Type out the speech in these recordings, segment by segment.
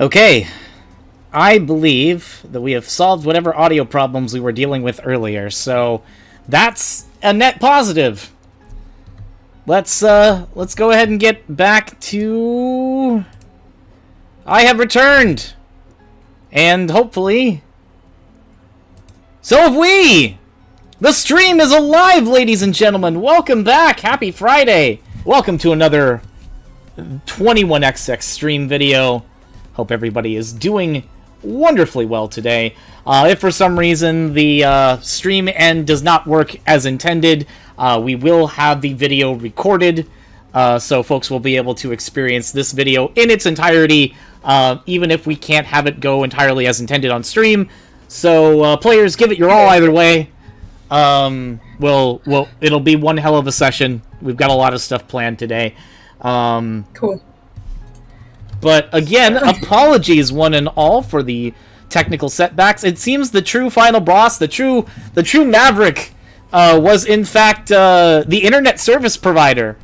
Okay, I believe that we have solved whatever audio problems we were dealing with earlier, so that's a net positive. Let's go ahead and get back to... I have returned! And hopefully... so have we! The stream is alive, ladies and gentlemen! Welcome back! Happy Friday! Welcome to another 21XX stream video. Hope everybody is doing wonderfully well today. If for some reason the stream end does not work as intended, we will have the video recorded, so folks will be able to experience this video in its entirety, even if we can't have it go entirely as intended on stream. So players, give it your all either way. It'll be one hell of a session. We've got a lot of stuff planned today. Cool. But again, apologies one and all for the technical setbacks. It seems the true final boss, the true maverick, was in fact the internet service provider.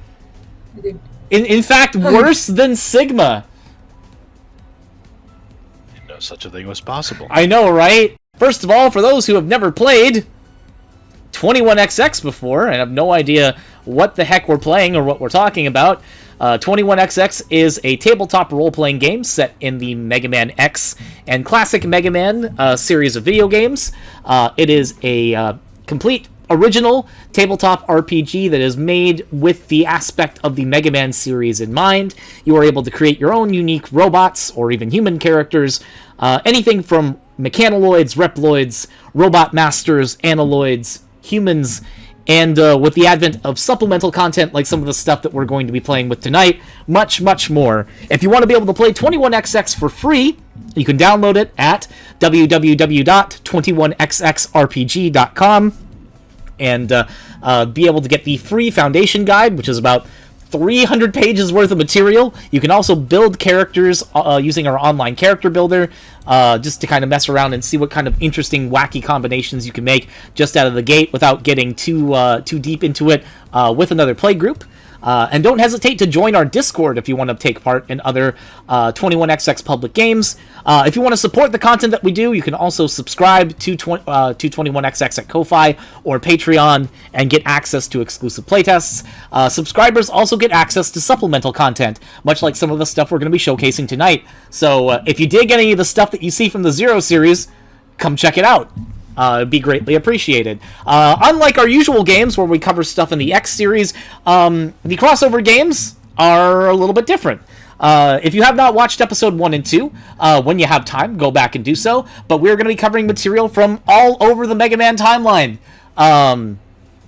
In fact, worse than Sigma. Didn't know such a thing was possible. I know, right? First of all, for those who have never played 21XX before and have no idea what the heck we're playing or what we're talking about, 21XX is a tabletop role-playing game set in the Mega Man X and Classic Mega Man series of video games. It is a complete original tabletop RPG that is made with the aspect of the Mega Man series in mind. You are able to create your own unique robots or even human characters, anything from mechanoids, reploids, robot masters, analoids, humans, and with the advent of supplemental content like some of the stuff that we're going to be playing with tonight, much, much more. If you want to be able to play 21XX for free, you can download it at www.21xxrpg.com and be able to get the free Foundation Guide, which is about 300 pages worth of material. You can also build characters using our online character builder, just to kind of mess around and see what kind of interesting, wacky combinations you can make just out of the gate without getting too deep into it with another play group. And don't hesitate to join our Discord if you want to take part in other 21XX public games. If you want to support the content that we do, you can also subscribe to 21XX at Ko-Fi or Patreon and get access to exclusive playtests. Subscribers also get access to supplemental content, much like some of the stuff we're going to be showcasing tonight. So if you dig any of the stuff that you see from the Zero series, come check it out. It'd be greatly appreciated. Unlike our usual games where we cover stuff in the X series, the crossover games are a little bit different. If you have not watched episode 1 and 2, when you have time, go back and do so. But we're going to be covering material from all over the Mega Man timeline.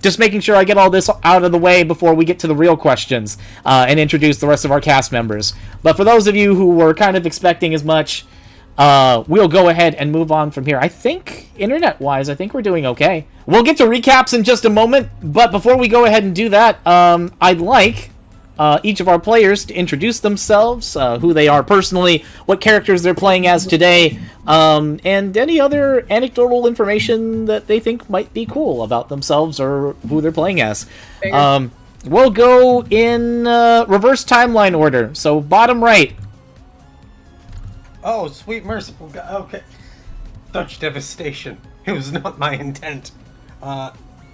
Just making sure I get all this out of the way before we get to the real questions and introduce the rest of our cast members. But for those of you who were kind of expecting as much, we'll go ahead and move on from here. I think, internet-wise, I think we're doing okay. We'll get to recaps in just a moment, but before we go ahead and do that, I'd like each of our players to introduce themselves, who they are personally, what characters they're playing as today, and any other anecdotal information that they think might be cool about themselves or who they're playing as. We'll go in reverse timeline order, so bottom right. Oh, sweet merciful God. Okay. Such devastation. It was not my intent. Hi,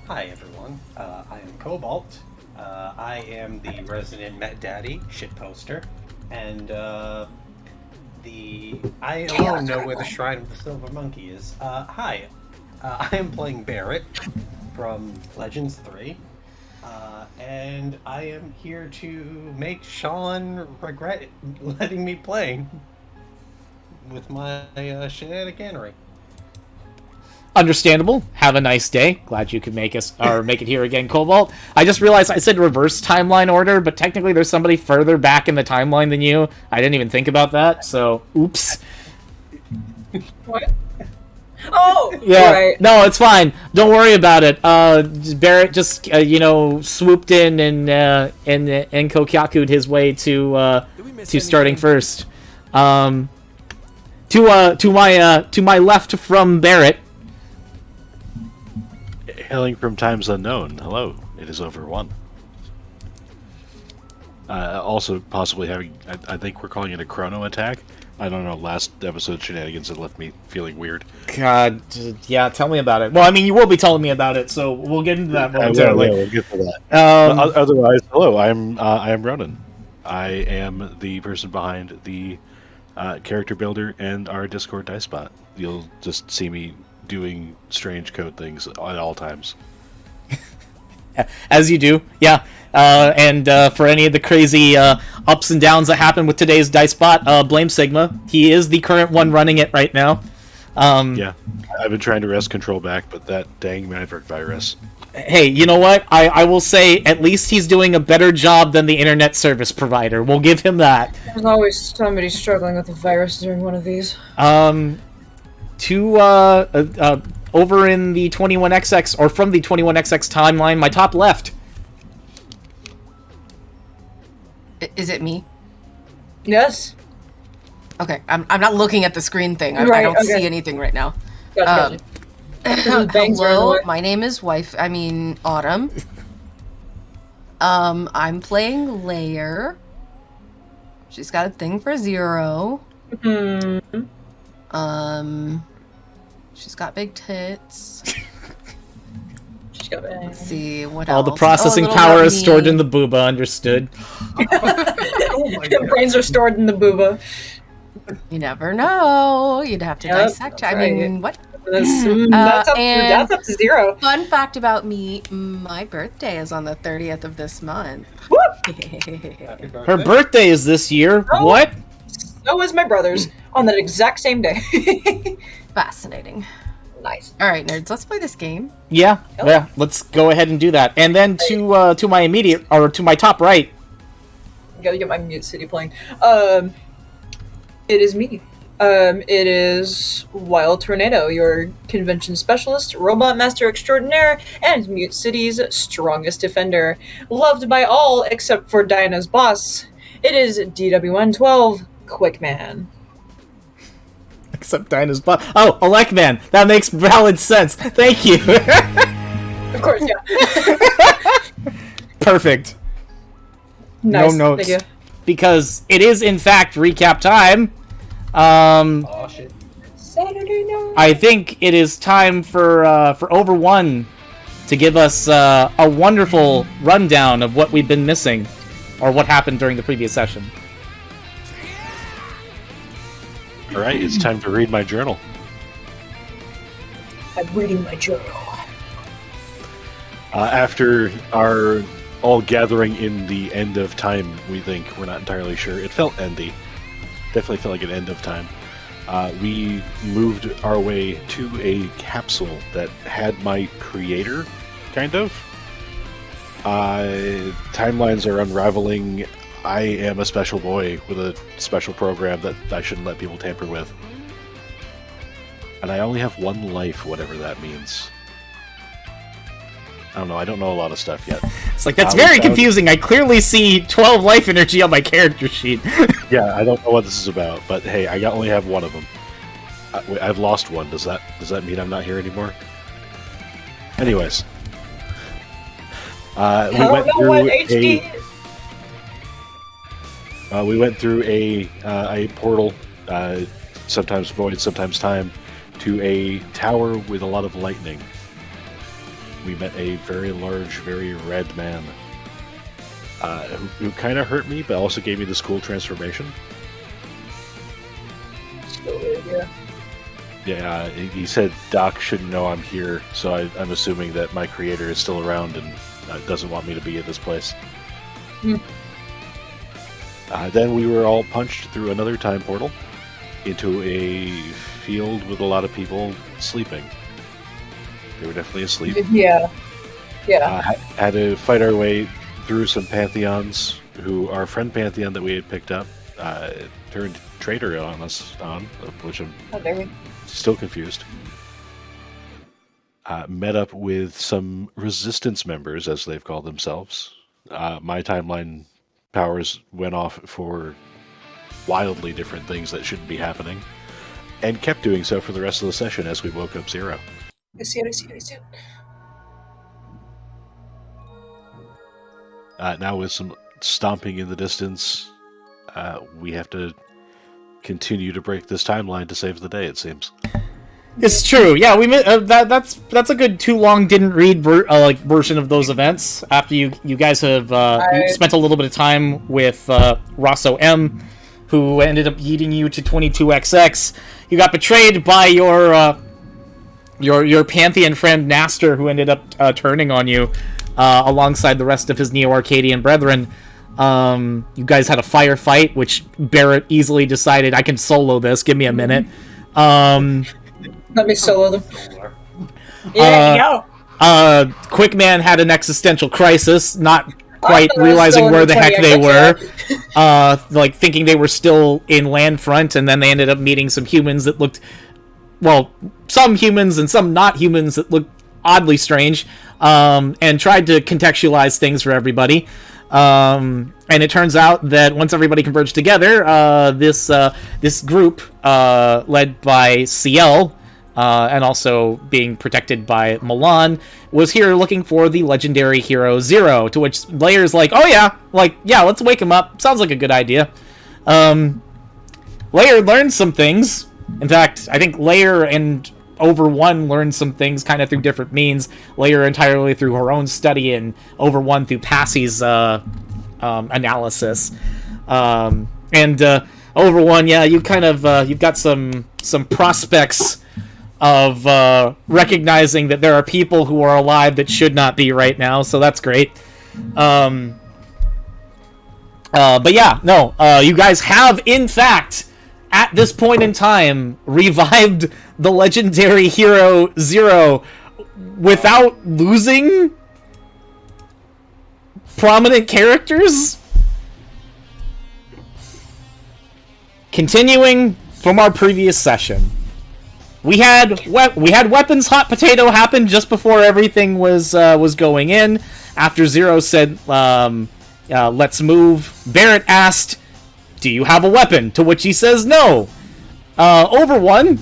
everyone. I am Cobalt. I am the resident Met Daddy shitposter. And, I alone know where the Shrine of the Silver Monkey is. Hi. I am playing Barrett from Legends 3. And I am here to make Sean regret letting me play with my shenaniganery. Understandable. Have a nice day. Glad you could make it here again, Cobalt. I just realized I said reverse timeline order, but technically there's somebody further back in the timeline than you. I didn't even think about that, so oops. What? Oh! Yeah, right. No, it's fine. Don't worry about it. Barrett just, swooped in and kokyaku'd his way to starting first. To my left from Barrett. Hailing from times unknown. Hello, it is over 1. Also, possibly having, I think we're calling it a chrono attack, I don't know, last episode shenanigans had left me feeling weird. God, yeah, tell me about it. Well, I mean, you will be telling me about it, so we'll get into that momentarily. We'll get to that. Um, Otherwise, hello, I am Ronan. I am the person behind the character builder and our Discord dice bot. You'll just see me doing strange code things at all times. as you do, yeah. And for any of the crazy ups and downs that happen with today's dice bot, blame Sigma. He is the current one running it right now. Yeah, I've been trying to wrest control back, but that dang Maverick virus. Hey, you know what? I will say at least he's doing a better job than the internet service provider. We'll give him that. There's always somebody struggling with a virus during one of these. Over in the 21XX, or from the 21XX timeline, my top left. Is it me? Yes. Okay, I'm not looking at the screen thing. I Right, don't okay. see anything right now. Gotcha. Those bangs are in the Hello, way. my name is Autumn. I'm playing Layer. She's got a thing for Zero. She's got big tits. She's got bangs. Let's see what All else. the processing a little power about is stored me. in the booba, understood. Oh my The god. brains are stored in the booba. You never know. You'd have to Yep, dissect. that's I mean, what? That's and- up to 0. Fun fact about me: my birthday is on the 30th of this month. Happy birthday. Her birthday is this year. Oh. What? So is my brother's on that exact same day. Fascinating. Nice. All right, nerds, let's play this game. Yeah, yeah. Let's go ahead and do that. And then to my immediate, or to my top right. Gotta get my Mute City playing. It is me. It is Wild Tornado, your convention specialist, robot master extraordinaire, and Mute City's strongest defender. Loved by all except for Diana's boss. It is DW112, Quickman. Except Dinah's butt. Oh, Alekman. That makes valid sense. Thank you. Of course, yeah. Perfect. Nice. No notes. Thank you. Because it is, in fact, recap time. Oh shit. Saturday night. I think it is time for Over One to give us a wonderful rundown of what we've been missing, or what happened during the previous session. All right, it's time to read my journal. I'm reading my journal. After our all gathering in the end of time, we think, we're not entirely sure. It felt endy. Definitely felt like an end of time. We moved our way to a capsule that had my creator, kind of. Timelines are unraveling. I am a special boy with a special program that I shouldn't let people tamper with. And I only have one life, whatever that means. I don't know. I don't know a lot of stuff yet. It's like, that's We very found- confusing. I clearly see 12 life energy on my character sheet. Yeah, I don't know what this is about, but hey, I only have one of them. I've lost one. Does that mean I'm not here anymore? Anyways, we I don't know what HD is. We went through a portal, sometimes void, sometimes time, to a tower with a lot of lightning. We met a very large, very red man, who kind of hurt me, but also gave me this cool transformation. Yeah. Yeah, he said Doc shouldn't know I'm here, so I'm assuming that my creator is still around and doesn't want me to be at this place. Hmm. Then we were all punched through another time portal into a field with a lot of people sleeping. They were definitely asleep. Yeah. Yeah. Had to fight our way through some pantheons, who our friend pantheon that we had picked up turned traitor on us, which I'm Oh, there we still confused. Met up with some resistance members, as they've called themselves. My timeline powers went off for wildly different things that shouldn't be happening, and kept doing so for the rest of the session as we woke up Zero. I see it. Now with some stomping in the distance, we have to continue to break this timeline to save the day. It seems. It's true. Yeah, we that's a good too long didn't read version of those events. After you guys have you spent a little bit of time with Rosso M, who ended up leading you to 22XX. You got betrayed by your Pantheon friend Naster, who ended up turning on you alongside the rest of his Neo-Arcadian brethren. You guys had a firefight, which Barrett easily decided, I can solo this. Give me a minute. Let me solo them. Quick Man had an existential crisis, not quite I was realizing still in where the the heck 20, they were, like thinking they were still in Landfront, and then they ended up meeting some humans that looked, well, some humans and some not humans that looked oddly strange, and tried to contextualize things for everybody. And it turns out that once everybody converged together, this group, led by CL, and also being protected by Milan, was here looking for the legendary hero Zero, to which Layer's like, oh yeah, let's wake him up. Sounds like a good idea. Layer learned some things. In fact, I think Layer and Over One learned some things kind of through different means. Layer entirely through her own study, and Over One through Passy's analysis. And Over One, yeah, you kind of you've got some prospects of recognizing that there are people who are alive that should not be right now, so that's great. But yeah, no, you guys have, in fact, at this point in time, revived the legendary hero Zero without losing prominent characters. Continuing from our previous session, we had weapons hot potato happen just before everything was going in. After Zero said, "Let's move," Barrett asked, "Do you have a weapon?" To which he says, "No." Over One,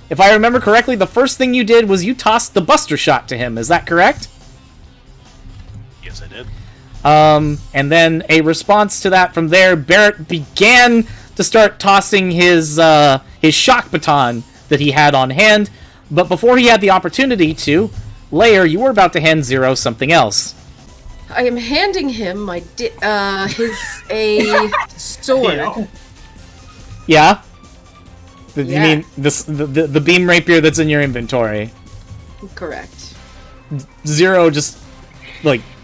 if I remember correctly, the first thing you did was you tossed the Buster Shot to him. Is that correct? Yes, I did. And then a response to that from there, Barrett began to start tossing his shock baton that he had on hand. But before he had the opportunity to, Layer, you were about to hand Zero something else. I am handing him my sword. Yeah? You Yeah. mean the beam rapier that's in your inventory? Correct. Zero just,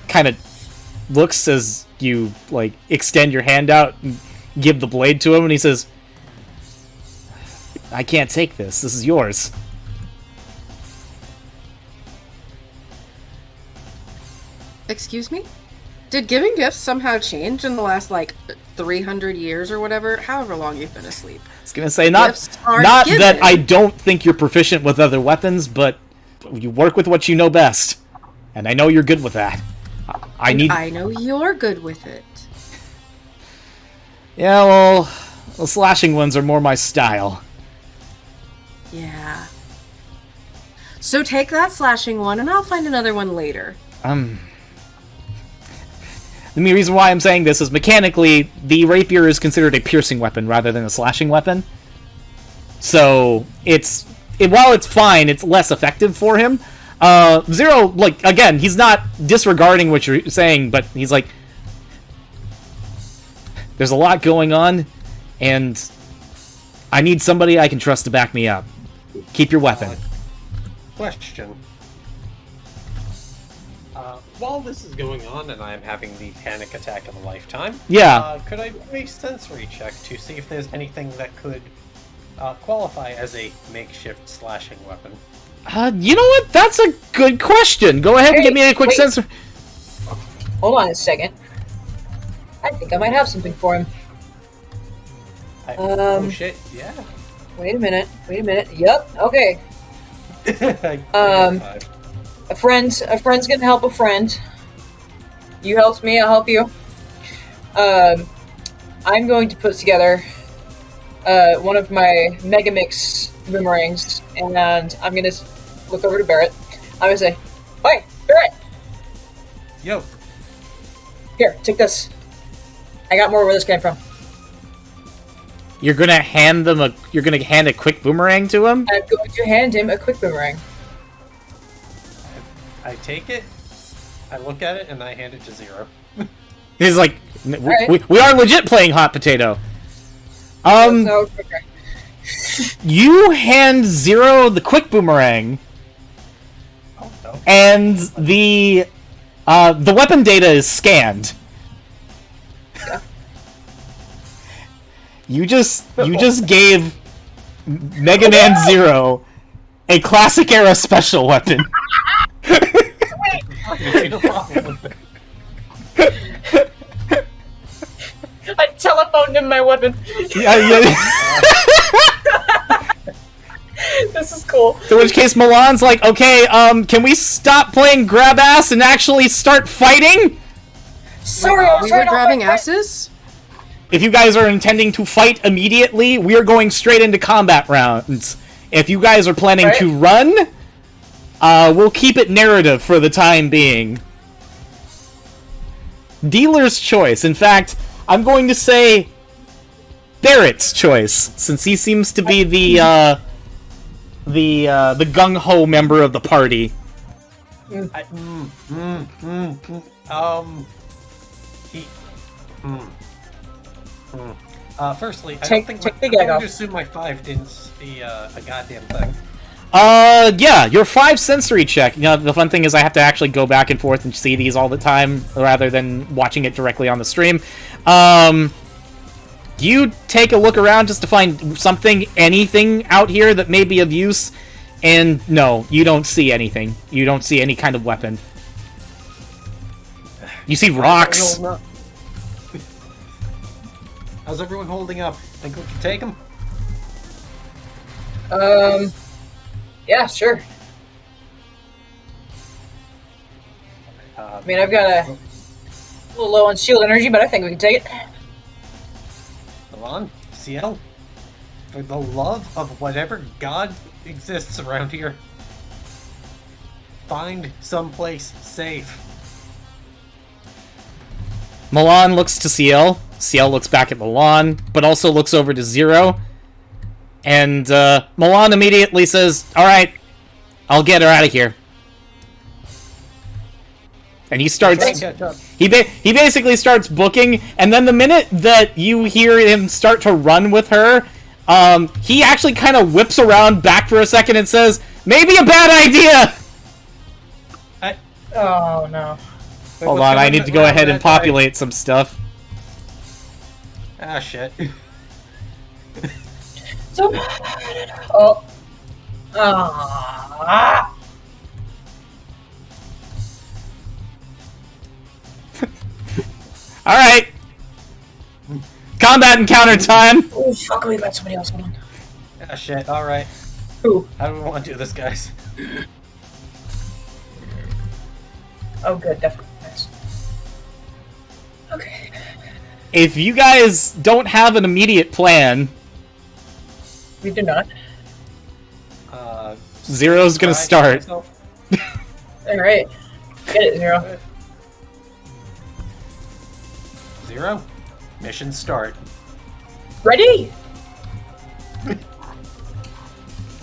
kind of looks as you, extend your hand out and give the blade to him, and he says, "I can't take this. This is yours." Excuse me? Did giving gifts somehow change in the last, 300 years or whatever? However long you've been asleep. I was gonna say, not given. that I don't think you're proficient with other weapons, but you work with what you know best. And I know you're good with that. I know you're good with it. Yeah, well, the slashing ones are more my style. Yeah. So take that slashing one, and I'll find another one later. The main reason why I'm saying this is mechanically, the rapier is considered a piercing weapon rather than a slashing weapon. So, while it's fine, it's less effective for him. Zero, again, he's not disregarding what you're saying, but he's like, there's a lot going on, and I need somebody I can trust to back me up. Keep your weapon. Question. While this is going on and I'm having the panic attack of a lifetime, could I do a sensory check to see if there's anything that could qualify as a makeshift slashing weapon? You know what? That's a good question. Go ahead and give me a quick sensor. Hold on a second. I think I might have something for him. Oh shit, yeah. Wait a minute. Yep, okay. I A friend's gonna help a friend. You helped me, I'll help you. I'm going to put together one of my Mega Mix boomerangs, and I'm gonna look over to Barrett. I'm gonna say, "Hi, Barrett! Yo. Here, take this. I got more where this came from." You're gonna hand a quick boomerang to him? I'm going to hand him a quick boomerang. I take it, I look at it, and I hand it to Zero. He's like, Alright. we are legit playing hot potato. No, okay. You hand Zero the quick boomerang, Oh no. and the weapon data is scanned. Yeah. You just gave Mega Man Zero a classic era special weapon. I telephoned him my weapon. Yeah. This is cool. In which case Milan's like, okay, can we stop playing grab ass and actually start fighting? Sorry, I was We trying were to grabbing fight. asses? If you guys are intending to fight immediately, we're going straight into combat rounds. If you guys are planning Right. to run, we'll keep it narrative for the time being. Dealer's choice. In fact, I'm going to say Barrett's choice, since he seems to be the gung-ho member of the party. Firstly, I Take- don't think take the I'm gag going off. to assume my 5 didn't see a goddamn thing. Yeah, your 5 sensory check. You know, the fun thing is I have to actually go back and forth and see these all the time, rather than watching it directly on the stream. You take a look around just to find something, anything out here that may be of use, and no, you don't see anything. You don't see any kind of weapon. You see rocks. How's everyone holding up? Think we can take them? Yeah, sure. I mean, I've got a little low on shield energy, but I think we can take it. Milan, CL, for the love of whatever god exists around here, find someplace safe. Milan looks to CL. CL looks back at Milan, but also looks over to Zero. And Milan immediately says, "Alright, I'll get her out of here." And he starts... Catch up. He basically starts booking, and then the minute that you hear him start to run with her, he actually kind of whips around back for a second and says, "Maybe a bad idea!" Oh, no. Wait, Hold what's on, I going need to go on ahead and that guy? populate some stuff. Ah, shit. So bad. Oh. Ah. Alright! Combat encounter time! Oh, fuck, we got somebody else. Hold on. Ah, shit, alright. Who? How do we want to do this, guys? Oh, good, definitely. Nice. Okay. If you guys don't have an immediate plan, We do not. Zero's gonna try start. myself. Alright. Get it, Zero. Zero. Mission start. Ready? I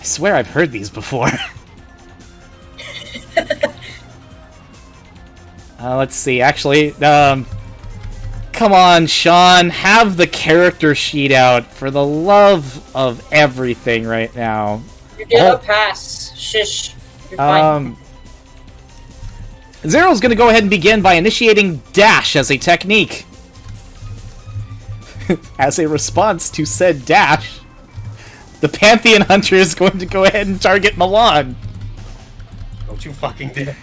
swear I've heard these before. Let's see, actually, come on, Sean, have the character sheet out for the love of everything right now. You get Oh. a pass. Shish. You're fine. Zero's gonna go ahead and begin by initiating dash as a technique. As a response to said dash, the Pantheon Hunter is going to go ahead and target Milan. Don't you fucking dare.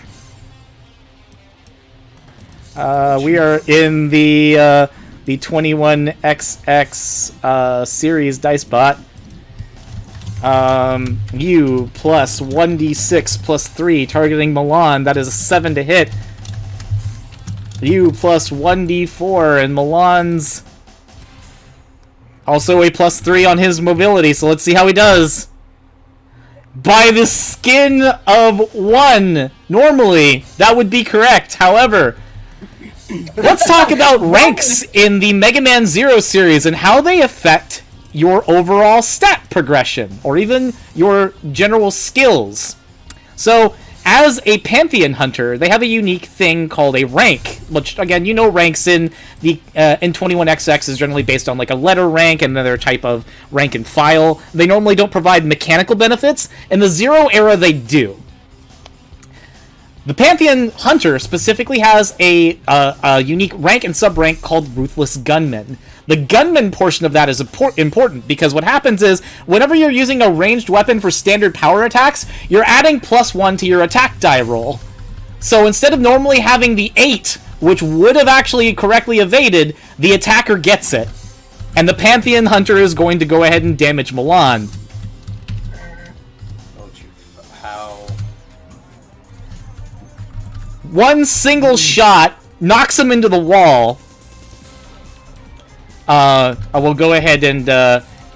We are in the 21XX series dice bot. You plus 1d6 plus 3, targeting Milan. That is a 7 to hit. You plus 1d4, and Milan's also a plus 3 on his mobility, so let's see how he does. By the skin of 1. Normally, that would be correct. However, let's talk about ranks in the Mega Man Zero series and how they affect your overall stat progression, or even your general skills. So, as a Pantheon Hunter, they have a unique thing called a rank, which, again, you know ranks in the in 21XX is generally based on, like, a letter rank and another type of rank and file. They normally don't provide mechanical benefits. In the Zero era, they do. The Pantheon Hunter specifically has a unique rank and sub-rank called Ruthless Gunman. The gunman portion of that is important because what happens is, whenever you're using a ranged weapon for standard power attacks, you're adding +1 to your attack die roll. So instead of normally having the 8, which would have actually correctly evaded, the attacker gets it. And the Pantheon Hunter is going to go ahead and damage Milan. How? One single shot knocks him into the wall. I will go ahead and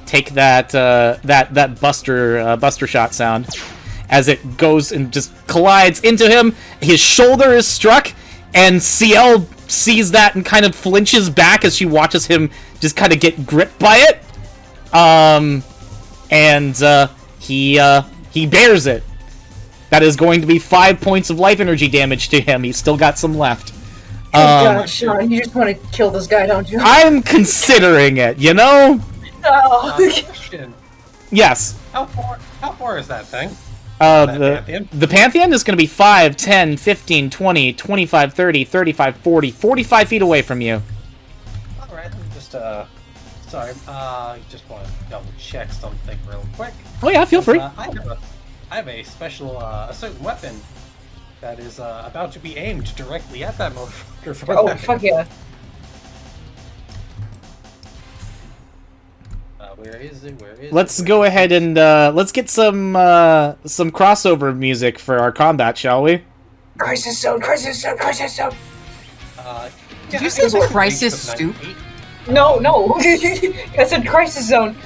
take that that buster shot sound as it goes and just collides into him. His shoulder is struck, and CL sees that and kind of flinches back as she watches him just kind of get gripped by it. He bears it. That is going to be 5 points of life energy damage to him. He's still got some left. God, Sean, you just want to kill this guy, don't you? I'm considering it, you know? Oh. Question. Yes. How far is that thing? Pantheon? The Pantheon is going to be 5, 10, 15, 20, 25, 30, 35, 40, 45 feet away from you. Alright, just, sorry, just want to double check something real quick. Oh yeah, feel free. I have a special, a certain weapon that is about to be aimed directly at that motherfucker. Fuck yeah. Where is it? Let's go ahead and let's get some crossover music for our combat, shall we? Crisis zone, crisis zone, crisis zone. Did you say crisis soup? No. I said crisis zone.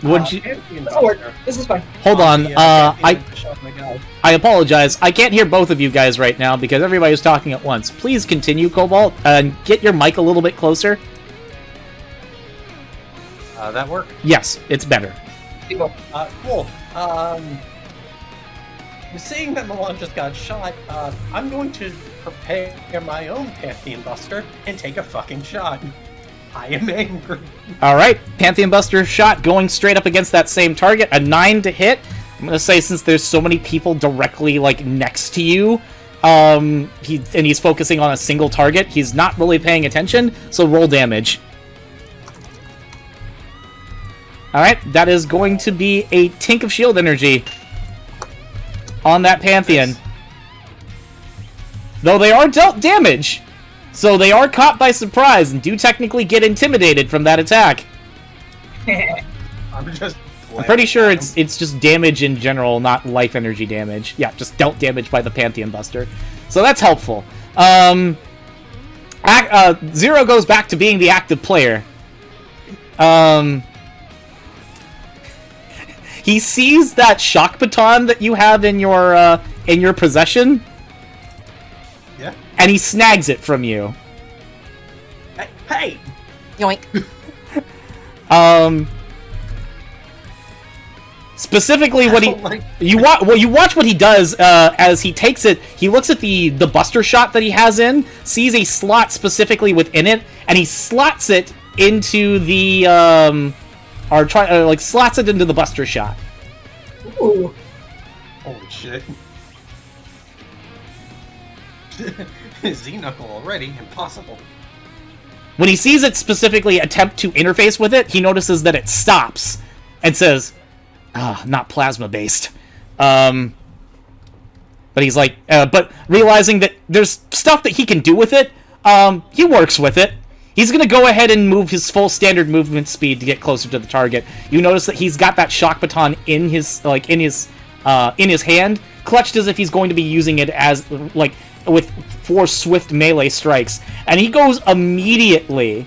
Would you? This'll work. This is fine. Hold on. I apologize. I can't hear both of you guys right now because everybody's talking at once. Please continue, Cobalt, and get your mic a little bit closer. That work? Yes, it's better. Cool. Seeing that Milan just got shot, I'm going to prepare my own Pantheon Buster and take a fucking shot. I am angry. Alright, Pantheon Buster shot going straight up against that same target. A 9 to hit. I'm gonna say, since there's so many people directly, like, next to you, he's focusing on a single target, he's not really paying attention, so roll damage. Alright, that is going to be a Tink of Shield Energy on that Pantheon. Nice. Though they are dealt damage, so they are caught by surprise and do technically get intimidated from that attack. I'm pretty sure it's just damage in general, not life energy damage. Yeah, just dealt damage by the Pantheon Buster. So that's helpful. Zero goes back to being the active player. He sees that shock baton that you have in your possession. Yeah. And he snags it from you. Hey! Yoink. Specifically, what you watch what he does as he takes it. He looks at the Buster shot that he has in, sees a slot specifically within it, and he slots it into the slots it into the Buster shot. Ooh. Holy shit. Z-Knuckle already? Impossible. When he sees it specifically attempt to interface with it, he notices that it stops and says, not plasma-based. But he's like, but realizing that there's stuff that he can do with it, he works with it. He's going to go ahead and move his full standard movement speed to get closer to the target. You notice that he's got that shock baton in his hand, clutched as if he's going to be using it as, like, with 4 swift melee strikes. And he goes immediately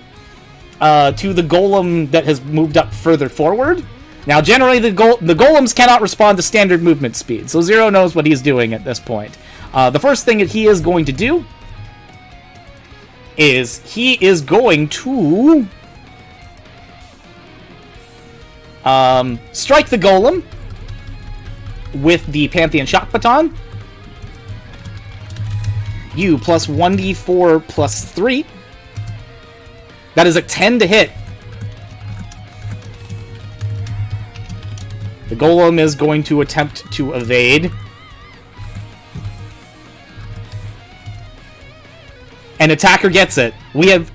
to the golem that has moved up further forward. Now, generally, the golems cannot respond to standard movement speed, so Zero knows what he's doing at this point. The first thing that he is going to do is he is going to strike the golem with the Pantheon Shock Baton. You plus 1d4 plus 3. That is a 10 to hit. The golem is going to attempt to evade. And attacker gets it. We have...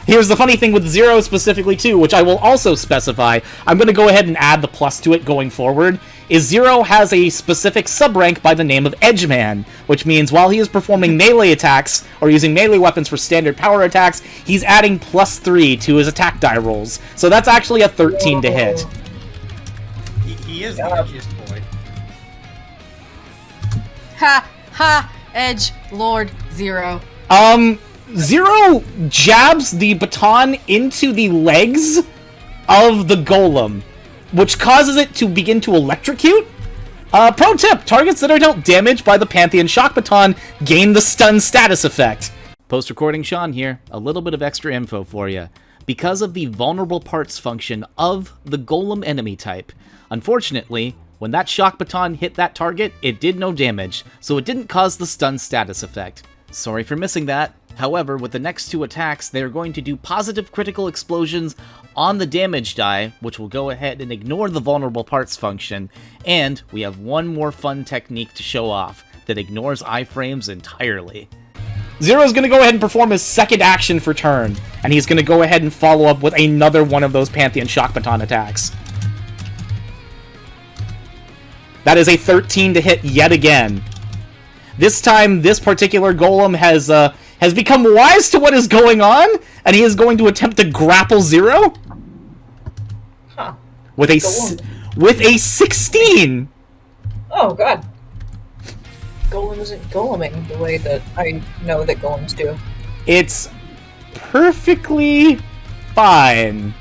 here's the funny thing with Zero specifically, too, which I will also specify. I'm going to go ahead and add the plus to it going forward. Is Zero has a specific sub-rank by the name of Edgeman, which means while he is performing melee attacks, or using melee weapons for standard power attacks, he's adding plus 3 to his attack die rolls. So that's actually a 13 to hit. He is the edgiest boy. Ha! Ha! Edge Lord Zero. Zero jabs the baton into the legs of the golem, which causes it to begin to electrocute. Pro tip, targets that are dealt damage by the Pantheon Shock Baton gain the stun status effect. Post-recording Sean here, a little bit of extra info for you. Because of the vulnerable parts function of the golem enemy type, unfortunately, when that shock baton hit that target, it did no damage, so it didn't cause the stun status effect. Sorry for missing that. However, with the next 2 attacks, they are going to do positive critical explosions on the damage die, which will go ahead and ignore the vulnerable parts function, and we have one more fun technique to show off that ignores iframes entirely. Zero's going to go ahead and perform his second action for turn, and he's going to go ahead and follow up with another one of those Pantheon Shock Baton attacks. That is a 13 to hit yet again. This time, this particular golem has become wise to what is going on, and he is going to attempt to grapple Zero. Huh. With a 16. Oh, God. Golem isn't goleming the way that I know that golems do. It's perfectly fine.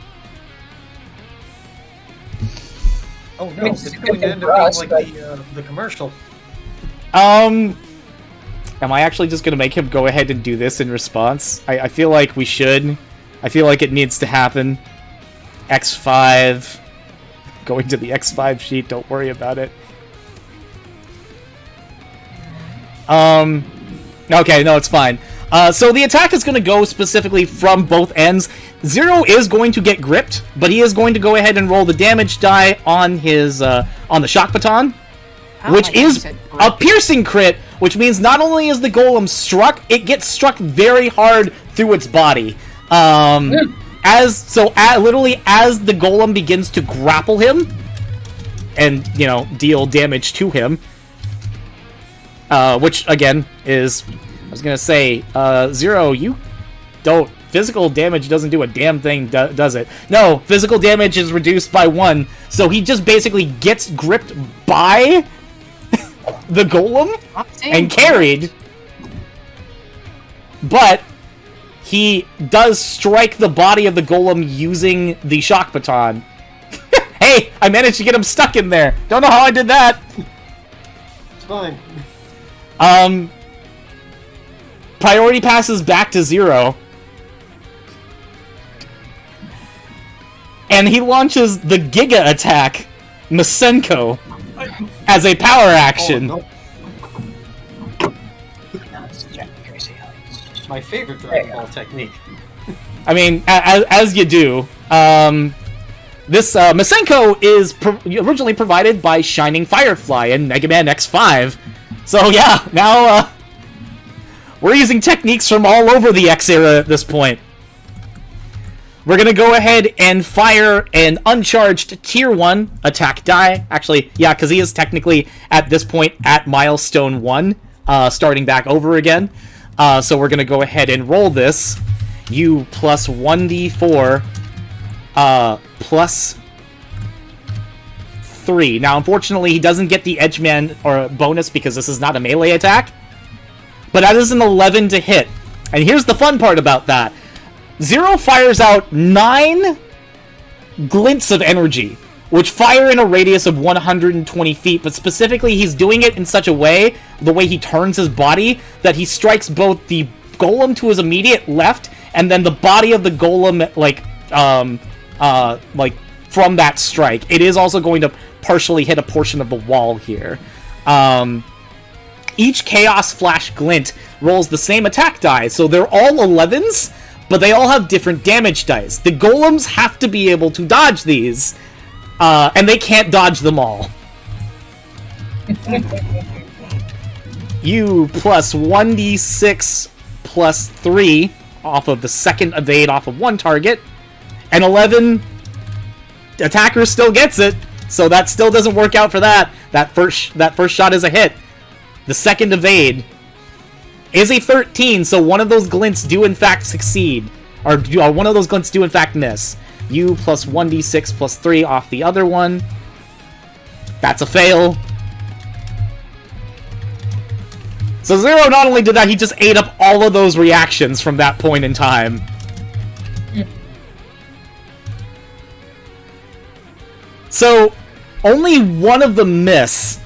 Oh no, I mean, it's going to end for up us, being like the commercial. Am I actually just going to make him go ahead and do this in response? I feel like we should. I feel like it needs to happen. X5. Going to the X5 sheet, don't worry about it. Okay, no, it's fine. So the attack is going to go specifically from both ends. Zero is going to get gripped, but he is going to go ahead and roll the damage die on his, on the shock baton. Which is a piercing crit, which means not only is the golem struck, it gets struck very hard through its body. Literally as the golem begins to grapple him and, deal damage to him, which again is, I was gonna say, Zero, you don't. Physical damage doesn't do a damn thing, does it? No, physical damage is reduced by 1, so he just basically gets gripped by the golem and carried, but he does strike the body of the golem using the shock baton. Hey, I managed to get him stuck in there. Don't know how I did that. It's fine. Priority passes back to Zero. And he launches the Giga attack, Masenko, as a power action. Oh, no. My favorite Dragon Ball technique. I mean, as you do. This Masenko is originally provided by Shining Firefly in Mega Man X5. So yeah, now we're using techniques from all over the X era at this point. We're going to go ahead and fire an uncharged Tier 1 attack die. Actually, yeah, because he is technically, at this point, at Milestone 1, starting back over again. So we're going to go ahead and roll this. You plus 1d4 plus 3. Now, unfortunately, he doesn't get the Edgeman or bonus because this is not a melee attack. But that is an 11 to hit. And here's the fun part about that. Zero fires out 9 glints of energy, which fire in a radius of 120 feet, but specifically he's doing it in such a way, the way he turns his body, that he strikes both the golem to his immediate left, and then the body of the golem, from that strike. It is also going to partially hit a portion of the wall here. Each Chaos Flash Glint rolls the same attack die, so they're all 11s, but they all have different damage dice. The golems have to be able to dodge these, and they can't dodge them all. You plus 1d6 plus 3 off of the second evade off of one target, and 11 attacker still gets it, so that still doesn't work out for that. That first shot is a hit. The second evade is a 13, so one of those glints do in fact succeed, or one of those glints do in fact miss. You plus 1d6 plus 3 off the other one. That's a fail. So Zero not only did that, he just ate up all of those reactions from that point in time. So, only one of them miss,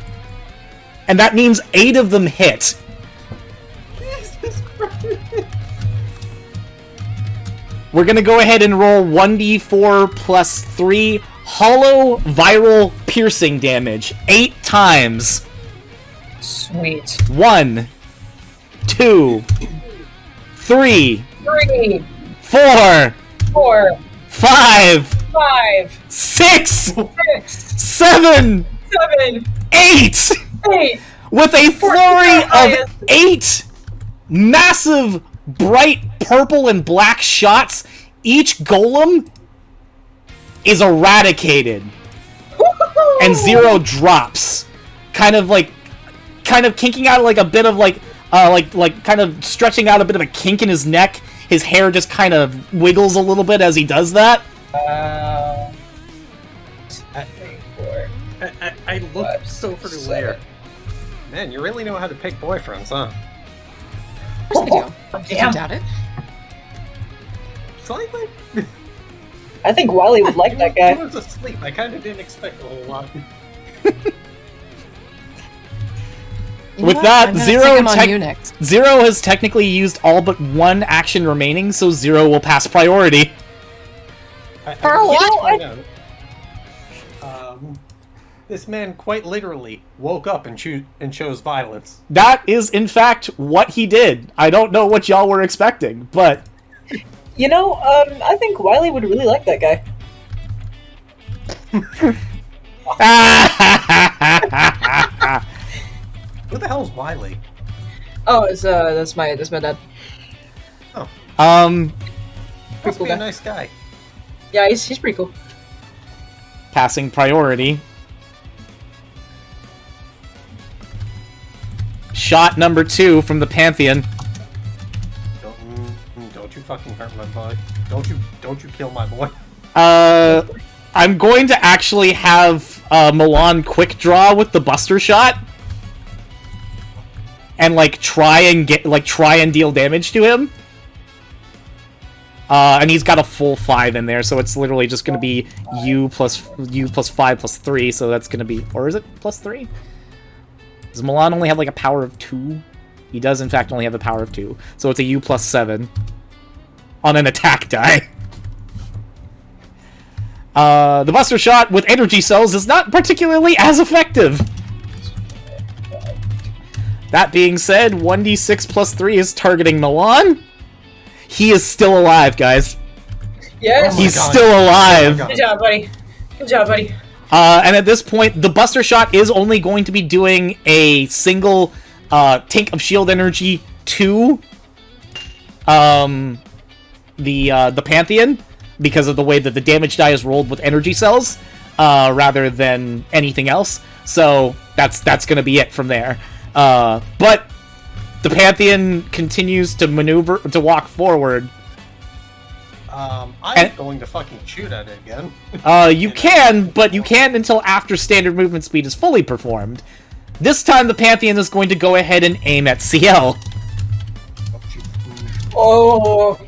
and that means 8 of them hit. Jesus Christ. We're gonna go ahead and roll 1d4 plus 3 hollow viral piercing damage 8 times. Sweet. 1, 2, 3, 3, 4, 4, 5, 5, 6, 6, 7, 7, 8! 8. With a flurry of highest. 8 massive, bright purple and black shots, each golem is eradicated. And Zero drops. Kind of kinking out like a bit of like kind of stretching out a bit of a kink in his neck. His hair just kind of wiggles a little bit as he does that. I looked so familiar. Man, you really know how to pick boyfriends, huh? Of course we do. Did you Damn. doubt it? Slightly. I think Wily would like that I guy. was asleep. I kind of didn't expect a whole lot. You know With what? that, I'm gonna Zero stick him on you next. Zero has technically used all but one action remaining, so Zero will pass priority. For a while, This man quite literally woke up and chose violence. That is, in fact, what he did. I don't know what y'all were expecting, but... You know, I think Wily would really like that guy. Who the hell's Wiley? Oh, it's that's my dad. Must cool be a guy. nice guy. Yeah, he's pretty cool. Passing priority. Shot number 2 from the Pantheon. Don't you fucking hurt my boy. Don't you kill my boy. I'm going to actually have Milan quick draw with the Buster Shot. And try and deal damage to him. And he's got a full 5 in there, so it's literally just going to be U plus 5 plus 3, so that's going to be... Or is it plus 3? Does Milan only have a power of 2? He does in fact only have a power of 2, so it's a U plus 7 on an attack die. The Buster Shot with energy cells is not particularly as effective. That being said, 1d6 plus 3 is targeting Milan. He is still alive, guys. Yes. He's God. still alive. Oh my Good job, buddy. Good job, buddy. And at this point, the Buster Shot is only going to be doing a single tank of shield energy to the Pantheon because of the way that the damage die is rolled with energy cells rather than anything else. So that's going to be it from there. But the Pantheon continues to maneuver, to walk forward. I'm going to fucking shoot at it again. You can, but you can't until after standard movement speed is fully performed. This time the Pantheon is going to go ahead and aim at CL. Oh.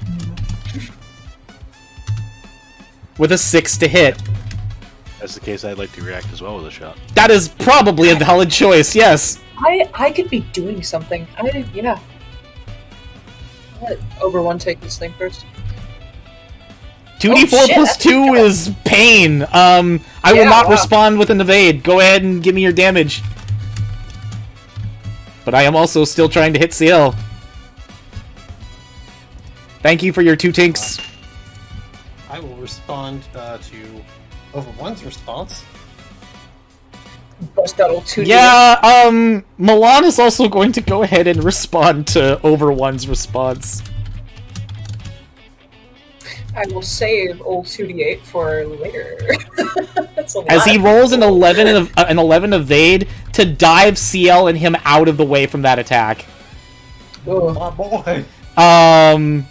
With a 6 to hit. If that's the case, I'd like to react as well with a shot. That is probably a valid choice, yes. I could be doing something. Yeah. I'll let Over one take this thing first. 2d4 plus 2 is pain. I will not respond with an evade. Go ahead and give me your damage. But I am also still trying to hit CL. Thank you for your 2 tinks. I will respond to Over One's response. Bust out old 2D. Yeah, Milan is also going to go ahead and respond to Over One's response. I will save old 2d8 for later. That's a lot. As he rolls an 11 evade to dive CL and him out of the way from that attack. Ooh. My boy. The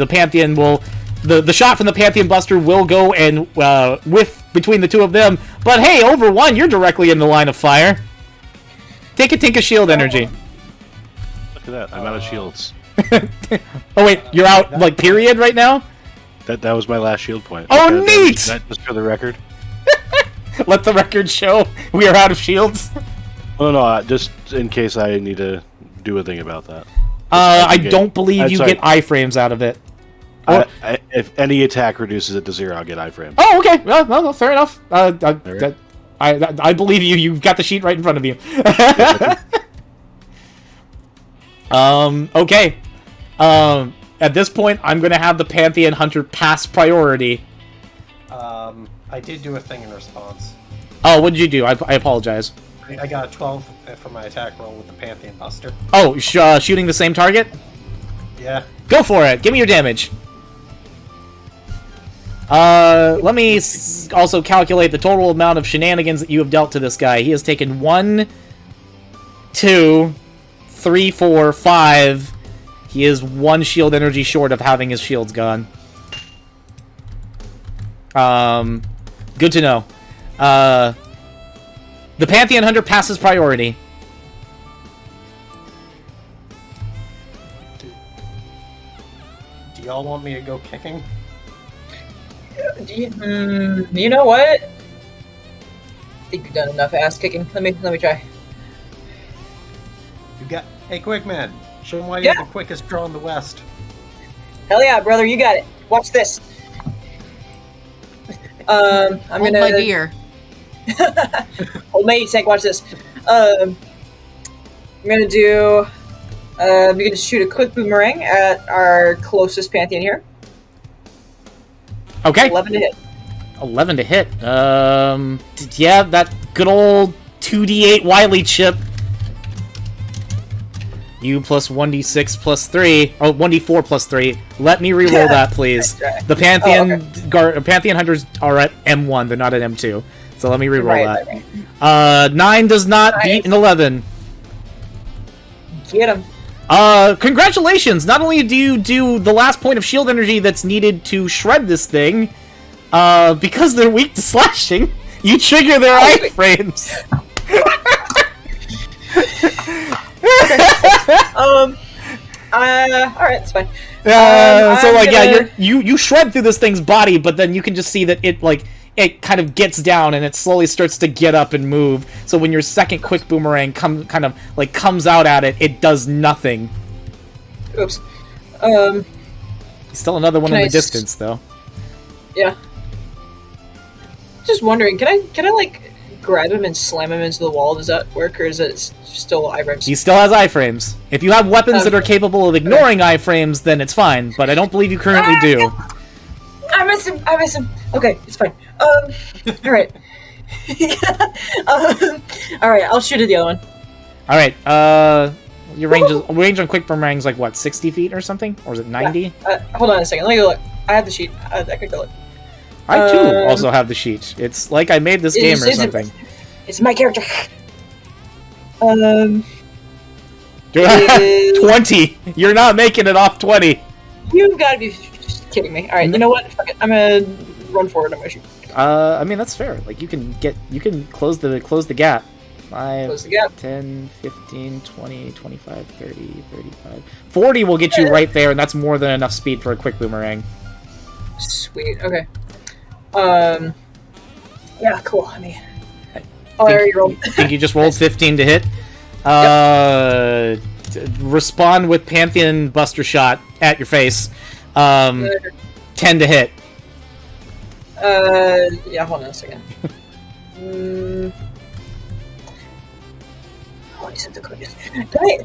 Pantheon will... The shot from the Pantheon Buster will go and whiff between the two of them. But hey, Over One, you're directly in the line of fire. Take a tink of shield energy. Look at that. I'm out of shields. Oh wait, you're out, like, period right now? That was my last shield point. Oh, Okay, neat! That just for the record. Let the record show we are out of shields. No, just in case I need to do a thing about that. I don't believe you get iframes out of it. If any attack reduces it to 0, I'll get iframe. Oh, okay. Well, fair enough. I believe you. You've got the sheet right in front of you. Okay. At this point, I'm going to have the Pantheon Hunter pass priority. I did do a thing in response. Oh, what did you do? I apologize. I got a 12 for my attack roll with the Pantheon Buster. Oh, shooting the same target? Yeah. Go for it. Give me your damage. Let me also calculate the total amount of shenanigans that you have dealt to this guy. He has taken 1, 2, 3, 4, 5. He is 1 shield energy short of having his shields gone. Good to know. The Pantheon Hunter passes priority. Do y'all want me to go kicking? You know what? I think you've done enough ass kicking. Let me try. You got... Hey, quick man. Show him why you're the quickest draw in the West. Hell yeah, brother, you got it. Watch this. I'm Hold gonna... my beer. Hold my tank, watch this. I'm gonna do... we're gonna shoot a quick boomerang at our closest Pantheon here. Okay. 11 to hit. 11 to hit. Yeah, that good old 2d8 Wily chip. You plus 1d6 plus 3. Oh, 1d4 plus 3. Let me reroll that, please. Nice. The Pantheon Pantheon Hunters are at M1. They're not at M2. So let me reroll that. Right. 9 does not beat an 11. Get him. Congratulations! Not only do you do the last point of shield energy that's needed to shred this thing, because they're weak to slashing, you trigger their iframes. Alright, that's fine. So like, yeah, you shred through this thing's body, but then you can just see that it kind of gets down and it slowly starts to get up and move. So when your second quick boomerang comes out at it, it does nothing. Oops. Still another one in the distance, though. Yeah. Just wondering, can I like grab him and slam him into the wall? Does that work, or is it still iframes? He still has iframes. If you have weapons that are capable of ignoring iframes, then it's fine. But I don't believe you currently do. I miss him. Okay, it's fine. Alright. Alright, I'll shoot at the other one. Alright, your range on quick boomerang's like what, 60 feet or something? Or is it 90? Hold on a second, let me go look. I have the sheet. I can go look. I too also have the sheet. It's like I made this game or something. It's my character. 20! You're not making it off 20! You've got to be kidding me. Alright, you know what? Fuck it. I'm gonna run forward. I'm gonna shoot. I mean, that's fair. Like, you can close the gap. 5, Close the gap. 10, 15, 20, 25, 30, 35... 40 will get you right there, and that's more than enough speed for a quick boomerang. Sweet, okay. Yeah, cool. I mean... Oh, I already rolled. Think you just rolled 15 to hit? Respond with Pantheon Buster Shot at your face. 10 to hit. Yeah, hold on a second. Oh, he said the code is... Can I...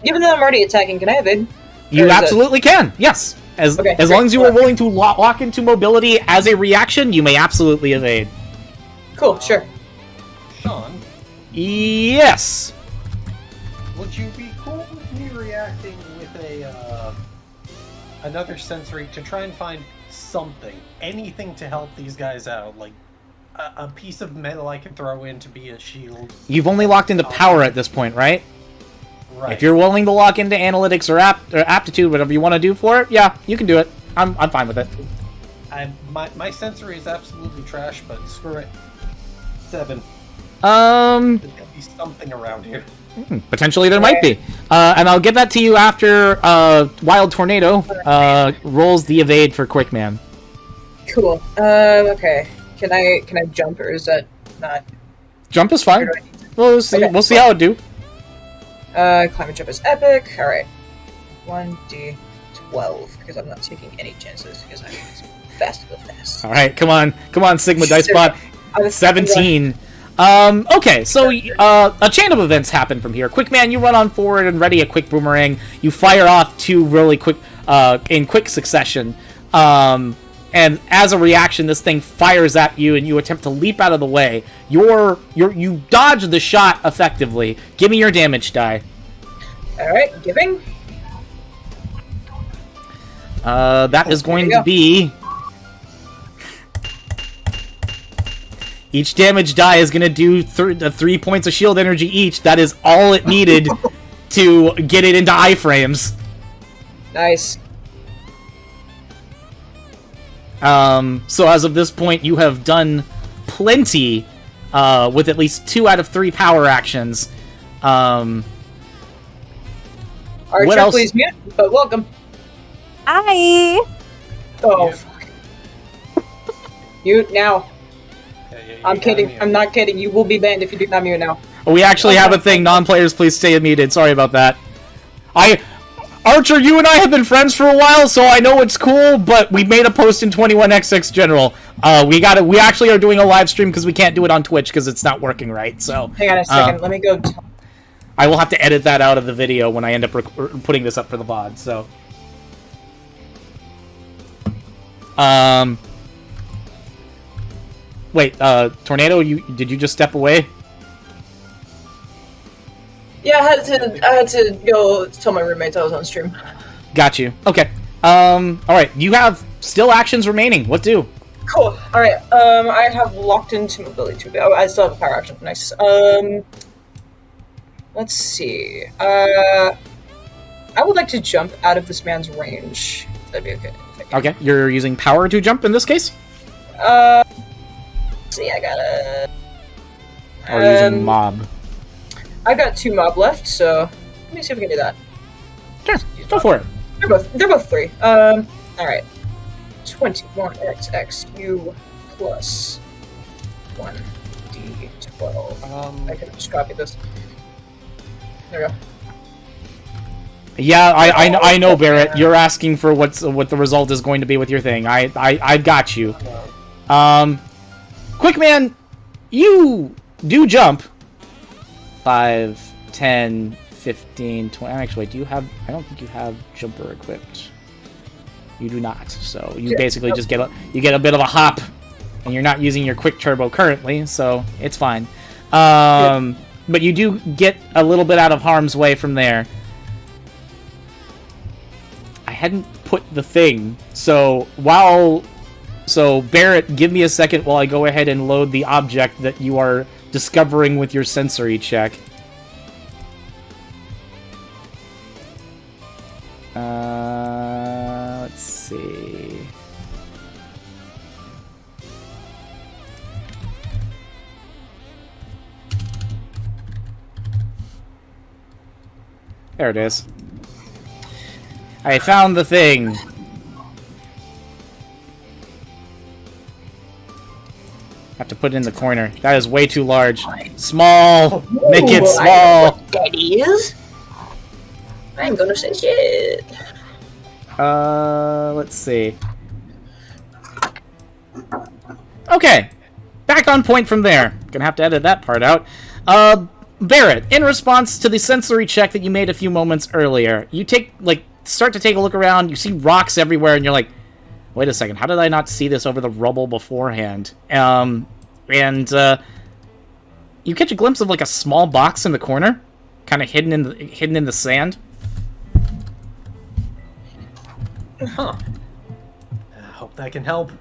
Given that I'm already attacking, can I evade? You absolutely can, yes. As long as you are willing to lock into mobility as a reaction, you may absolutely evade. Cool, sure. Sean? Yes. Would you be cool with me reacting with another sensory to try and find something, anything to help these guys out, like a piece of metal I can throw in to be a shield? You've only locked into power at this point, right? Right. If you're willing to lock into analytics or aptitude, whatever you want to do for it, yeah, you can do it. I'm fine with it. My sensory is absolutely trash, but screw it. 7. There's gotta be something around here. Potentially there might be. And I'll give that to you after Wild Tornado rolls the evade for Quickman. Cool. Okay. Can I jump, or is that not... Jump is fine. We'll see. Okay. We'll see how it do. Climate jump is epic. Alright. 1d12, because I'm not taking any chances, because I'm fast. Alright, come on, Sigma Dice Bot. 17. Okay, so a chain of events happen from here. Quickman, you run on forward and ready a quick boomerang. You fire off 2 really quick, in quick succession. And as a reaction, this thing fires at you, and you attempt to leap out of the way. You dodge the shot effectively. Give me your damage die. Alright, giving. That is going to be... Each damage die is going to do 3 points of shield energy each. That is all it needed to get it into iframes. Nice. So as of this point, you have done plenty with at least 2 out of 3 power actions. Archer, what else? please mute, but welcome. Hi. Oh, fuck. Mute now. I'm kidding. I'm not kidding. You will be banned if you do not mute now. We actually have a thing. Non-players, please stay muted. Sorry about that. Archer, you and I have been friends for a while, so I know it's cool, but we made a post in 21XX General. We actually are doing a live stream because we can't do it on Twitch because it's not working right, so... Hang on a second. Let me go... I will have to edit that out of the video when I end up putting this up for the VOD, so... Wait, Tornado, did you just step away? Yeah, I had to go tell my roommates I was on stream. Got you. Okay. Alright, you have still actions remaining. What do? Cool. Alright, I have locked into mobility 2. Oh, I still have a power action. Nice. Let's see. I would like to jump out of this man's range. That'd be okay. Okay, you're using power to jump in this case? See, I gotta... Or using mob? I've got 2 mob left, so let me see if we can do that. Sure, go for it. They're both 3. Alright. 21XXU plus 1d12. I could just copy this. There we go. Yeah, I know, Barrett. You're asking for what the result is going to be with your thing. I got you. Quickman, you do jump. 5, 10, 15, 20... Actually, do you have... I don't think you have jumper equipped. You do not. So you basically just get a bit of a hop, and you're not using your quick turbo currently, so it's fine. But you do get a little bit out of harm's way from there. I hadn't put the thing, so Barrett, give me a second while I go ahead and load the object that you are discovering with your sensory check. Let's see. There it is. I found the thing. Have to put it in the corner. That is way too large. Small! Make it small! That is. I ain't gonna say shit. Let's see. Okay, back on point from there. Gonna have to edit that part out. Barrett, in response to the sensory check that you made a few moments earlier, you start to take a look around, you see rocks everywhere, and you're like, wait a second, how did I not see this over the rubble beforehand? You catch a glimpse of, like, a small box in the corner, kind of hidden in the sand. Huh. I hope that can help.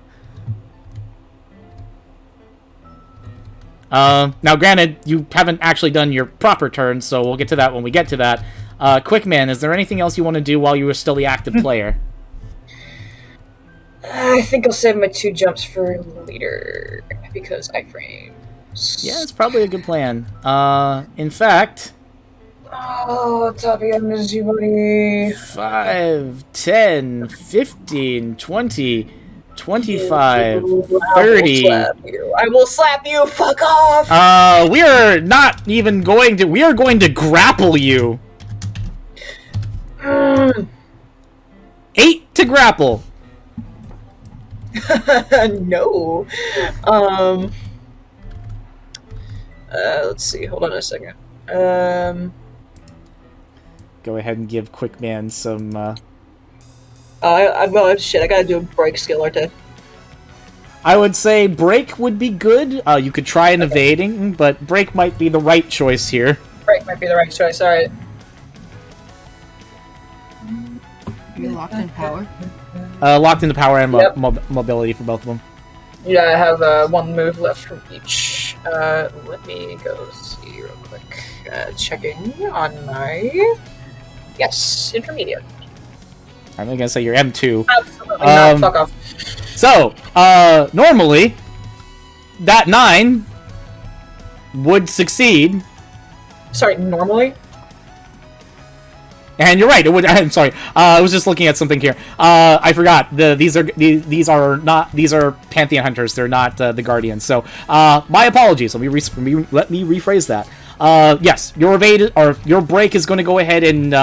Now, granted, you haven't actually done your proper turn, so we'll get to that when we get to that. Quickman, is there anything else you want to do while you are still the active player? I think I'll save my 2 jumps for later, because iframes. Yeah, it's probably a good plan. In fact... Oh, Toppy, I miss you, buddy. 5, 10, 15, 20, 25, 30... I will slap you, fuck off! We are not even going to... We are going to grapple you. 8 to grapple. No. Let's see, hold on a second. Go ahead and give Quickman some, well, shit, I gotta do a break skill, aren't I? I would say break would be good. You could try an evading, but break might be the right choice here. Break might be the right choice, alright. Are you locked in power? Locked into power and Yep. mobility for both of them. Yeah, I have 1 move left from each. Let me go see real quick. Checking on my... Yes, intermediate. I'm gonna say you're M2. Absolutely not, fuck off. So, normally, that 9 would succeed. Sorry, normally? And you're right. It would. I'm sorry. I was just looking at something here. I forgot. These are Pantheon hunters. They're not the Guardians. So my apologies. Let me rephrase that. Yes, your evade or your break is going to go ahead and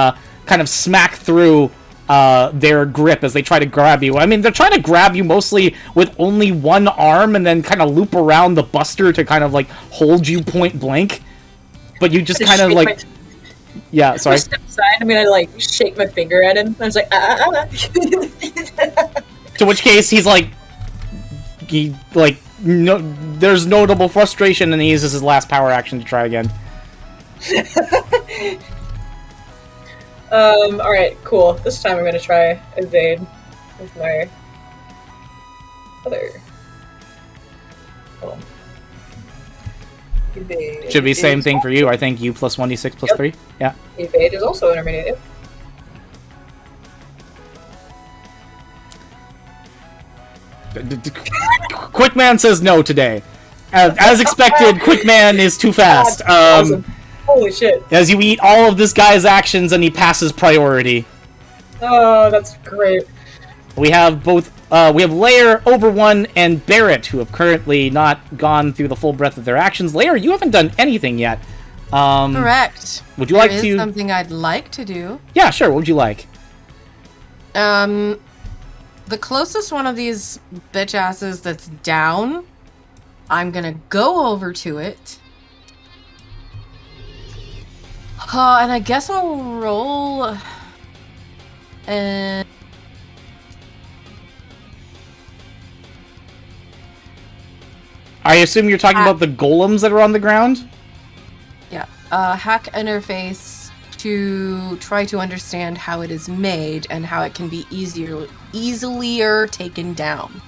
kind of smack through their grip as they try to grab you. I mean, they're trying to grab you mostly with only one arm and then kind of loop around the buster to kind of like hold you point blank. But you just kind of like. Yeah, sorry. Step aside, I'm gonna like shake my finger at him. I was like, To which case he's like, there's notable frustration, and he uses his last power action to try again. Alright, cool. This time I'm gonna try evade with my other. Hold on. Evade Should be same thing for you. I think you plus 1d6 plus 3. Yeah. Evade is also intermediate. Quickman says no today. As expected, Quickman is too fast. Awesome. Holy shit. As you eat all of this guy's actions and he passes priority. Oh, that's great. We have both. We have Lair, Over1, and Barrett, who have currently not gone through the full breadth of their actions. Lair, you haven't done anything yet. Correct. Would you like There to? is something I'd like to do. Yeah, sure. What would you like? The closest one of these bitch asses that's down, I'm gonna go over to it. And I guess I'll roll. And I assume you're talking about the golems that are on the ground? yeah, hack interface to try to understand how it is made and how it can be easilier taken down.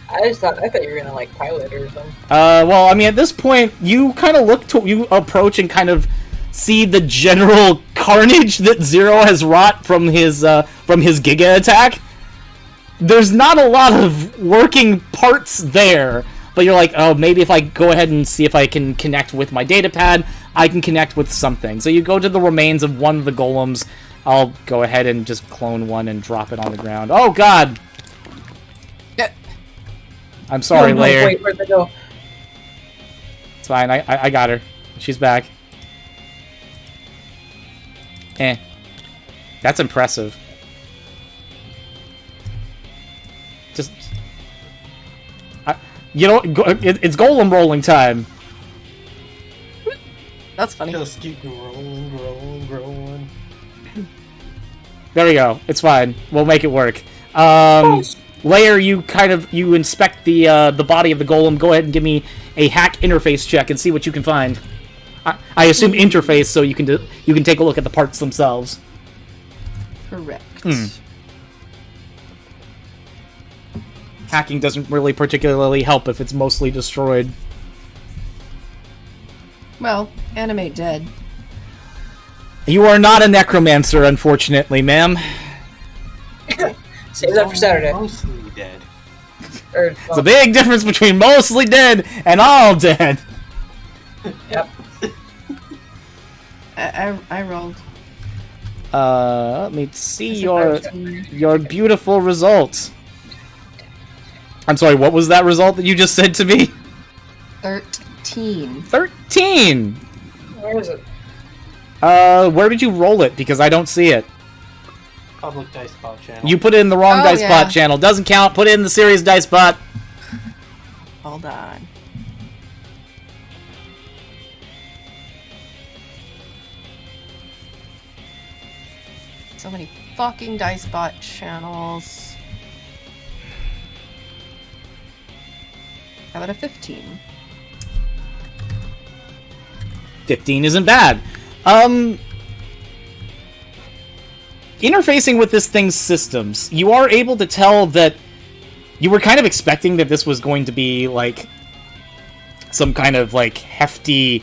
I thought you were gonna like pilot or something. Well, I mean, at this point, you kind of you approach and kind of see the general carnage that Zero has wrought from his Giga attack. There's not a lot of working parts there, but you're like, oh, maybe if I go ahead and see if I can connect with my datapad, I can connect with something. So you go to the remains of one of the golems. I'll go ahead and just clone one and drop it on the ground. Oh, God! I'm sorry, Lair. Wait, where'd they go? It's fine, I got her. She's back. That's impressive. Just... you know, it's golem rolling time. That's funny. Just keep rolling. There we go. It's fine. We'll make it work. Layer, you inspect the body of the golem. Go ahead and give me a hack interface check and see what you can find. I assume interface, so you can take a look at the parts themselves. Correct. Hacking doesn't really particularly help if it's mostly destroyed. Well, animate dead. You are not a necromancer, unfortunately, ma'am. Save that for Saturday. Mostly dead. It's a big difference between mostly dead and all dead. Yep. I rolled. Let me see your beautiful results. I'm sorry, what was that result that you just said to me? 13. 13! Where is it? Where did you roll it? Because I don't see it. Public dice bot channel. You put it in the wrong dice bot channel. Doesn't count. Put it in the serious dice bot. Hold on. So many fucking dice bot channels. How about a 15? 15 isn't bad. Interfacing with this thing's systems, you are able to tell that you were kind of expecting that this was going to be, like, some kind of, like, hefty...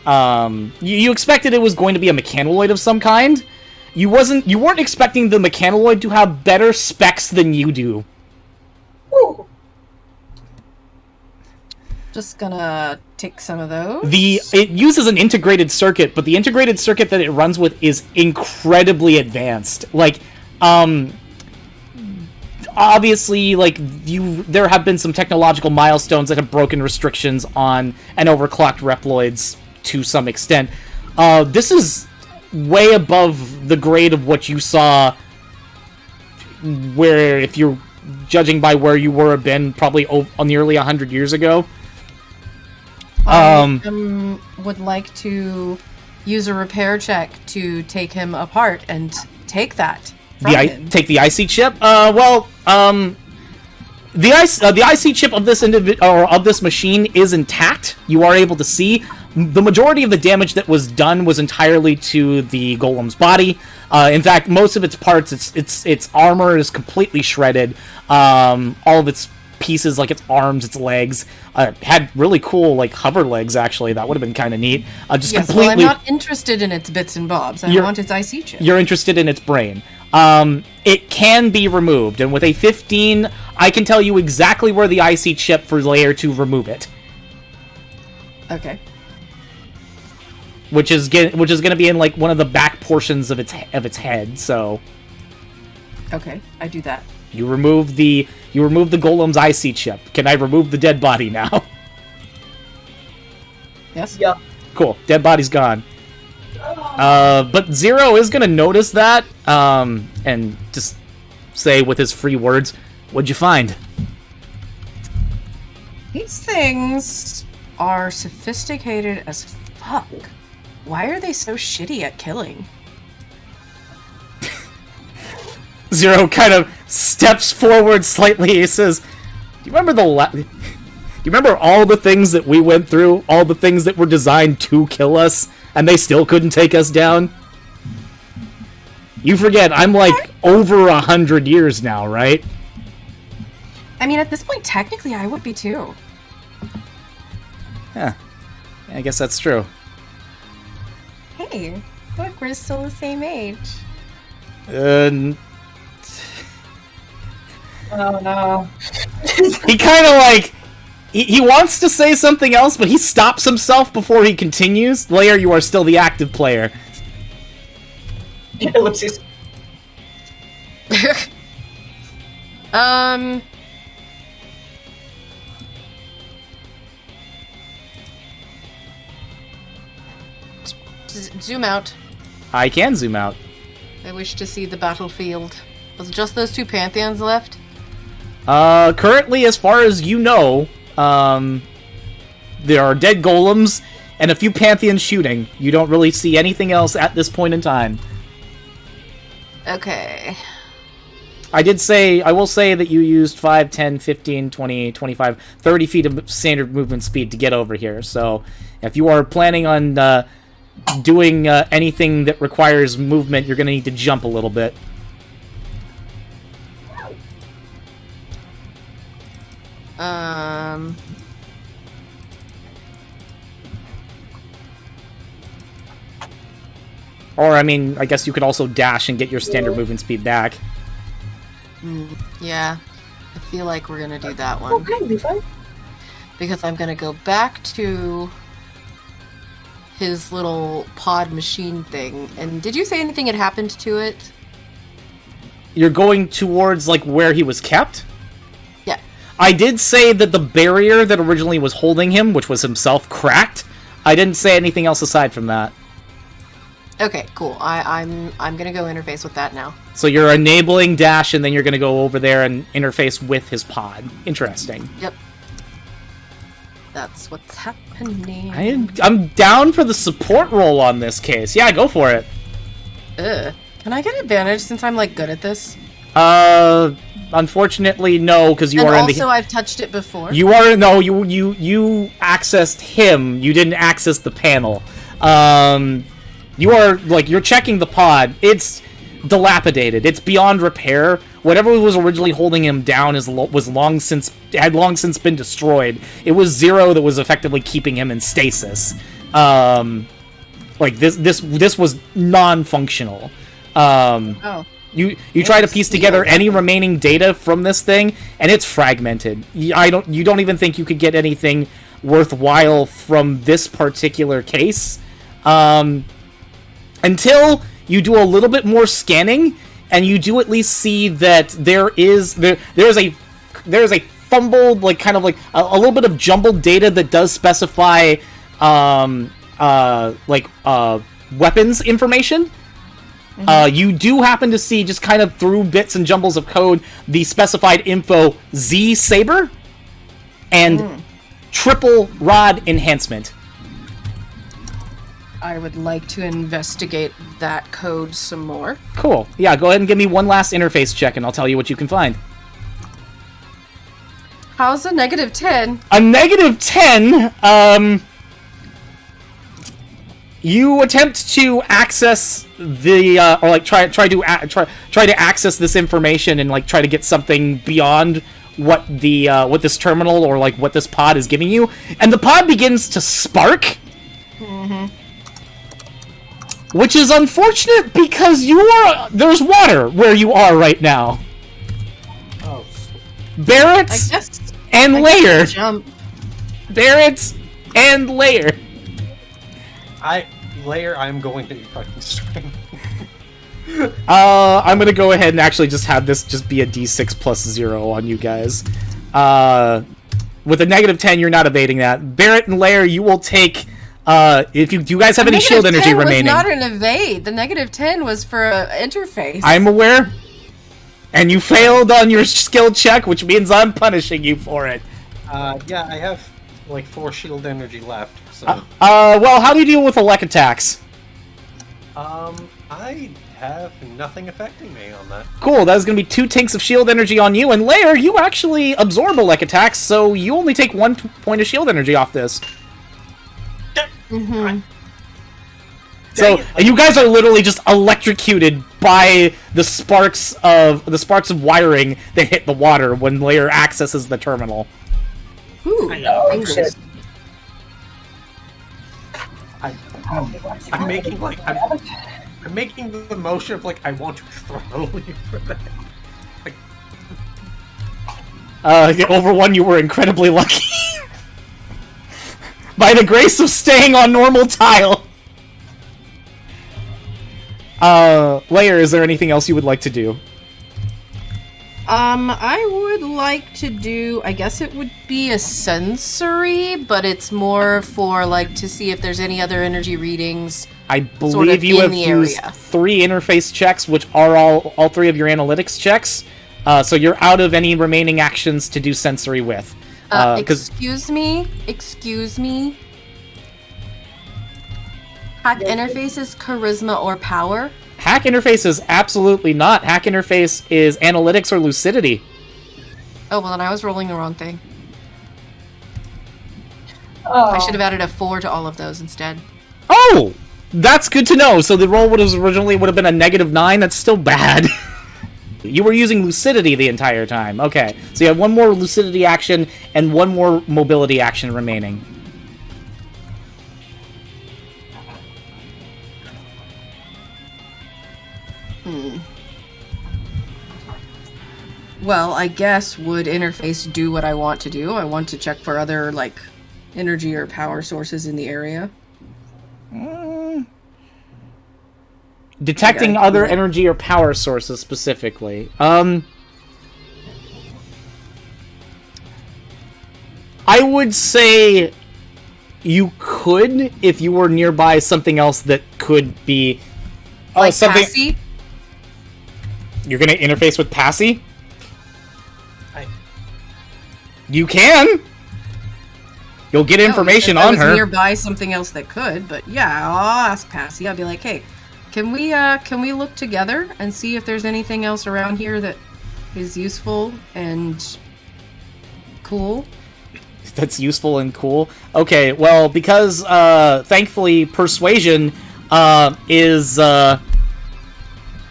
You expected it was going to be a mechanoid of some kind. You weren't expecting the mechanoid to have better specs than you do. Woo. Just gonna take some of those. It uses an integrated circuit, but the integrated circuit that it runs with is incredibly advanced. Like, obviously, like, there have been some technological milestones that have broken restrictions on and overclocked Reploids to some extent. This is way above the grade of what you saw, where, if you're judging by where you were been, probably nearly 100 years ago. I would like to use a repair check to take him apart and take that from him. Take the IC chip. The IC chip of this machine is intact. You are able to see the majority of the damage that was done was entirely to the golem's body. In fact, most of its parts, its armor is completely shredded. All of its pieces, like its arms, its legs, had really cool, like, hover legs, actually. That would have been kind of neat. Well, I'm not interested in its bits and bobs. I want its IC chip. You're interested in its brain. It can be removed, and with a 15, I can tell you exactly where the IC chip for Layer to remove it. Okay. Which is going to be in, like, one of the back portions of its head, so... Okay, I do that. You remove the golem's IC chip. Can I remove the dead body now? Yes? Yeah. Cool. Dead body's gone. But Zero is gonna notice that, and just say with his free words, "What'd you find?" These things are sophisticated as fuck. Why are they so shitty at killing? Zero kind of steps forward slightly. He says, "Do you remember do you remember all the things that we went through? All the things that were designed to kill us, and they still couldn't take us down? You forget, I'm like over 100 years now, right?" I mean, at this point, technically, I would be too. Yeah, I guess that's true. Hey, look, we're still the same age. Oh no. He kind of like... He wants to say something else, but he stops himself before he continues. Layer, you are still the active player. Ellipses. Zoom out. I can zoom out. I wish to see the battlefield. Was it just those two pantheons left? Currently, as far as you know, there are dead golems and a few pantheons shooting. You don't really see anything else at this point in time. Okay. I will say that you used 5, 10, 15, 20, 25, 30 feet of standard movement speed to get over here. So if you are planning on doing anything that requires movement, you're going to need to jump a little bit. Or, I mean, I guess you could also dash and get your standard movement speed back. Yeah. I feel like we're gonna do that one. Okay, be fine. Because I'm gonna go back to his little pod machine thing. And did you say anything had happened to it? You're going towards, like, where he was kept? Yeah. I did say that the barrier that originally was holding him, which was himself, cracked. I didn't say anything else aside from that. Okay, cool. I'm gonna go interface with that now. So you're enabling dash, and then you're gonna go over there and interface with his pod. Interesting. Yep. That's what's happening. I'm down for the support role on this case. Yeah, go for it. Can I get advantage since I'm, like, good at this? Unfortunately, no, because you and are in also, the... I've touched it before. You accessed him. You didn't access the panel. You are, like, you're checking the pod. It's dilapidated. It's beyond repair. Whatever was originally holding him down had long since been destroyed. It was Zero that was effectively keeping him in stasis. Like, this was non-functional. You try to piece together any remaining data from this thing, and it's fragmented. You don't even think you could get anything worthwhile from this particular case. Until you do a little bit more scanning, and you do at least see that there is a fumbled, like, kind of like a little bit of jumbled data that does specify weapons information. You do happen to see, just kind of through bits and jumbles of code, the specified info Z Saber and triple rod enhancement. I would like to investigate that code some more. Cool. Yeah, go ahead and give me one last interface check, and I'll tell you what you can find. How's a -10? A -10, you attempt to access the, or like try to access this information and like try to get something beyond what the what this terminal or like what this pod is giving you, and the pod begins to spark. Which is unfortunate because there's water where you are right now. Oh. Barrett and Layer. Jump. Barrett and Layer. I'm going to fucking swing. I'm gonna go ahead and actually just have this just be a d6 plus 0 on you guys. With a -10, you're not evading that. Barrett and Layer, you will take... do you guys have any shield energy remaining? The -10 was not an evade. The -10 was for an interface. I'm aware. And you failed on your skill check, which means I'm punishing you for it. Yeah, I have like 4 shield energy left. So. Well, how do you deal with elect attacks? I have nothing affecting me on that. Cool, that is going to be 2 tinks of shield energy on you, and Layer, you actually absorb elect attacks, so you only take 1 point of shield energy off this. So you guys are literally just electrocuted by the sparks of wiring that hit the water when Layer accesses the terminal. Ooh, fingers. I'm making like I'm making the motion of like I want to throw you for that. Over 1, you were incredibly lucky. By the grace of staying on normal tile. Layer, is there anything else you would like to do? I would like to do, I guess it would be a sensory, but it's more for, like, to see if there's any other energy readings. I believe you have used 3 interface checks, which are all 3 of your analytics checks. So you're out of any remaining actions to do sensory with. Excuse me. Hack interface is charisma or power? Hack interface is absolutely not. Hack interface is analytics or lucidity. Oh, well, then I was rolling the wrong thing. Oh. I should have added a 4 to all of those instead. Oh! That's good to know. So the roll would have been a -9. That's still bad. You were using lucidity the entire time. Okay. So you have 1 more lucidity action and 1 more mobility action remaining. Well, I guess would interface do what I want to do? I want to check for other, like, energy or power sources in the area. Detecting other energy or power sources specifically. I would say you could if you were nearby something else that could be Like something. Passy? You're gonna interface with Passy? You can. You'll get information on her. Nearby something else that could, but yeah, I'll ask Passy. I'll be like, hey, can we look together and see if there's anything else around here that is useful and cool? That's useful and cool. Okay, well, because thankfully persuasion is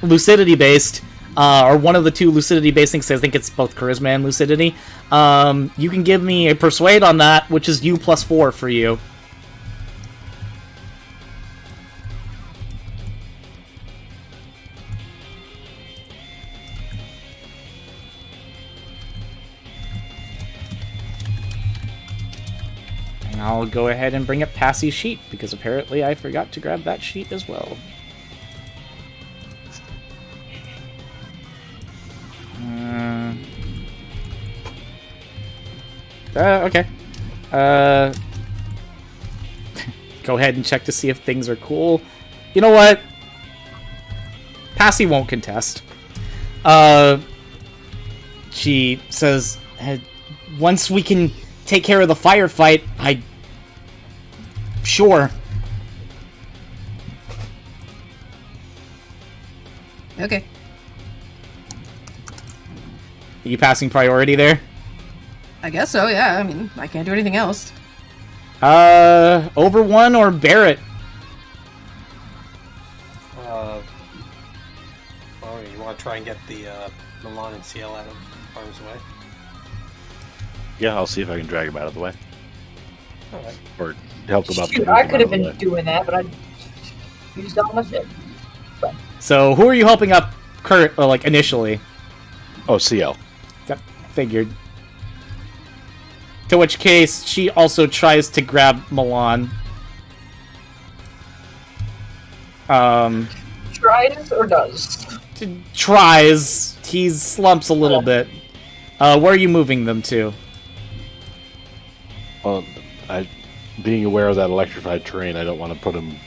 lucidity based, or one of the 2 lucidity based things. I think it's both charisma and lucidity. You can give me a persuade on that, which is U plus 4 for you. And I'll go ahead and bring up Passy's sheet, because apparently I forgot to grab that sheet as well. Okay. Go ahead and check to see if things are cool. You know what? Passy won't contest. She says, once we can take care of the firefight, Sure. Okay. Are you passing priority there? I guess so, yeah. I mean, I can't do anything else. Over 1 or Barrett? Well, you want to try and get the Milan and CL out of harm's way? Yeah, I'll see if I can drag him out of the way. Alright. Or help him up. Shoot, I could have been doing that, but I used all my shit. So, who are you helping up initially? Oh, CL. That figured. To which case, she also tries to grab Milan. Tries or does? Tries. He slumps a little bit. Where are you moving them to? Well, being aware of that electrified terrain, I don't want to put him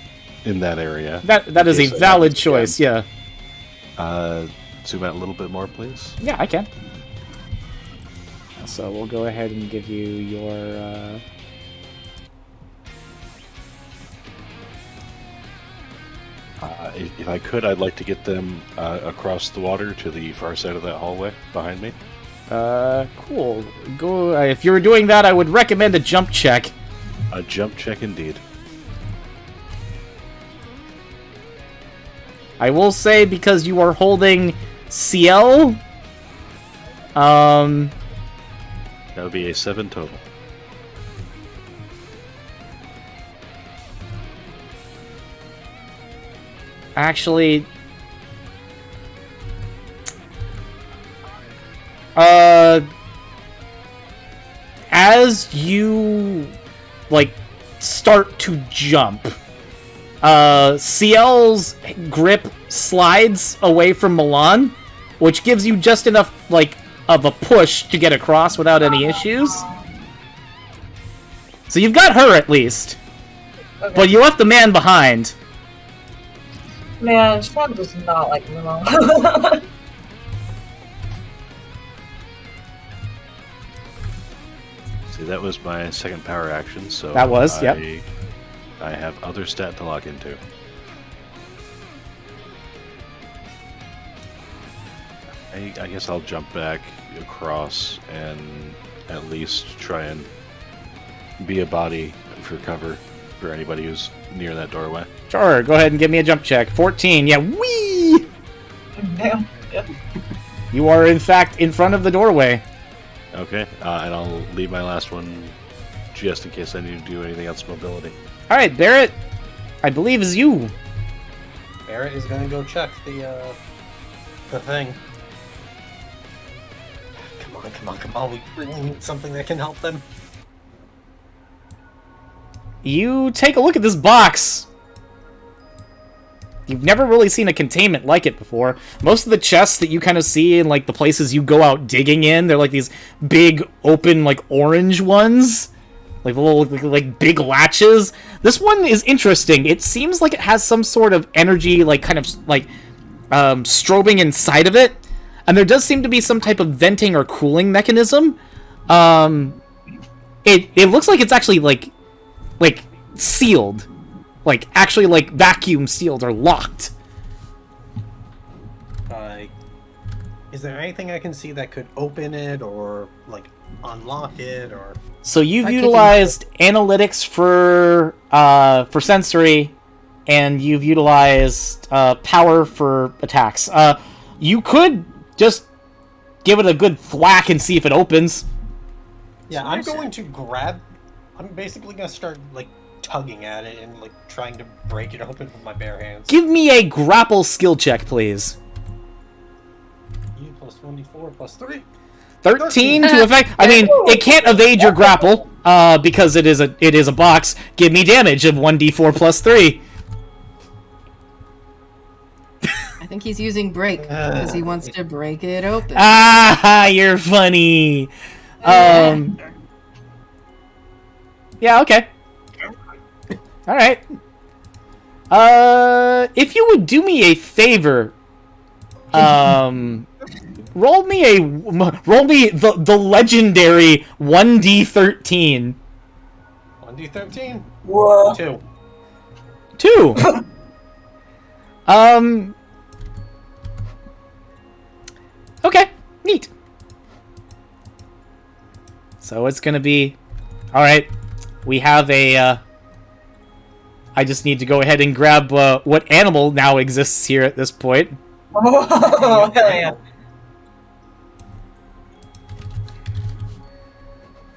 in that area. That is a valid choice, yeah. Zoom out a little bit more, please. Yeah, I can. So we'll go ahead and give you your... If I could, I'd like to get them across the water to the far side of that hallway behind me. Cool. Go. If you were doing that, I would recommend a jump check. A jump check, indeed. I will say, because you are holding CL, that would be a 7 total. Actually, as you start to jump, CL's grip slides away from Milan, which gives you just enough, like, of a push to get across without any issues. So you've got her, at least. Okay. But you left the man behind. Man, Sean does not like Milan. See, that was my second power action, so That was, yep. I have other stat to lock into. I guess I'll jump back across and at least try and be a body for cover for anybody who's near that doorway. Sure, go ahead and give me a jump check. 14, yeah, whee! Damn. Yeah. You are, in fact, in front of the doorway. Okay, and I'll leave my last one just in case I need to do anything else mobility. Alright, Barrett, I believe is you. Barrett is gonna go check the thing. Come on, we really need something that can help them. You take a look at this box. You've never really seen a containment like it before. Most of the chests that you kind of see in, like, the places you go out digging in, they're like these big, open, like, orange ones. Like, little, like, big latches. This one is interesting. It seems like it has some sort of energy, like, kind of, like, strobing inside of it. And there does seem to be some type of venting or cooling mechanism. It looks like it's actually, like, sealed. Like, actually, like, vacuum sealed or locked. Is there anything I can see that could open it or, like, unlock it or... So you've utilized analytics for sensory, and you've utilized power for attacks. You could just give it a good thwack and see if it opens. Yeah, I'm going to grab... I'm basically going to start, like, tugging at it and, like, trying to break it open with my bare hands. Give me a grapple skill check, please. E plus 1d4 plus 3. 13 to effect. I mean, it can't evade your grapple because it is a box. Give me damage of 1d4 plus 3. I think he's using break because he wants to break it open. Ah, you're funny. Yeah, okay. Alright. If you would do me a favor, roll me the legendary 1d13. 1d13? Whoa. 2. 2. Okay, neat. So it's gonna be... Alright, we have a, I just need to go ahead and grab, what animal now exists here at this point. Oh, hell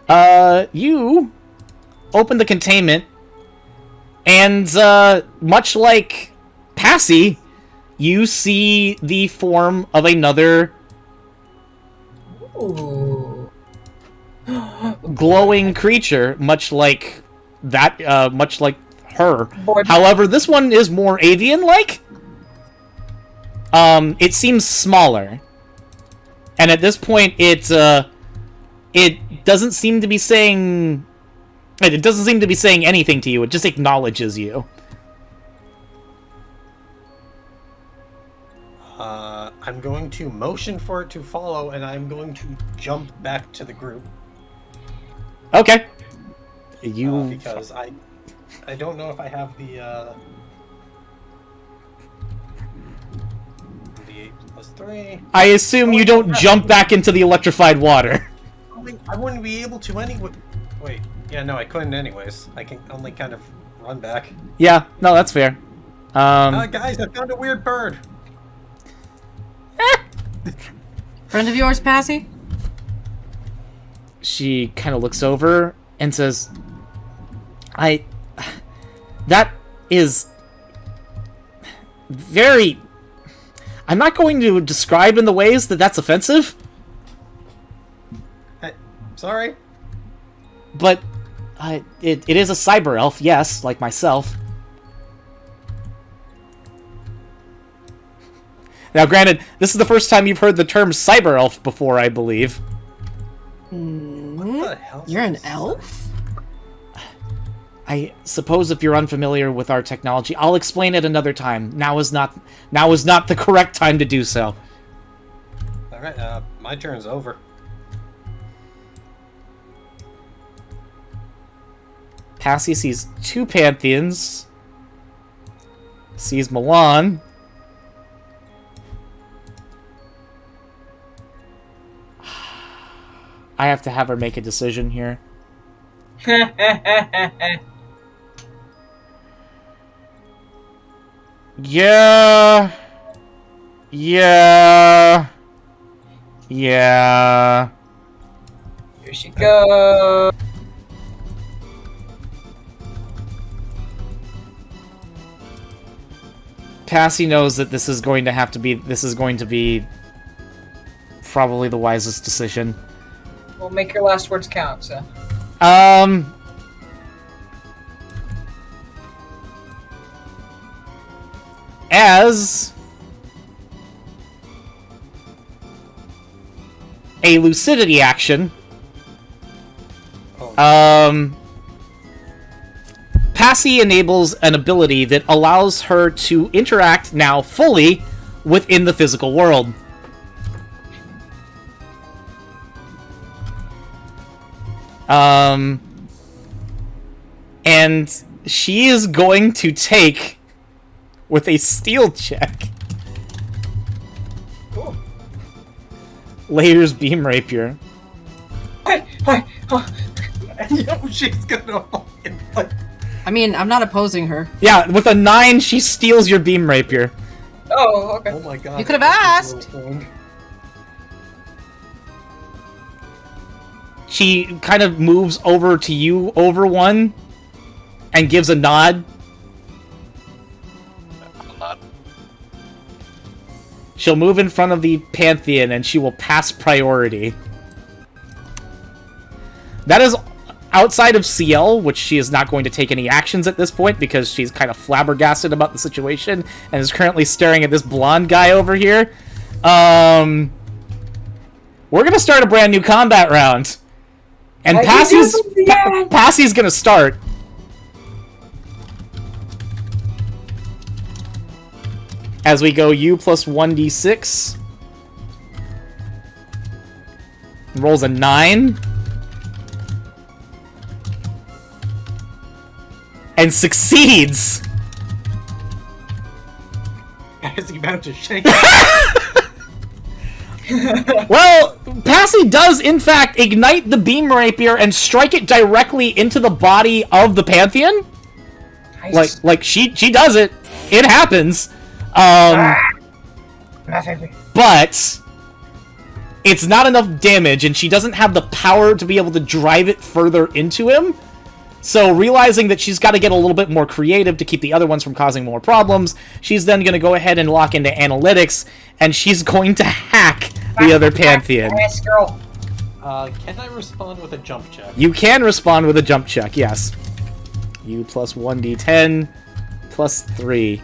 yeah. You open the containment, and, much like Passy, you see the form of another Ooh. glowing creature, much like that, much like her. Bored. However, this one is more avian-like. It seems smaller, and at this point, it doesn't seem to be saying. It doesn't seem to be saying anything to you. It just acknowledges you. I'm going to motion for it to follow, and I'm going to jump back to the group. Okay. You Because I don't know if I have the 8 plus 3. I assume you don't jump back into the electrified water. I wouldn't be able to anyway. Wait, yeah, no, I couldn't anyways. I can only kind of run back. Yeah, no, that's fair. Guys, I found a weird bird. Friend of yours, Passy? She kind of looks over and says, that is very... I'm not going to describe in the ways that that's offensive, Sorry? but it is a cyber elf, yes, like myself. Now, granted, this is the first time you've heard the term cyber elf before, I believe. What the hell? You're an elf? I suppose if you're unfamiliar with our technology, I'll explain it another time. Now is not the correct time to do so. All right, my turn's over. Passy sees 2 Pantheons. Sees Milan. I have to have her make a decision here. Yeah. Here she goes. Passy knows that this is going to be probably the wisest decision. We'll make your last words count, so. As a lucidity action, Passy enables an ability that allows her to interact now fully within the physical world. And she is going to take with a steal check. Cool. Layer's beam rapier. Yo, she's gonna. I mean, I'm not opposing her. Yeah, with a 9, she steals your beam rapier. Oh, okay. Oh my god. You could have asked. She kind of moves over to you over one and gives a nod. She'll move in front of the Pantheon and she will pass priority. That is outside of CL, which she is not going to take any actions at this point because she's kind of flabbergasted about the situation and is currently staring at this blonde guy over here. We're gonna start a brand new combat round. And Passy's gonna start. As we go U plus 1d6. Rolls a 9. And succeeds! Is he about to shake? Well, Passy does, in fact, ignite the beam rapier and strike it directly into the body of the Pantheon. Nice. Like she does it. It happens. But it's not enough damage, and she doesn't have the power to be able to drive it further into him. So, realizing that she's got to get a little bit more creative to keep the other ones from causing more problems, she's then going to go ahead and lock into analytics, and she's going to hack the other Pantheon. Nice girl. Can I respond with a jump check? You can respond with a jump check, yes. U plus 1d10 plus 3.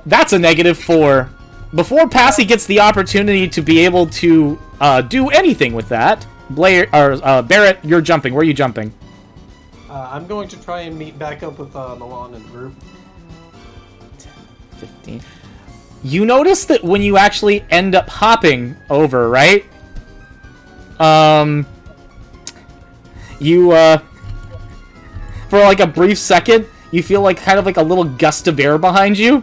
That's a -4. Before Passy gets the opportunity to be able to do anything with that, Barrett, you're jumping. Where are you jumping? I'm going to try and meet back up with Milan and the group. 15. You notice that when you actually end up hopping over, right? You, for like a brief second, you feel like kind of like a little gust of air behind you.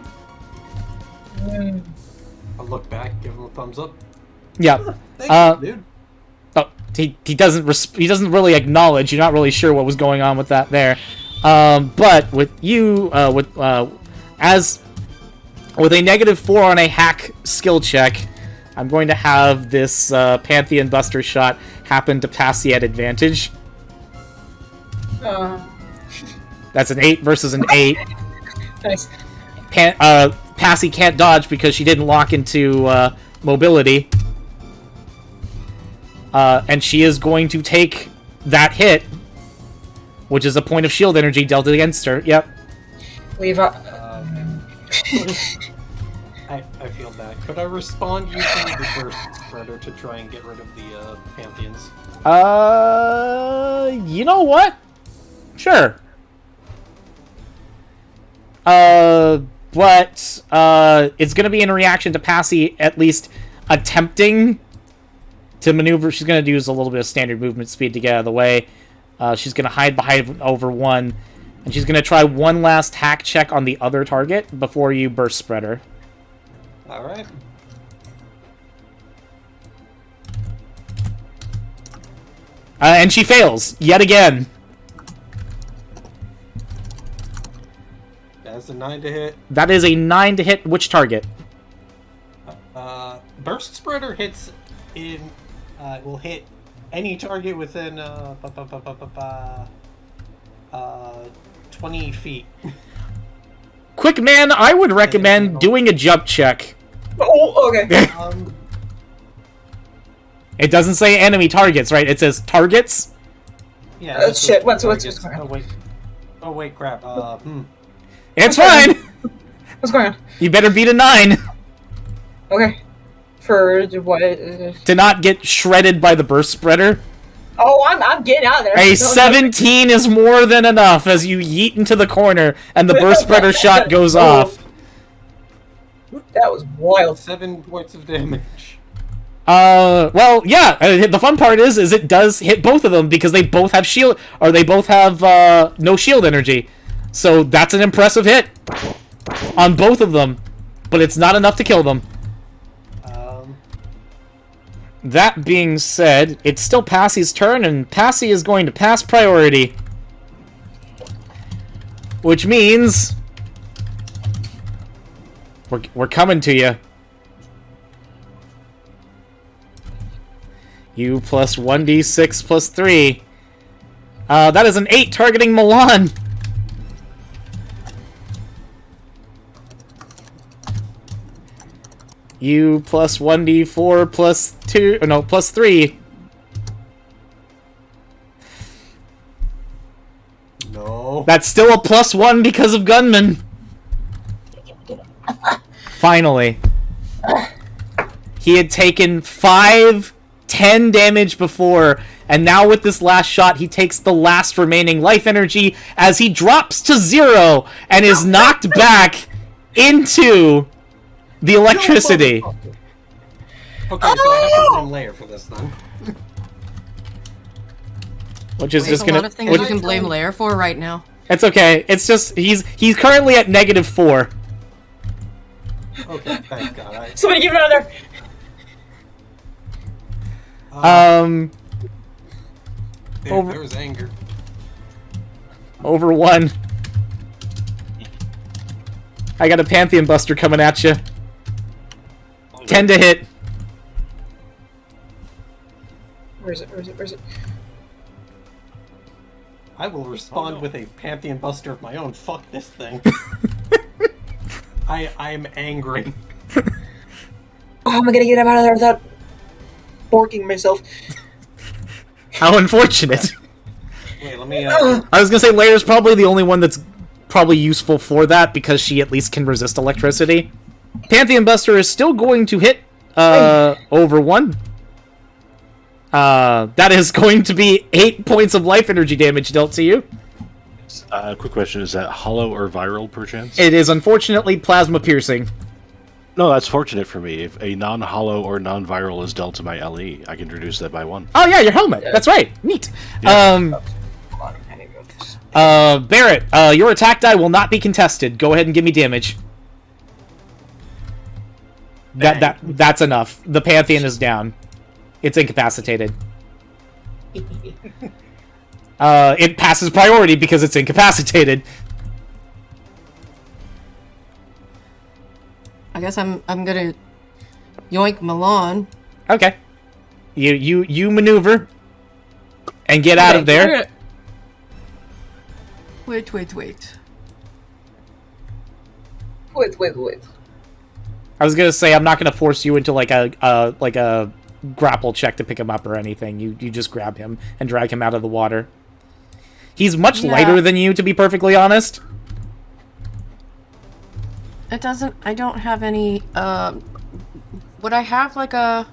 I'll look back, give him a thumbs up. Yeah. Thank you, dude. Oh, he doesn't really acknowledge. You're not really sure what was going on with that there. But with you, with a -4 on a hack skill check, I'm going to have this Pantheon Buster shot happen to Passy at advantage. That's an 8 versus an 8. Nice. Passy can't dodge because she didn't lock into mobility. And she is going to take that hit, which is a point of shield energy dealt against her. Yep. Leave up. I feel bad. Could I respond using the burst spreader to try and get rid of the Pantheons? You know what? Sure. But it's gonna be in reaction to Passy at least attempting to maneuver. She's gonna use a little bit of standard movement speed to get out of the way. She's gonna hide behind over one, and she's gonna try one last hack check on the other target before you burst spreader. All right. And she fails yet again. That's a 9 to hit. That is a 9 to hit. Which target? Burst spreader hits in. Will hit any target within 20 feet. Quick man, I would recommend doing a jump check. Oh, okay. It doesn't say enemy targets, right? It says targets. Yeah. Shit. What's targets. going on? Oh wait. Oh wait, crap. It's fine. What's going on? You better beat a 9 Okay. For what? to not get shredded by the burst spreader. Oh, I'm getting out of there. A 17 is more than enough as you yeet into the corner and the burst spreader shot goes off. That was wild. 7 points of damage. Well, yeah. The fun part is it does hit both of them because they both have shield, or they both have no shield energy. So that's an impressive hit on both of them, but it's not enough to kill them. That being said, it's still Passy's turn, and Passy is going to pass priority. Which means we're coming to you. You plus 1d6 plus 3. That is an 8 targeting Milan. You plus 1d4 plus 2... Oh, no, plus 3. No. That's still a plus 1 because of gunman. Finally. He had taken 10 damage before, and now with this last shot, he takes the last remaining life energy as he drops to 0 and is knocked back into the electricity. Okay, so I have to blame Layer for this then. Which is There's just a gonna... lot of things you can blame Lair for right now. It's okay. It's just he's currently at -4. Okay, thank God. Somebody give him another. There's anger. Over 1. I got a Pantheon Buster coming at you. 10 to hit. Where is it? I will respond with a Pantheon Buster of my own. Fuck this thing. I'm angry. Oh, am I gonna get him out of there without borking myself? How unfortunate. Wait, let me. I was gonna say Layer's probably the only one that's probably useful for that because she at least can resist electricity. Pantheon Buster is still going to hit over 1. That is going to be 8 points of life energy damage dealt to you. Quick question, is that hollow or viral perchance? It is unfortunately plasma piercing. No, that's fortunate for me. If a non-hollow or non-viral is dealt to my LE, I can reduce that by 1. Oh yeah, your helmet. That's right. Neat. Yeah. Barrett, your attack die will not be contested. Go ahead and give me damage. That's enough. The Pantheon is down. It's incapacitated. It passes priority because it's incapacitated. I guess I'm gonna yoink Milan. Okay. You maneuver and get out of there. Wait. Wait. I was gonna say I'm not gonna force you into like a grapple check to pick him up or anything. You just grab him and drag him out of the water. He's much lighter than you, to be perfectly honest. It doesn't. I don't have any. Would I have like a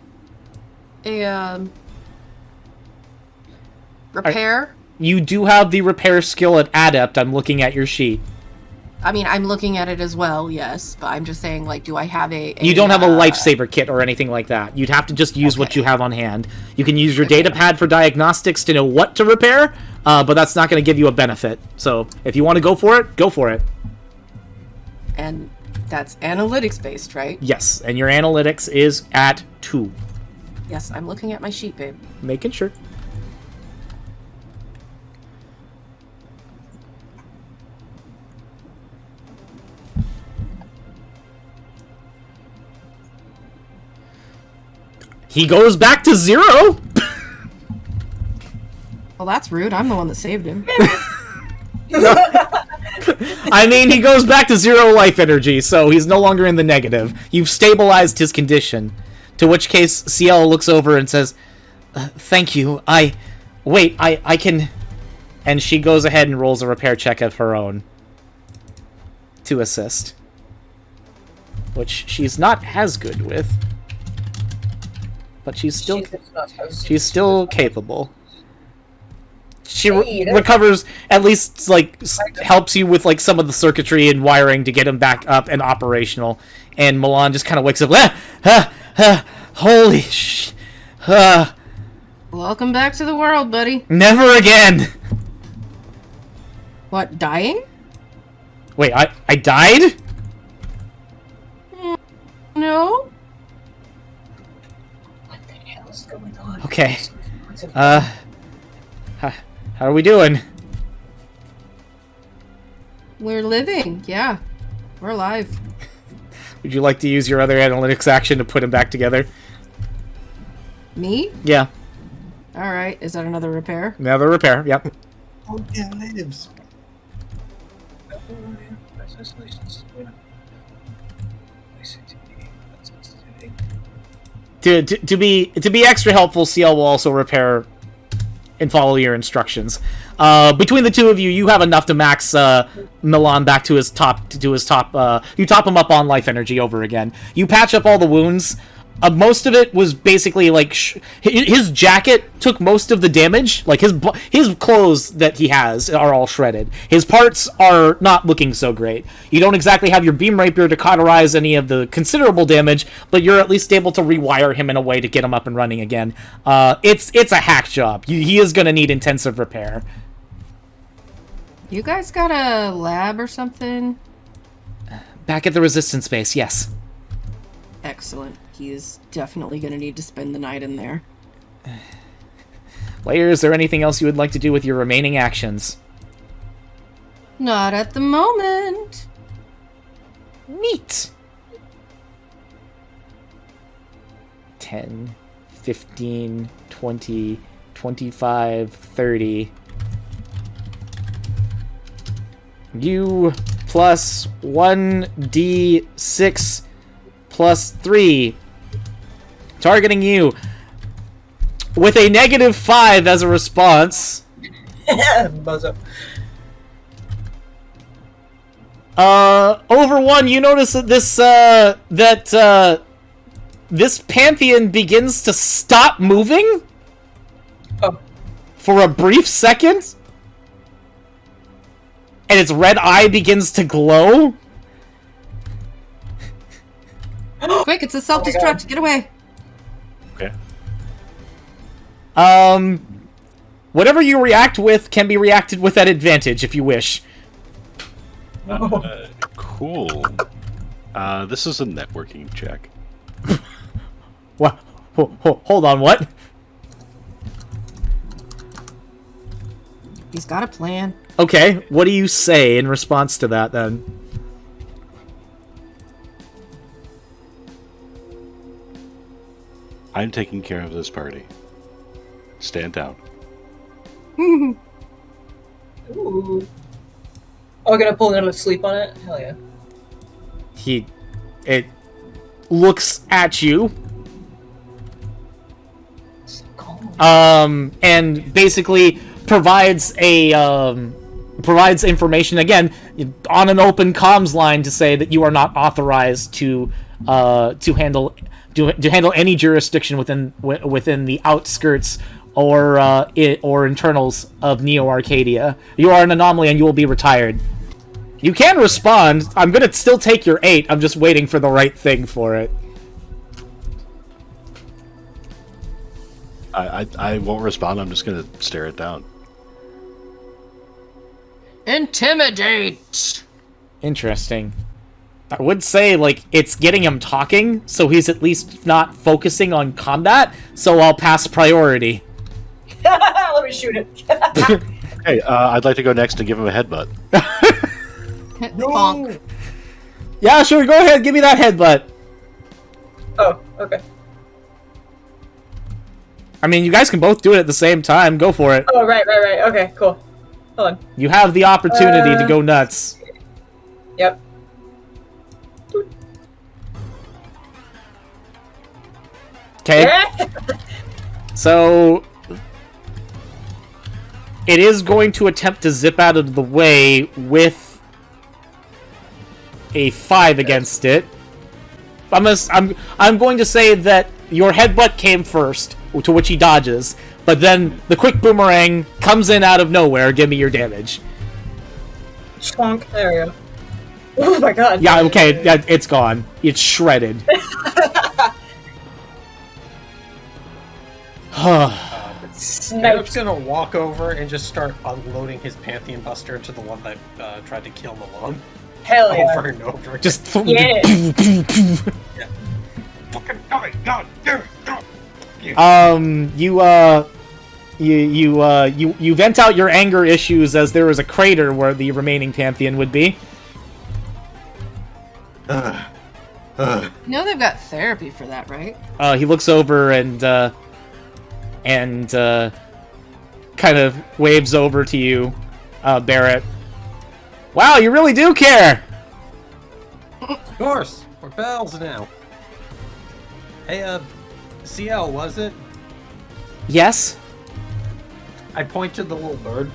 repair? You do have the repair skill at Adept. I'm looking at your sheet. I mean, I'm looking at it as well, yes, but I'm just saying, like, do I have You don't have a lifesaver kit or anything like that. You'd have to just use what you have on hand. You can use your data pad for diagnostics to know what to repair, but that's not going to give you a benefit. So if you want to go for it, go for it. And that's analytics-based, right? Yes, and your analytics is at 2. Yes, I'm looking at my sheet, babe. Making sure. He goes back to 0! Well, that's rude. I'm the one that saved him. I mean, he goes back to 0 life energy, so he's no longer in the negative. You've stabilized his condition. To which case, CL looks over and says, thank you, Wait, I can... And she goes ahead and rolls a repair check of her own. To assist. Which she's not as good with. But she's still capable. She recovers, at least, like, helps you with, like, some of the circuitry and wiring to get him back up and operational. And Milan just kind of wakes up, holy sh... Welcome back to the world, buddy. Never again! What, dying? Wait, I died? No. What's going on? Okay. How are we doing? We're living, yeah. We're alive. Would you like to use your other analytics action to put him back together? Me? Yeah. Alright, is that another repair? Another repair, yep. Logan lives. To be extra helpful, CL will also repair and follow your instructions. Between the two of you, you have enough to max Milan back to his top. You top him up on life energy over again. You patch up all the wounds. Most of it was basically like his jacket took most of the damage. Like his clothes that he has are all shredded. His parts are not looking so great. You don't exactly have your beam rapier to cauterize any of the considerable damage, but you're at least able to rewire him in a way to get him up and running again. It's a hack job. He is going to need intensive repair. You guys got a lab or something? Back at the resistance base, yes. Excellent. He is definitely going to need to spend the night in there. Layer, is there anything else you would like to do with your remaining actions? Not at the moment. Neat. 10, 15, 20, 25, 30. You plus 1d6 plus 3. Targeting you with a -5 as a response. Buzz up. Over 1, you notice that this Pantheon begins to stop moving for a brief second, and its red eye begins to glow. Quick, it's a self-destruct. Get away. Okay. Whatever you react with can be reacted with at advantage if you wish. Cool. This is a networking check. What? Hold on, what? He's got a plan. Okay, what do you say in response to that, then? I'm taking care of this party. Stand down. Ooh. Oh, gonna pull another sleep on it? Hell yeah. It looks at you. So calm. And basically provides a provides information again on an open comms line to say that you are not authorized to handle any jurisdiction within the outskirts or internals of Neo Arcadia. You are an anomaly and you will be retired. You can respond. I'm gonna still take your 8. I'm just waiting for the right thing for it. I won't respond. I'm just gonna stare it down. Intimidate! Interesting. I would say, like, it's getting him talking, so he's at least not focusing on combat, so I'll pass priority. Let me shoot it. Hey, I'd like to go next and give him a headbutt. Bonk. Yeah, sure, go ahead, give me that headbutt. Oh, okay. I mean, you guys can both do it at the same time. Go for it. Oh, right. Okay, cool. Hold on. You have the opportunity to go nuts. Yep. Okay. So it is going to attempt to zip out of the way with a 5 against it. I'm going to say that your headbutt came first, to which he dodges, but then the quick boomerang comes in out of nowhere. Give me your damage. Chonk. There we go. Oh my god. Yeah, okay, it's gone. It's shredded. Snipes gonna walk over and just start unloading his Pantheon Buster into the one that tried to kill Milan. Hell yeah. Over and over. Just Yeah. Fucking die, god damn it! You vent out your anger issues as there is a crater where the remaining Pantheon would be. You know they've got therapy for that, right? He looks over and kind of waves over to you, Barrett. Wow, you really do care! Of course, we're pals now. Hey, CL, was it? Yes? I point to the little bird.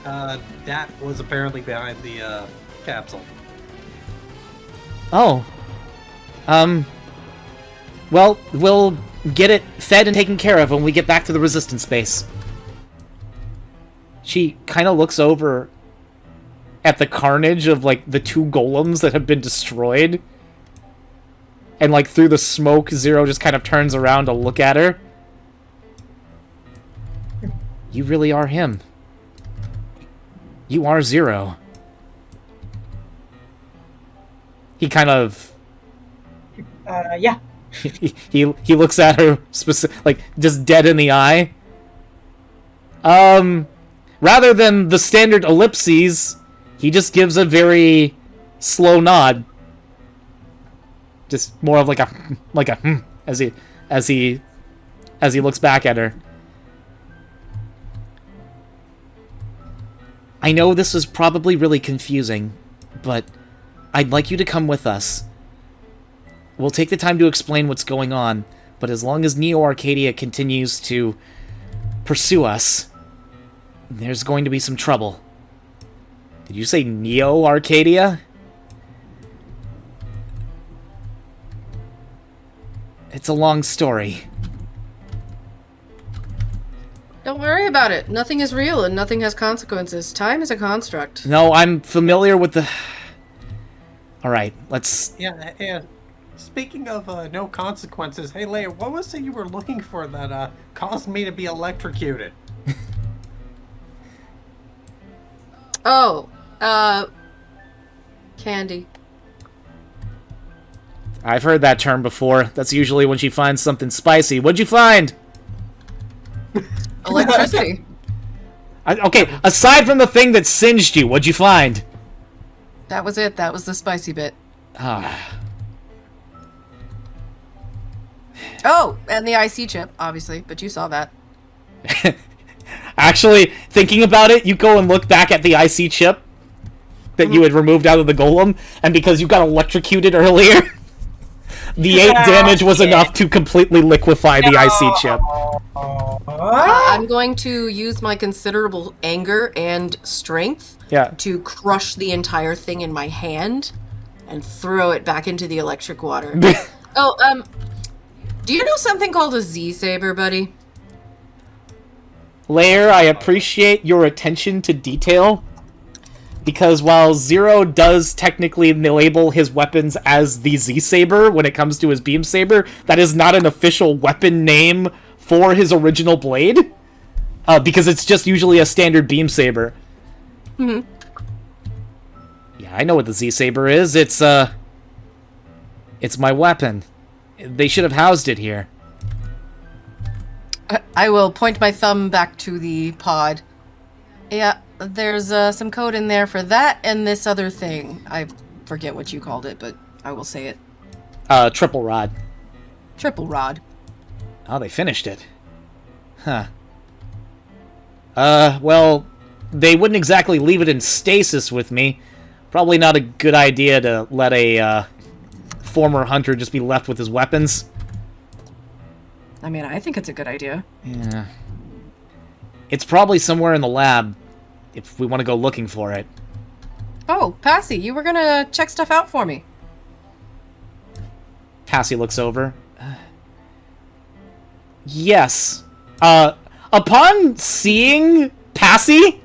That was apparently behind the, capsule. Oh. Well, we'll get it fed and taken care of when we get back to the resistance base. She kind of looks over at the carnage of, like, the 2 golems that have been destroyed. And, like, through the smoke, Zero just kind of turns around to look at her. You really are him. You are Zero. He kind of... Yeah. he looks at her like just dead in the eye. Rather than the standard ellipses, he just gives a very slow nod. Just more of like a as he looks back at her. I know this is probably really confusing, but I'd like you to come with us. We'll take the time to explain what's going on, but as long as Neo Arcadia continues to pursue us, there's going to be some trouble. Did you say Neo Arcadia? It's a long story. Don't worry about it. Nothing is real and nothing has consequences. Time is a construct. No, I'm familiar with the... Alright, let's... Yeah. Speaking of no consequences, hey Leia, what was it you were looking for that caused me to be electrocuted? Candy. I've heard that term before. That's usually when she finds something spicy. What'd you find? Electricity. Okay, aside from the thing that singed you, what'd you find? That was it. That was the spicy bit. Oh, and the IC chip, obviously, but you saw that. Actually, thinking about it, you go and look back at the IC chip that you had removed out of the golem, and because you got electrocuted earlier, the 8 damage was enough to completely liquefy the IC chip. I'm going to use my considerable anger and strength to crush the entire thing in my hand and throw it back into the electric water. Do you know something called a Z-Saber, buddy? Lair, I appreciate your attention to detail, because while Zero does technically label his weapons as the Z-Saber when it comes to his Beam Saber, that is not an official weapon name for his original blade, because it's just usually a standard Beam Saber. Mm-hmm. Yeah, I know what the Z-Saber is. It's my weapon. They should have housed it here. I will point my thumb back to the pod. Yeah, there's some code in there for that and this other thing. I forget what you called it, but I will say it. Triple rod. Triple rod. Oh, they finished it. Huh. Well, they wouldn't exactly leave it in stasis with me. Probably not a good idea to let a, former hunter just be left with his weapons. I mean, I think it's a good idea. Yeah. It's probably somewhere in the lab, if we want to go looking for it. Oh, Passy, you were gonna check stuff out for me. Passy looks over. Yes. Upon seeing Passy,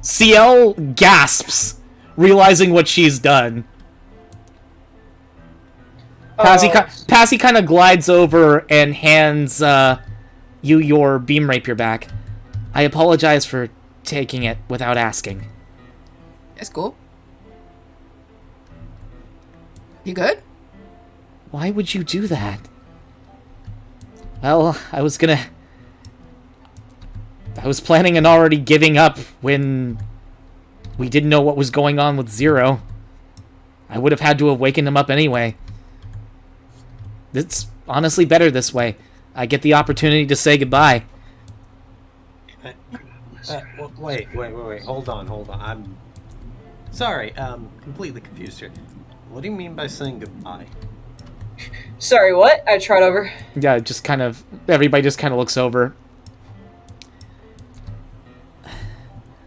CL gasps, realizing what she's done. Passy kind of glides over and hands you your beam rapier back. I apologize for taking it without asking. It's cool. You good? Why would you do that? Well, I was planning on already giving up when we didn't know what was going on with Zero. I would have had to awaken him up anyway. It's honestly better this way. I get the opportunity to say goodbye. Wait. Hold on. I'm sorry. Completely confused here. What do you mean by saying goodbye? Sorry, what? I tried over. Yeah, everybody just kind of looks over.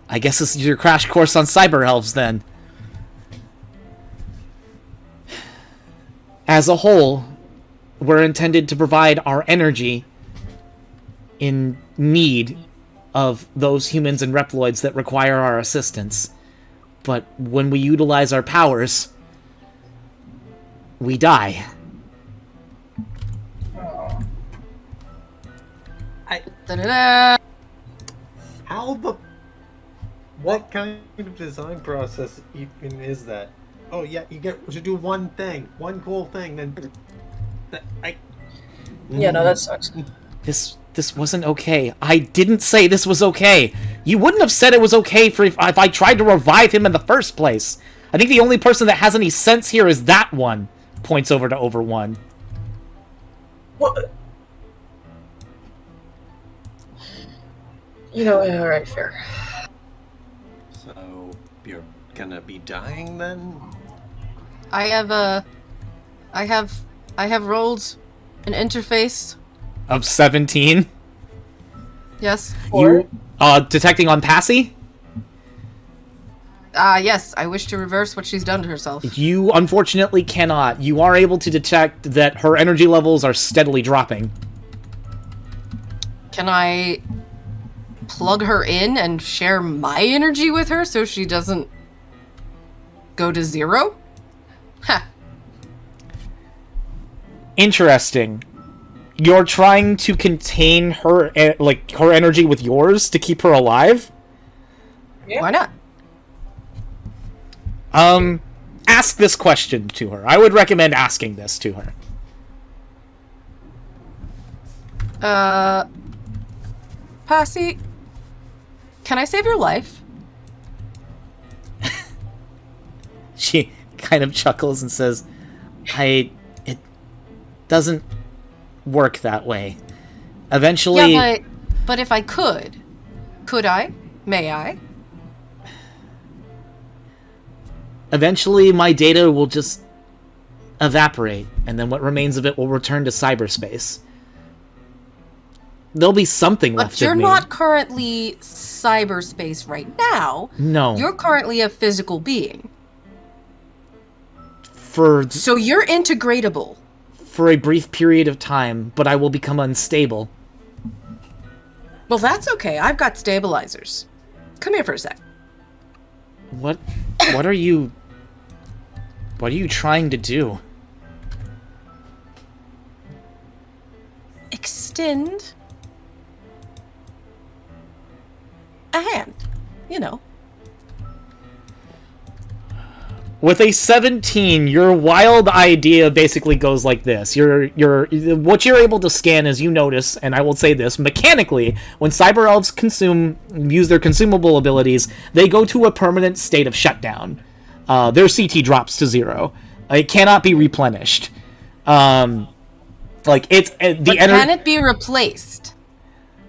I guess this is your crash course on cyber elves then. As a whole, we're intended to provide our energy in need of those humans and Reploids that require our assistance. But when we utilize our powers, we die. Da-da-da. What kind of design process even is that? Oh yeah, you get to do one thing, one cool thing, then Yeah, no, that sucks. This wasn't okay. I didn't say this was okay. You wouldn't have said it was okay if I tried to revive him in the first place. I think the only person that has any sense here is that one. Points over to Over One. What? You know, alright, fair. So you're gonna be dying then? I have rolled an interface. Of 17? Yes. You, detecting on Passy? Yes, I wish to reverse what she's done to herself. You unfortunately cannot. You are able to detect that her energy levels are steadily dropping. Can I plug her in and share my energy with her so she doesn't go to zero? Ha. Interesting. You're trying to contain her, her energy with yours to keep her alive? Yeah. Why not? Ask this question to her. I would recommend asking this to her. Passy, can I save your life? She kind of chuckles and says, it doesn't work that way. Eventually... Yeah, but if I could I? May I? Eventually, my data will just evaporate, and then what remains of it will return to cyberspace. There'll be something left But you're of me. not currently cyberspace right now. No. You're currently a physical being. So you're integratable. For a brief period of time, but I will become unstable. Well, that's okay. I've got stabilizers. Come here for a sec. What are you trying to do? Extend a hand, you know. With a 17, your wild idea basically goes like this. What you're able to scan, as you notice, and I will say this, mechanically, when cyber elves use their consumable abilities, they go to a permanent state of shutdown. Their CT drops to 0. It cannot be replenished. Can it be replaced?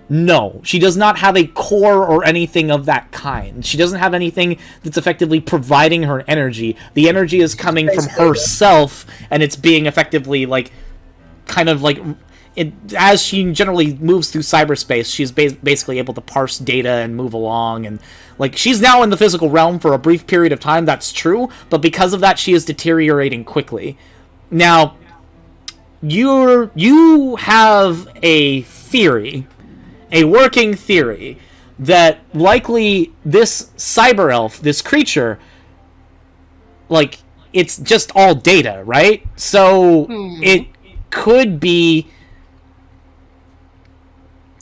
No, she does not have a core or anything of that kind. She doesn't have anything that's effectively providing her energy. The energy is coming from herself, and it's being effectively, as she generally moves through cyberspace, she's basically able to parse data and move along, and, she's now in the physical realm for a brief period of time, that's true, but because of that, she is deteriorating quickly. Now, you have a theory, a working theory, that likely this cyber elf, this creature, it's just all data, right? So it could be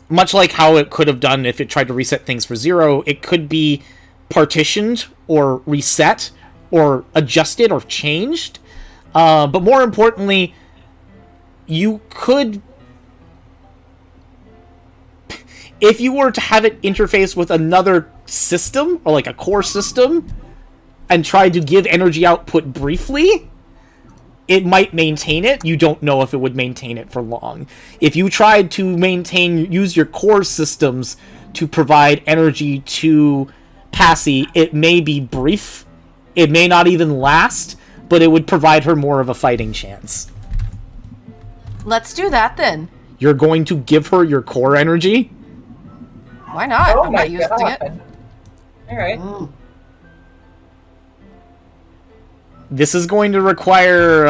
much like how it could have done if it tried to reset things for 0. It could be partitioned or reset or adjusted or changed. But more importantly, you could, if you were to have it interface with another system, or a core system, and try to give energy output briefly, it might maintain it. You don't know if it would maintain it for long. If you tried to use your core systems to provide energy to Passy, it may be brief. It may not even last, but it would provide her more of a fighting chance. Let's do that then. You're going to give her your core energy? Why not? Oh I'm my not using god. it. Alright. This is going to require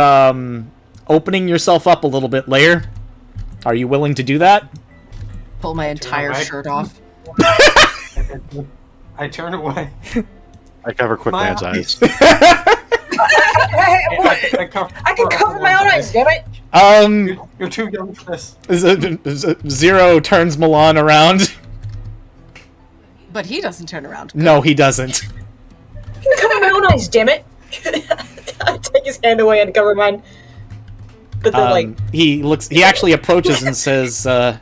opening yourself up a little bit, Lair. Are you willing to do that? Pull my entire shirt off. I turn away. I cover Quickman's eyes. I can cover my own eyes, damn it! You're too young for this. 0 turns Milan around. But he doesn't turn around. No, he doesn't. I can cover my own eyes, damn it! I take his hand away and cover mine. But then, he actually approaches and says, are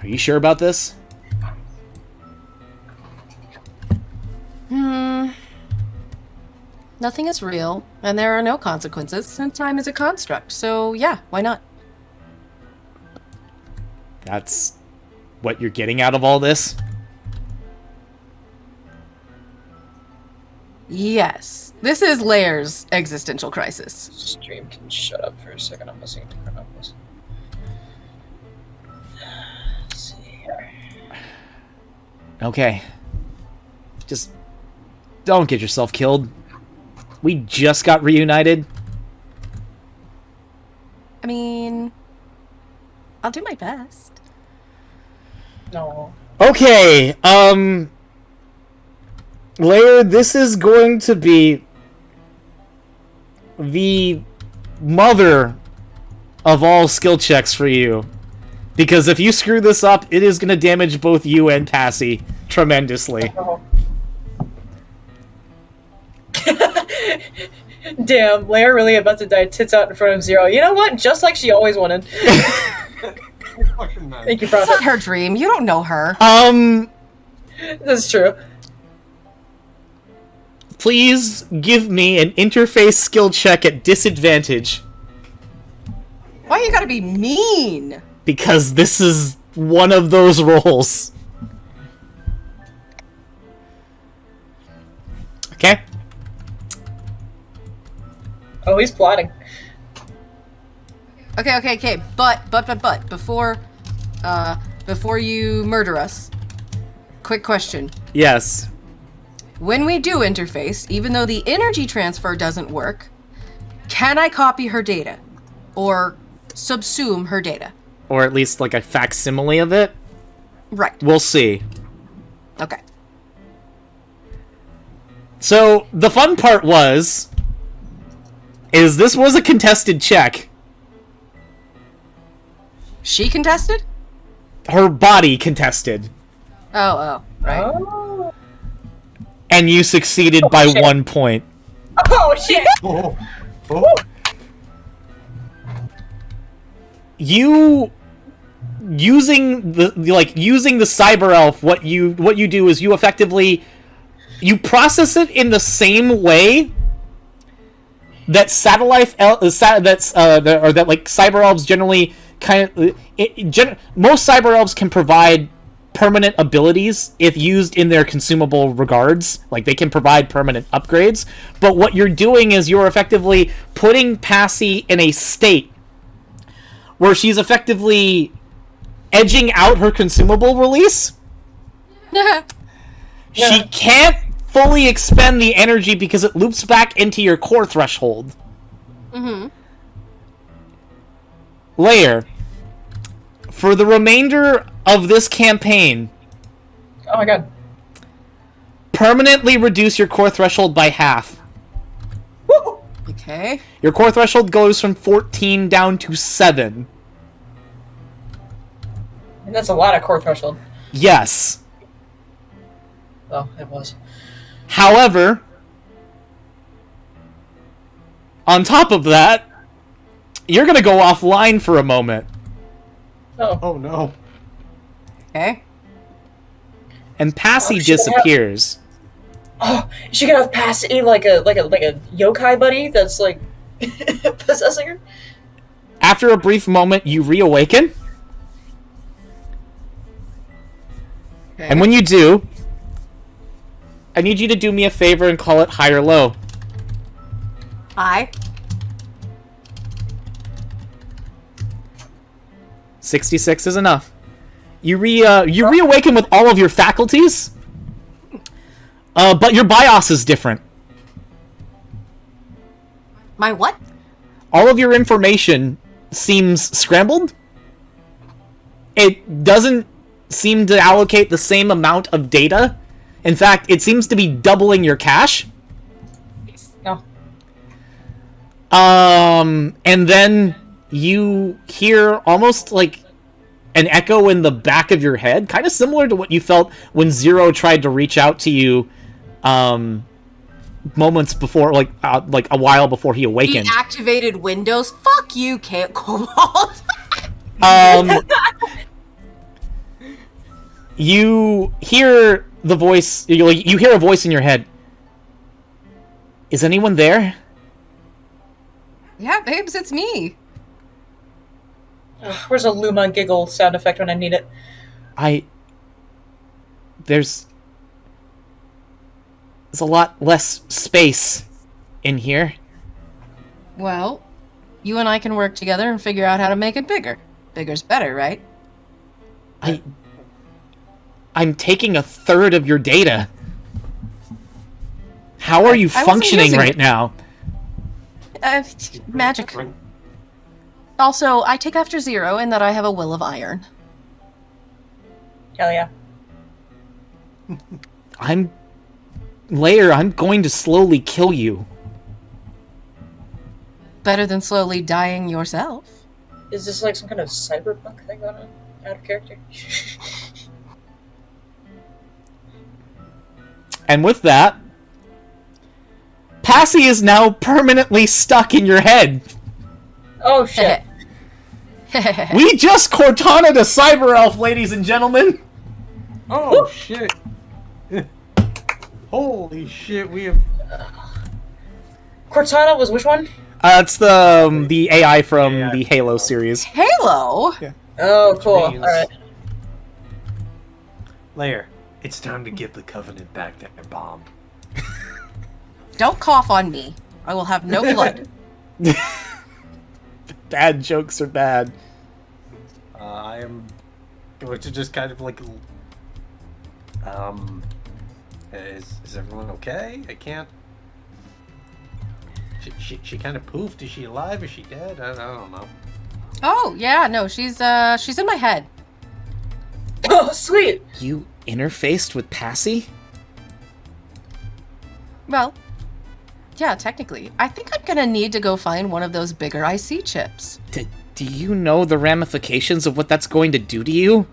you sure about this? Nothing is real, and there are no consequences, and time is a construct, so yeah, why not? That's what you're getting out of all this? Yes. This is Lair's existential crisis. Stream can shut up for a second. I'm listening to Chronopolis. Let's see here. Okay. Just don't get yourself killed. We just got reunited. I mean, I'll do my best. No. Okay, Lair, this is going to be the mother of all skill checks for you. Because if you screw this up, it is going to damage both you and Passy tremendously. Oh. Damn, Lair really about to die tits out in front of 0. You know what? Just like she always wanted. Thank you, It's Prophet. not her dream. You don't know her. That's true. Please give me an interface skill check at disadvantage. Why you gotta be mean? Because this is one of those rolls. Okay. Oh, he's plotting. Okay. But, before before you murder us, quick question. Yes. When we do interface, even though the energy transfer doesn't work, can I copy her data? Or subsume her data? Or at least like a facsimile of it? Right. We'll see. Okay. So, the fun part is this was a contested check. She contested? Her body contested. Oh, right. Oh. And you succeeded by shit. 1 point. Oh shit! Oh, oh. You using the cyber elf, what you do is you effectively process it in the same way that cyber elves generally most cyber elves can provide permanent abilities if used in their consumable regards. Like, they can provide permanent upgrades. But what you're doing is you're effectively putting Passy in a state where she's effectively edging out her consumable release. She can't fully expend the energy because it loops back into your core threshold. Mm-hmm. Layer, for the remainder of this campaign, Oh my god. permanently reduce your core threshold by half. Woo! Okay. Your core threshold goes from 14 down to 7. And that's a lot of core threshold. Yes. Oh, it was. However, on top of that, you're going to go offline for a moment. Oh. Oh no. Okay. And Passy Oh, shit. disappears. Oh, she could have Passy like a yokai buddy that's like possessing her. After a brief moment, you reawaken. Okay. And when you do, I need you to do me a favor and call it high or low. I 66 is enough. You reawaken with all of your faculties, but your BIOS is different. My what? All of your information seems scrambled. It doesn't seem to allocate the same amount of data. In fact, it seems to be doubling your cache. No. And then you hear almost like an echo in the back of your head, kind of similar to what you felt when Zero tried to reach out to you, moments before, like a while before he awakened. Deactivated Windows. Fuck you, Cobalt. You hear the voice. You hear a voice in your head. Is anyone there? Yeah, babes, it's me. Ugh, where's a Luma giggle sound effect when I need it? There's a lot less space in here. Well, you and I can work together and figure out how to make it bigger. Bigger's better, right? I'm taking a third of your data. How are you I wasn't functioning using right it. now? Magic. Also, I take after Zero in that I have a will of iron. Hell yeah. I'm going to slowly kill you. Better than slowly dying yourself. Is this like some kind of cyberpunk thing going on? Out of character? And with that, Passy is now permanently stuck in your head. Oh shit. We just Cortana to Cyber Elf, ladies and gentlemen. Oh shit. Holy shit, we have Cortana was which one? It's the AI from AI. the Halo series. Halo? Oh, cool. means- Alright. Lair. It's time to give the Covenant back their bomb. Don't cough on me. I will have no blood. Bad jokes are bad. I am going to just kind of like, is everyone okay? I can't. She kind of poofed. Is she alive? Is she dead? I don't know. Oh yeah, no, she's in my head. Oh, sweet. You interfaced with Passy? Well, yeah, technically. I think I'm gonna need to go find one of those bigger IC chips. Do you know the ramifications of what that's going to do to you?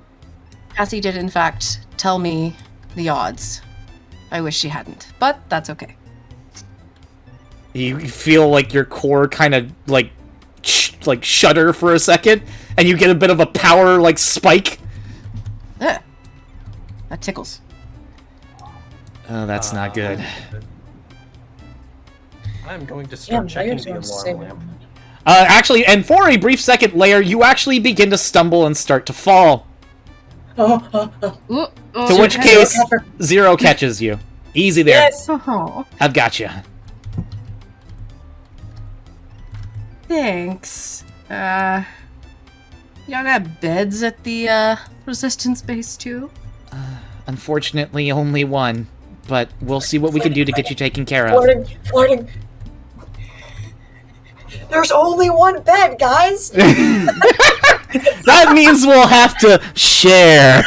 Cassie did, in fact, tell me the odds. I wish she hadn't, but that's okay. You feel like your core kind of like shudder for a second, and you get a bit of a power like spike. Ugh. That tickles. Oh, that's not good. I'm going to start checking the alarm lamp. Actually, and for a brief second, Lair, you actually begin to stumble and start to fall. Ooh, To which case, Zero catches you. Easy there. Yes. Oh, I've got you. thanks. Y'all got beds at the resistance base too? Unfortunately, only one. But we'll see what we can do to get you taken care of. Flirting. There's only one bed, guys. That means we'll have to share.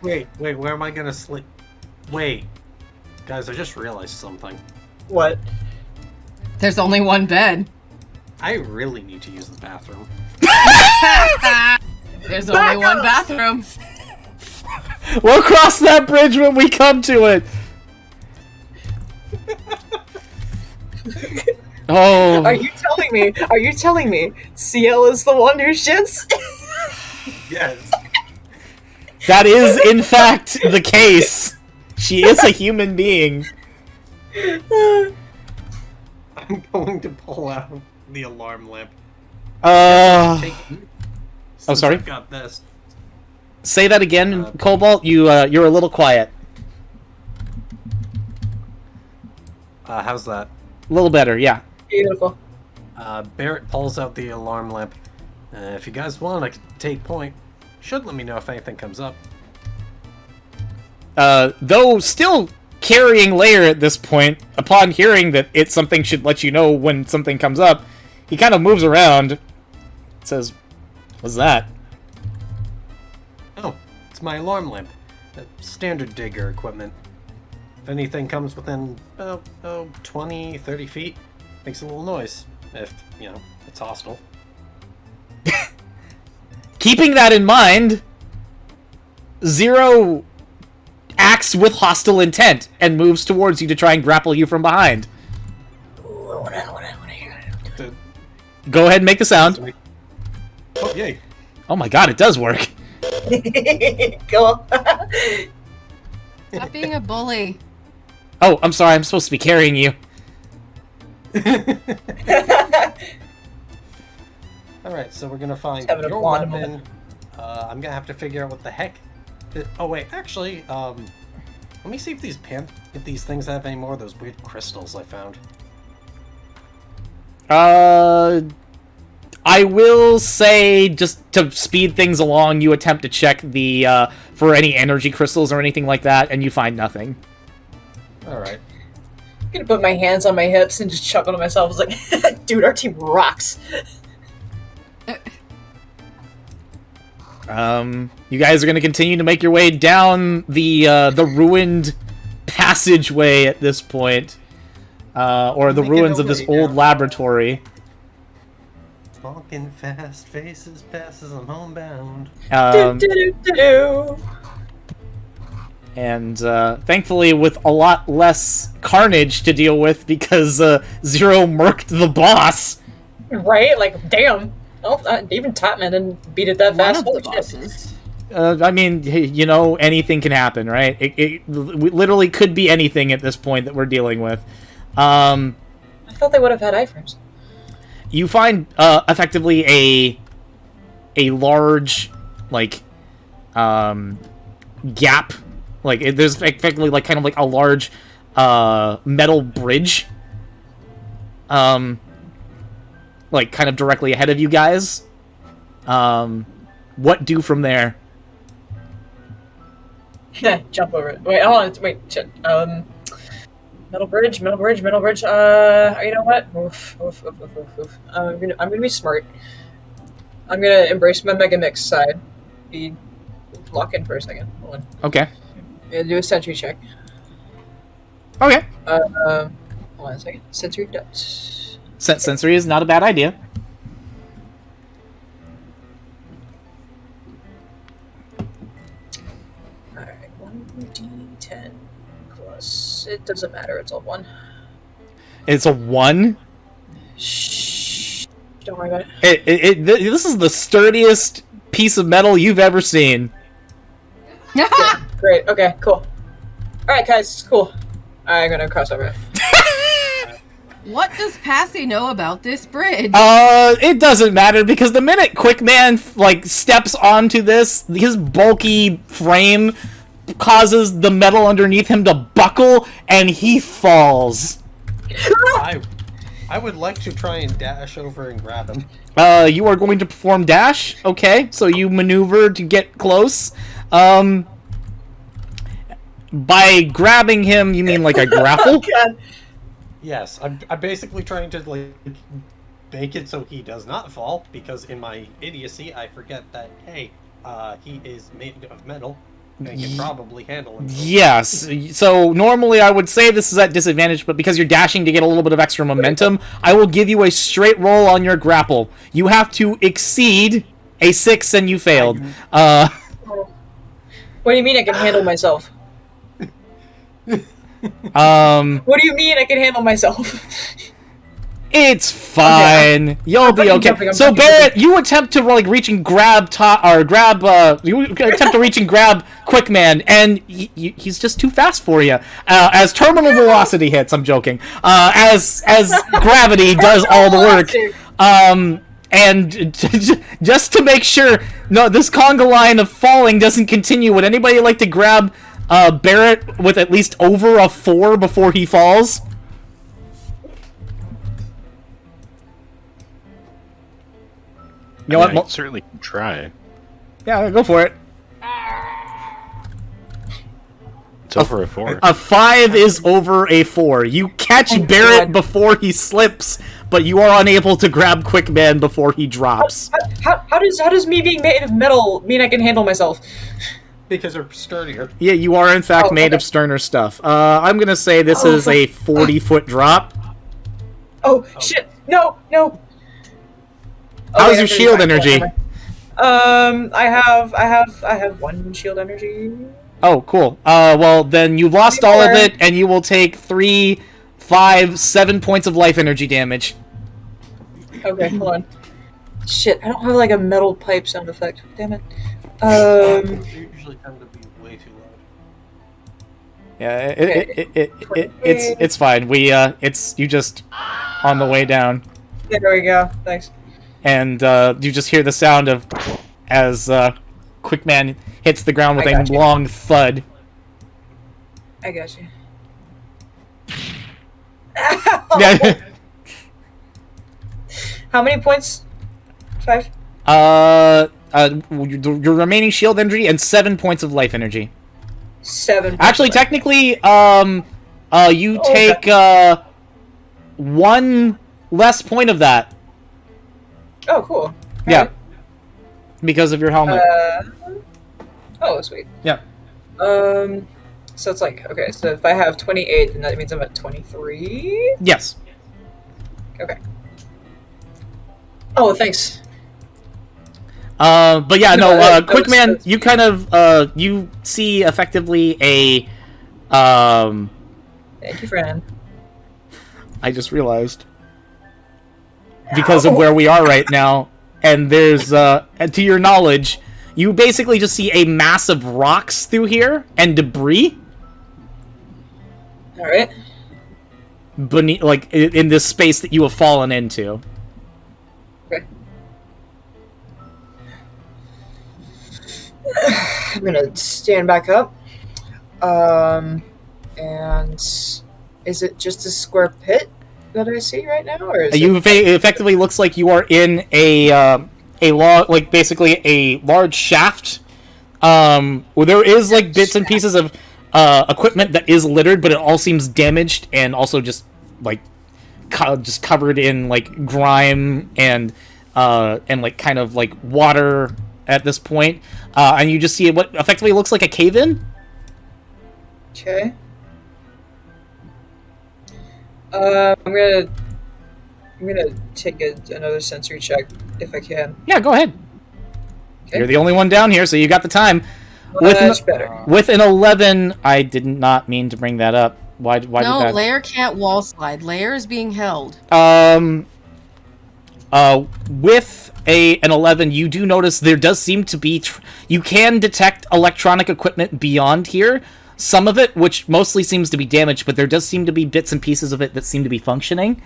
Wait, where am I gonna sleep? Wait. Guys, I just realized something. What? There's only one bed. I really need to use the bathroom. There's only one bathroom. We'll cross that bridge when we come to it. Oh. Are you telling me CL is the one who shits? Yes. That is, in fact, the case. She is a human being. I'm going to pull out the alarm lamp. Oh, sorry? I've got this. Say that again, Cobalt. You're a little quiet. How's that? A little better, yeah. Beautiful. Barrett pulls out the alarm lamp. If you guys want, I can take point. Should let me know if anything comes up. Though still carrying Lair at this point, upon hearing that something should let you know when something comes up, he kind of moves around, says, "What's that?" Oh, it's my alarm lamp. Standard digger equipment. If anything comes within, 20, 30 feet, makes a little noise. If, it's hostile. Keeping that in mind, Zero acts with hostile intent and moves towards you to try and grapple you from behind. Go ahead and make the sound. Oh, yay. Oh my god, it does work. Go. Stop being a bully. Oh, I'm sorry, I'm supposed to be carrying you. Alright, so we're gonna find Having a your blonde weapon. I'm gonna have to figure out what the heck. Oh wait, actually, let me see if these things have any more of those weird crystals I found. I will say, just to speed things along, you attempt to check the, for any energy crystals or anything like that, and you find nothing. Alright. I'm gonna put my hands on my hips and just chuckle to myself. I was like, dude, our team rocks. You guys are going to continue to make your way down the ruined passageway at this point, or the ruins of this old laboratory. Walking fast, faces passes, I'm homebound. And thankfully with a lot less carnage to deal with because Zero murked the boss. Right? Like, damn. Oh, even Topman didn't beat it that fast. One of the bosses. I mean, anything can happen, right? It literally could be anything at this point that we're dealing with. I thought they would have had iframes. You find effectively a large gap, there's effectively kind of like a large metal bridge, kind of directly ahead of you guys. what do from there? Jump over it. Wait, hold on. Wait, shit. Metal bridge. You know what? Oof. I'm gonna be smart. I'm gonna embrace my Mega Mix side. Lock in for a second. Hold on. Okay. I'm gonna do a sentry check. Okay. Hold on a second. Sensory depth. Sensory is not a bad idea. Alright, 1d10 plus. It doesn't matter, it's all 1. It's a 1? Shh. Don't worry about it. This is the sturdiest piece of metal you've ever seen. Yeah, great, okay, cool. Alright, guys, cool. I'm gonna cross over it. What does Passy know about this bridge? It doesn't matter because the minute Quickman steps onto this, his bulky frame causes the metal underneath him to buckle, and he falls. I would like to try and dash over and grab him. You are going to perform dash. Okay, so you maneuver to get close. By grabbing him, you mean like a grapple? God. Yes, I'm basically trying to make it so he does not fall, because in my idiocy I forget that he is made of metal and can probably handle him. Yes. So normally I would say this is at disadvantage, but because you're dashing to get a little bit of extra momentum, I will give you a straight roll on your grapple. You have to exceed a 6 and you failed. What do you mean I can handle myself? What do you mean I can handle myself? It's fine. Okay, You'll be okay. I'm So jumping. Barrett, you attempt to reach and grab Quickman, and he's just too fast for you. As terminal velocity hits, I'm joking. As gravity does all the work. And just to make sure, this conga line of falling doesn't continue. Would anybody like to grab Barrett with at least over a 4 before he falls? You know I what? certainly can try. Yeah, go for it. It's over a 4. A 5 is over a 4. You catch Barrett before he slips, but you are unable to grab Quickman before he drops. How does me being made of metal mean I can handle myself? Because they're sturdier. Yeah, you are in fact made of sterner stuff. I'm gonna say this is a 40-foot drop. Oh shit! No. How's your shield energy? I have 1 shield energy. Oh, cool. Well, then you lost all of it, and you will take 3, 5, 7 points of life energy damage. Okay, hold on. Shit, I don't have a metal pipe sound effect. Damn it. They usually tend to be way too loud. Yeah, it's fine. It's you just on the way down. Yeah, there we go. Thanks. And you just hear the sound of as Quickman hits the ground with a long thud. I got you. Yeah. How many points? 5? Your remaining shield energy and 7 points of life energy. 7. Actually, technically, you take 1 less point of that. Oh, cool. Yeah. Alright. Because of your helmet. Oh, sweet. Yeah. So it's okay, so if I have 28, then that means I'm at 23? Yes. Okay. Oh, thanks. But yeah, Quickman, that's you kind of, you see effectively a, Thank you, friend. I just realized. Because of where we are right now, and there's, to your knowledge, you basically just see a mass of rocks through here, and debris. Alright. Beneath, in this space that you have fallen into. Okay. I'm gonna stand back up. And is it just a square pit that I see right now, or is Effectively looks like you are in a basically a large shaft. Where there is like bits and pieces of equipment that is littered, but it all seems damaged and also just like just covered in like grime and like kind of like water at this point. And you just see what effectively looks like a cave-in. Okay. I'm gonna take another sensory check if I can. Yeah, go ahead. Okay. You're the only one down here, so you got the time. Much better. With an 11, I did not mean to bring that up. Why did that? No, Lair can't wall slide. Lair is being held. With an 11, you do notice there does seem to be... you can detect electronic equipment beyond here. Some of it, which mostly seems to be damaged, but there does seem to be bits and pieces of it that seem to be functioning.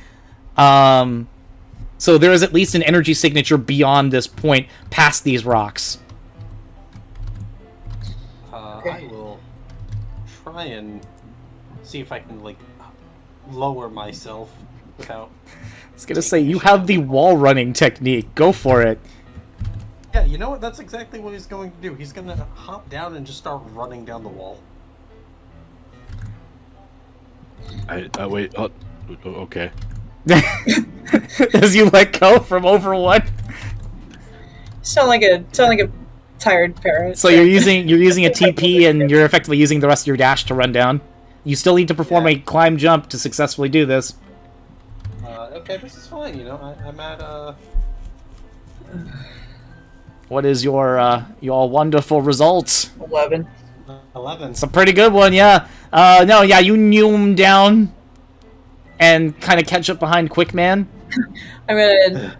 So there is at least an energy signature beyond this point, past these rocks. I will try and see if I can, like, lower myself without... I was gonna say, you have the wall running technique. Go for it. Yeah, you know what? That's exactly what he's going to do. He's going to hop down and just start running down the wall. Wait. Oh, okay. As you let go from over one. Sound like a tired parent. So you're using a TP and you're effectively using the rest of your dash to run down. You still need to perform a climb jump to successfully do this. Okay, this is fine. You know, I'm at What is your wonderful results? 11. 11. It's a pretty good one, yeah. No, yeah, you noom down and kind of catch up behind Quickman. I'm gonna.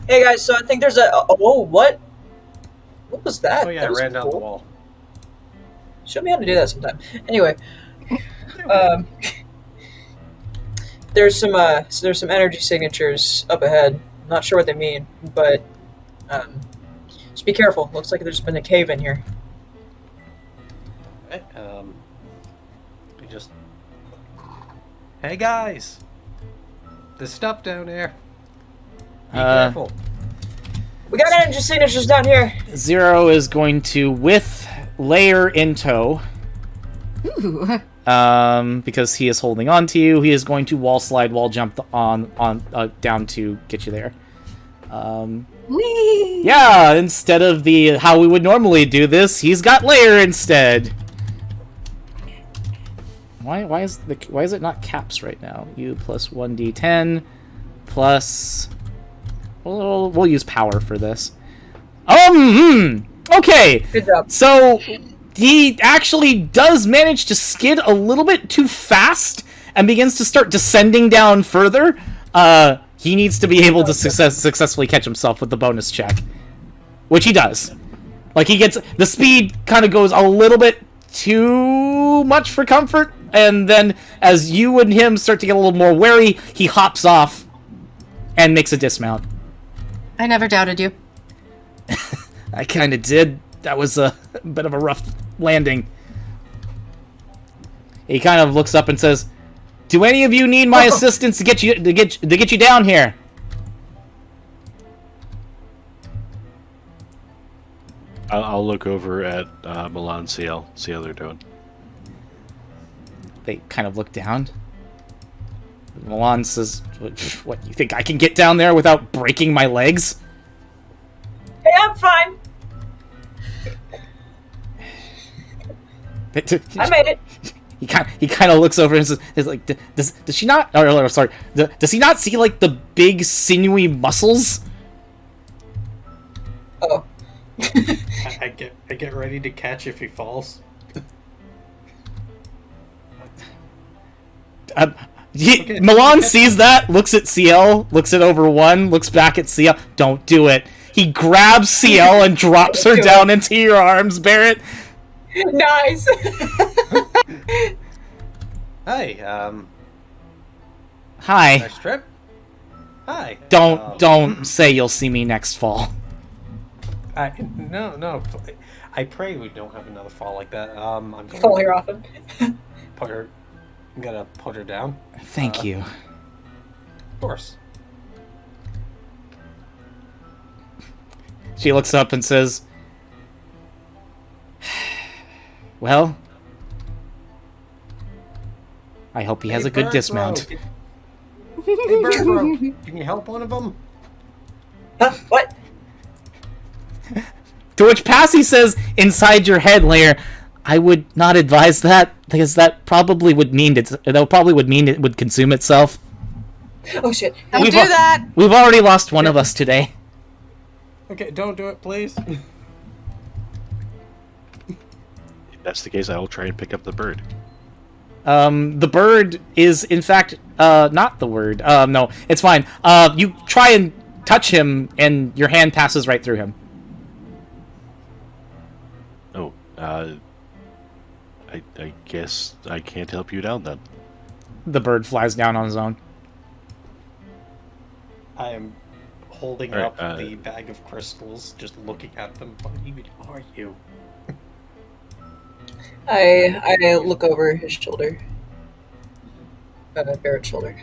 Hey guys, so I think there's whoa, what? What was that? Oh yeah, That I was ran down the cool. wall. Show me how to do that sometime. Anyway, there's some energy signatures up ahead. Not sure what they mean, but just be careful. Looks like there's been a cave in here. Okay, we just... Hey guys! There's stuff down there. Be careful. We got energy signatures down here. Zero is going to, with Lair in tow, Ooh. because he is holding on to you, he is going to wall jump on down to get you there. Whee! Yeah, instead of how we would normally do this, he's got Lair instead. Why is it not caps right now? U plus 1d10 plus... We'll use power for this. Okay. Good job. So he actually does manage to skid a little bit too fast and begins to start descending down further. He needs to be able to successfully catch himself with the bonus check, which he does. Like, he gets the speed kind of goes a little bit too much for comfort, and then as you and him start to get a little more wary, he hops off and makes a dismount. I never doubted you. I kind of did. That was a bit of a rough landing. He kind of looks up and says, "Do any of you need my assistance to get you down here?" I'll look over at Milan, CL, see how they're doing. They kind of look down. Milan says, "What, you think I can get down there without breaking my legs?" Hey, I'm fine. I made it. He kind of looks over and says, like, does she not? Or sorry, does he not see like the big sinewy muscles? Oh. I get ready to catch if he falls. Milan sees that, looks at CL, looks at over one, looks back at CL. Don't do it. He grabs CL and drops her down into your arms, Barrett. Nice. Hi, Hi. nice trip. Hi. Don't say you'll see me next fall. No. I pray we don't have another fall like that. I'm going Fall here often. put her. I'm gonna put her down. Thank you. Of course. She looks up and says, well, I hope he has a good dismount. Hey, Bird Bro, can you help one of them? Huh? What? To which Passy says, inside your head, Lair, I would not advise that, because that probably would mean it would consume itself. Oh shit. Don't do that! We've already lost one of us today. Okay, don't do it, please. If that's the case, I will try and pick up the bird. The bird is, in fact, not the word. No, it's fine. You try and touch him, and your hand passes right through him. Oh, I guess I can't help you down then. The bird flies down on his own. I am holding Alright, up the bag of crystals, just looking at them. What even are you? I look over his shoulder. Barrett's shoulder.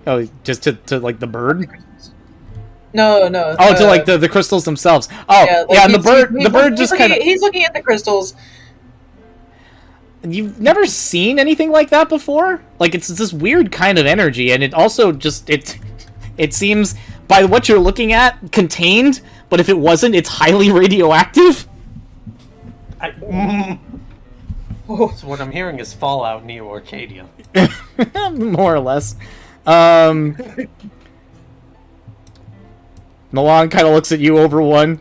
Oh, just to like the bird? No. Oh, to like the crystals themselves. Oh, yeah, like and the bird just kind of... He's looking at the crystals. You've never seen anything like that before? Like, it's this weird kind of energy, and it also just... It seems, by what you're looking at, contained, but if it wasn't, it's highly radioactive. So what I'm hearing is Fallout Neo Arcadia. More or less. Milan kind of looks at you over one.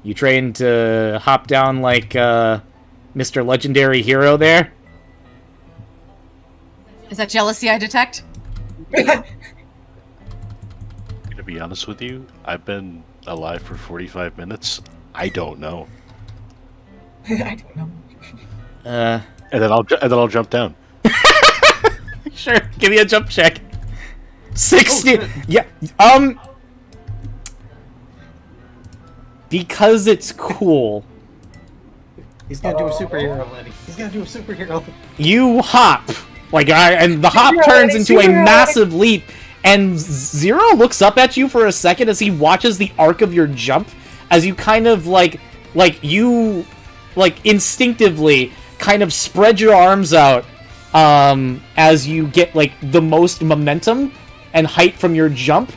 You train to hop down like Mr. Legendary Hero there? Is that jealousy I detect? To be honest with you, I've been alive for 45 minutes. I don't know. I don't know. And then I'll jump down. Sure, give me a jump check. 60. Oh, yeah. Because it's cool. He's gonna do a superhero, Lenny. He's gonna do a superhero. You hop, and the hop turns into a massive leap. And Zero looks up at you for a second as he watches the arc of your jump, as you kind of instinctively kind of spread your arms out, as you get the most momentum and height from your jump,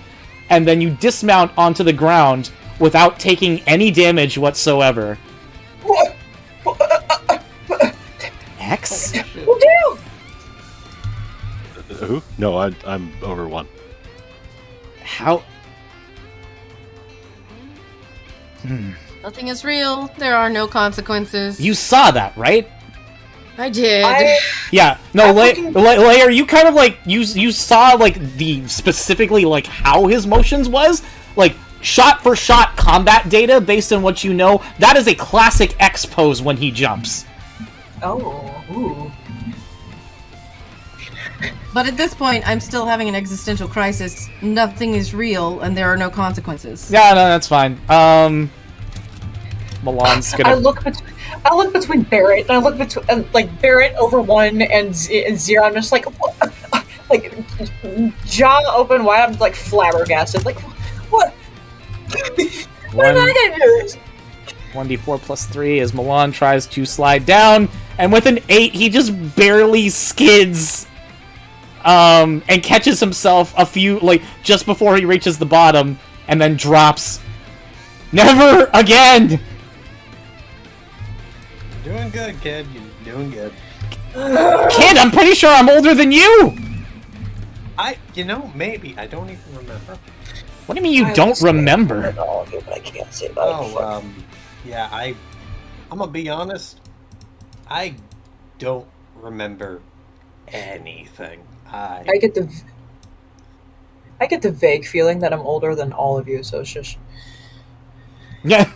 and then you dismount onto the ground without taking any damage whatsoever. X? Oh, damn! Who? No, I'm over one. How? Nothing is real. There are no consequences. You saw that, right? I did. Yeah. No, Layer, you kind of you saw the specifically how his motions was, shot for shot combat data based on what you know. That is a classic X pose when he jumps. Oh, ooh. But at this point, I'm still having an existential crisis. Nothing is real, and there are no consequences. Yeah, no, that's fine. Milan's gonna... I look between Barrett, and I look between Barrett over one and Zero. I'm just what? Jaw open wide. I'm flabbergasted. What? What am I gonna do this? 1d4 plus 3 as Milan tries to slide down, and with an 8, he just barely skids. And catches himself just before he reaches the bottom, and then drops. Never again! You're doing good, kid. You're doing good. Kid, I'm pretty sure I'm older than you! Maybe. I don't even remember. What do you mean you don't remember? All of you, but I can't say about yeah, I'm gonna be honest. I don't remember anything. I get the vague feeling that I'm older than all of you, so it's just... Yeah.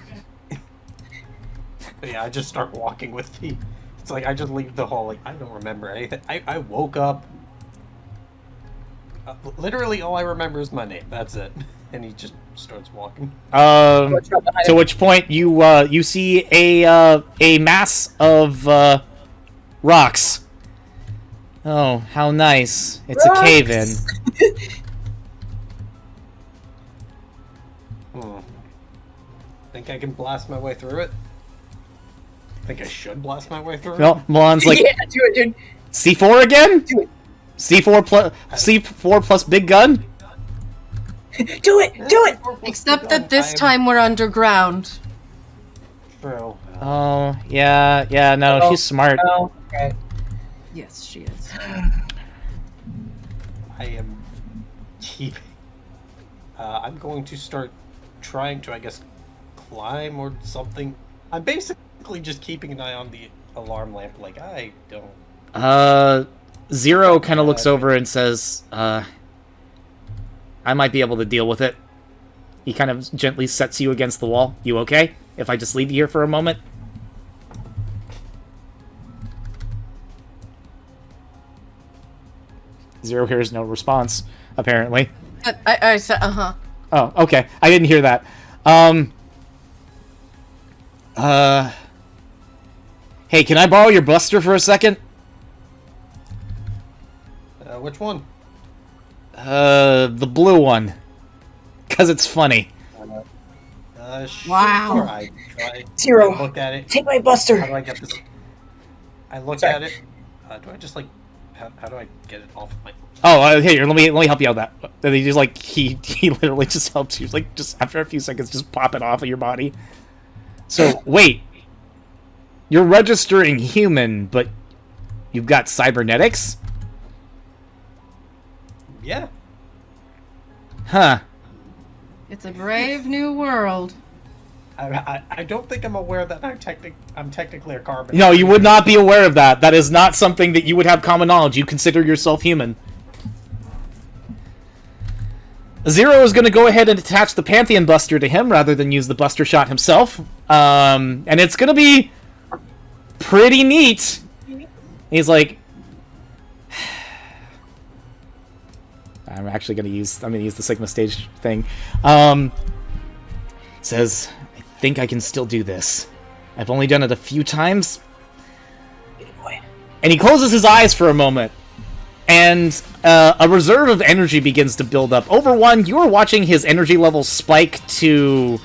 Yeah, I just start walking with the... It's I just leave the hall, I don't remember anything. I woke up... literally all I remember is my name, that's it. And he just starts walking. To which point you see a mass of rocks. Oh, how nice. It's a cave-in. Think I can blast my way through it? Think I should blast my way through it? Well, Milan's like, yeah, do it, dude. C4 again? Do it. C4 plus big gun? Do it! Do it! Except that this time we're underground. True. Oh, yeah, no, Oh, she's smart. Oh, okay. Yes, she is. I am keeping. I'm going to start trying to, I guess, climb or something. I'm basically just keeping an eye on the alarm lamp. Like I don't. Zero kind of looks over and says, I might be able to deal with it. He kind of gently sets you against the wall. You okay? If I just leave you here for a moment? Zero hears no response, apparently. I said, Oh, okay. I didn't hear that. Hey, can I borrow your buster for a second? Which one? The blue one. 'Cause it's funny. Sure. Wow. I try. Zero. I look at it. Take my How buster. do I get this? I look Sorry. at it. Do I just like? How do I get it off of my? Oh, here, let me help you out with that. And he just like he literally just helps you, like just after a few seconds, just pop it off of your body. So wait, you're registering human, but you've got cybernetics, Yeah. huh? it's a brave new world. I don't think I'm aware that I'm technically a carbon. No, you would not be aware of that. That is not something that you would have common knowledge. You consider yourself human. Zero is going to go ahead and attach the Pantheon Buster to him rather than use the Buster Shot himself. And it's going to be pretty neat. He's like, I'm going to use the Sigma stage thing. Says, I think I can still do this. I've only done it a few times. And he closes his eyes for a moment. And a reserve of energy begins to build up. Over one, you are watching his energy level spike to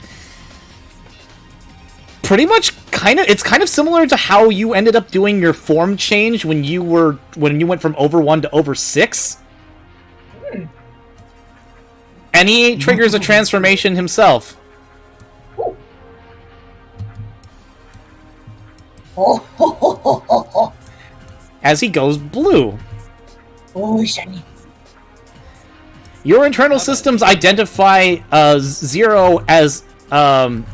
pretty much it's kind of similar to how you ended up doing your form change when you went from over 1 to over 6. And he triggers a transformation himself. As he goes blue. Oh, shiny. Your internal systems identify Zero as Zero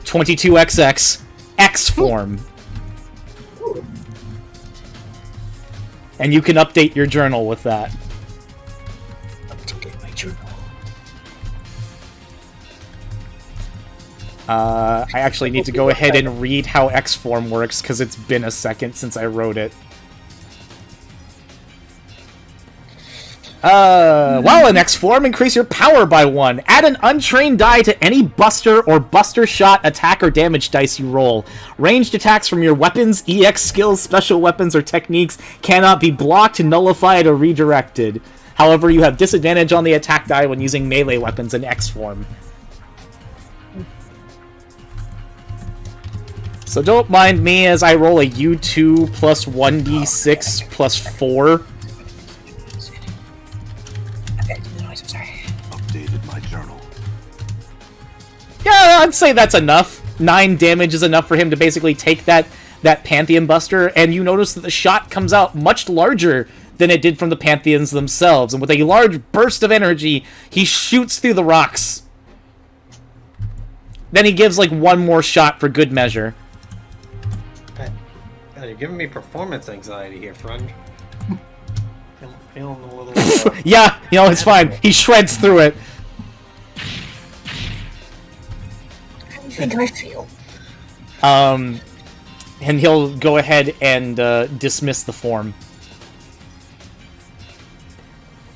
22XX X form. And you can update your journal with that. Updated my journal. I actually need to go ahead and read how X form works because it's been a second since I wrote it. While in X form, increase your power by 1. Add an untrained die to any buster or buster shot attack or damage dice you roll. Ranged attacks from your weapons, EX skills, special weapons, or techniques cannot be blocked, nullified, or redirected. However, you have disadvantage on the attack die when using melee weapons in X form. So don't mind me as I roll a U2 plus 1d6 plus 4. Updated my journal. Yeah, I'd say that's enough. 9 damage is enough for him to basically take that Pantheon Buster, and you notice that the shot comes out much larger than it did from the Pantheons themselves, and with a large burst of energy, he shoots through the rocks. Then he gives like one more shot for good measure. You're giving me performance anxiety here, friend. Feeling a little. Yeah, it's fine. He shreds through it. How do you think I feel? And he'll go ahead and dismiss the form.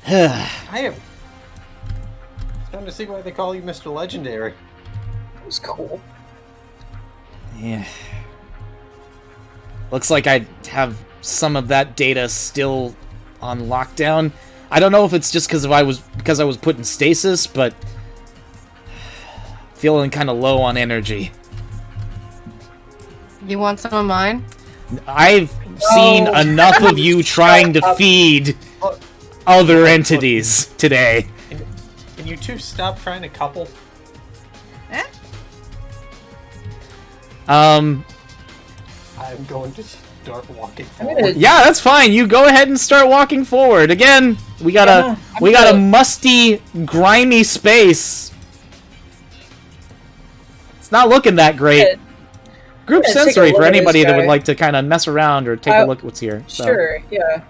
I am. It's time to see why they call you Mr. Legendary. That was cool. Yeah. Looks like I have some of that data still on lockdown. I don't know if it's just because I was put in stasis, but feeling kind of low on energy. You want some of mine? I've seen enough of you trying to feed other entities today. Can you two stop trying to couple? Um, I'm going to start walking forward. yeah, that's fine. You go ahead and start walking forward. Again, we got a musty, grimy space. It's not looking that great. Group Yeah, take a sensory look for at this anybody that would guy. like to kind of mess around or take a look at what's here. So. Sure, yeah.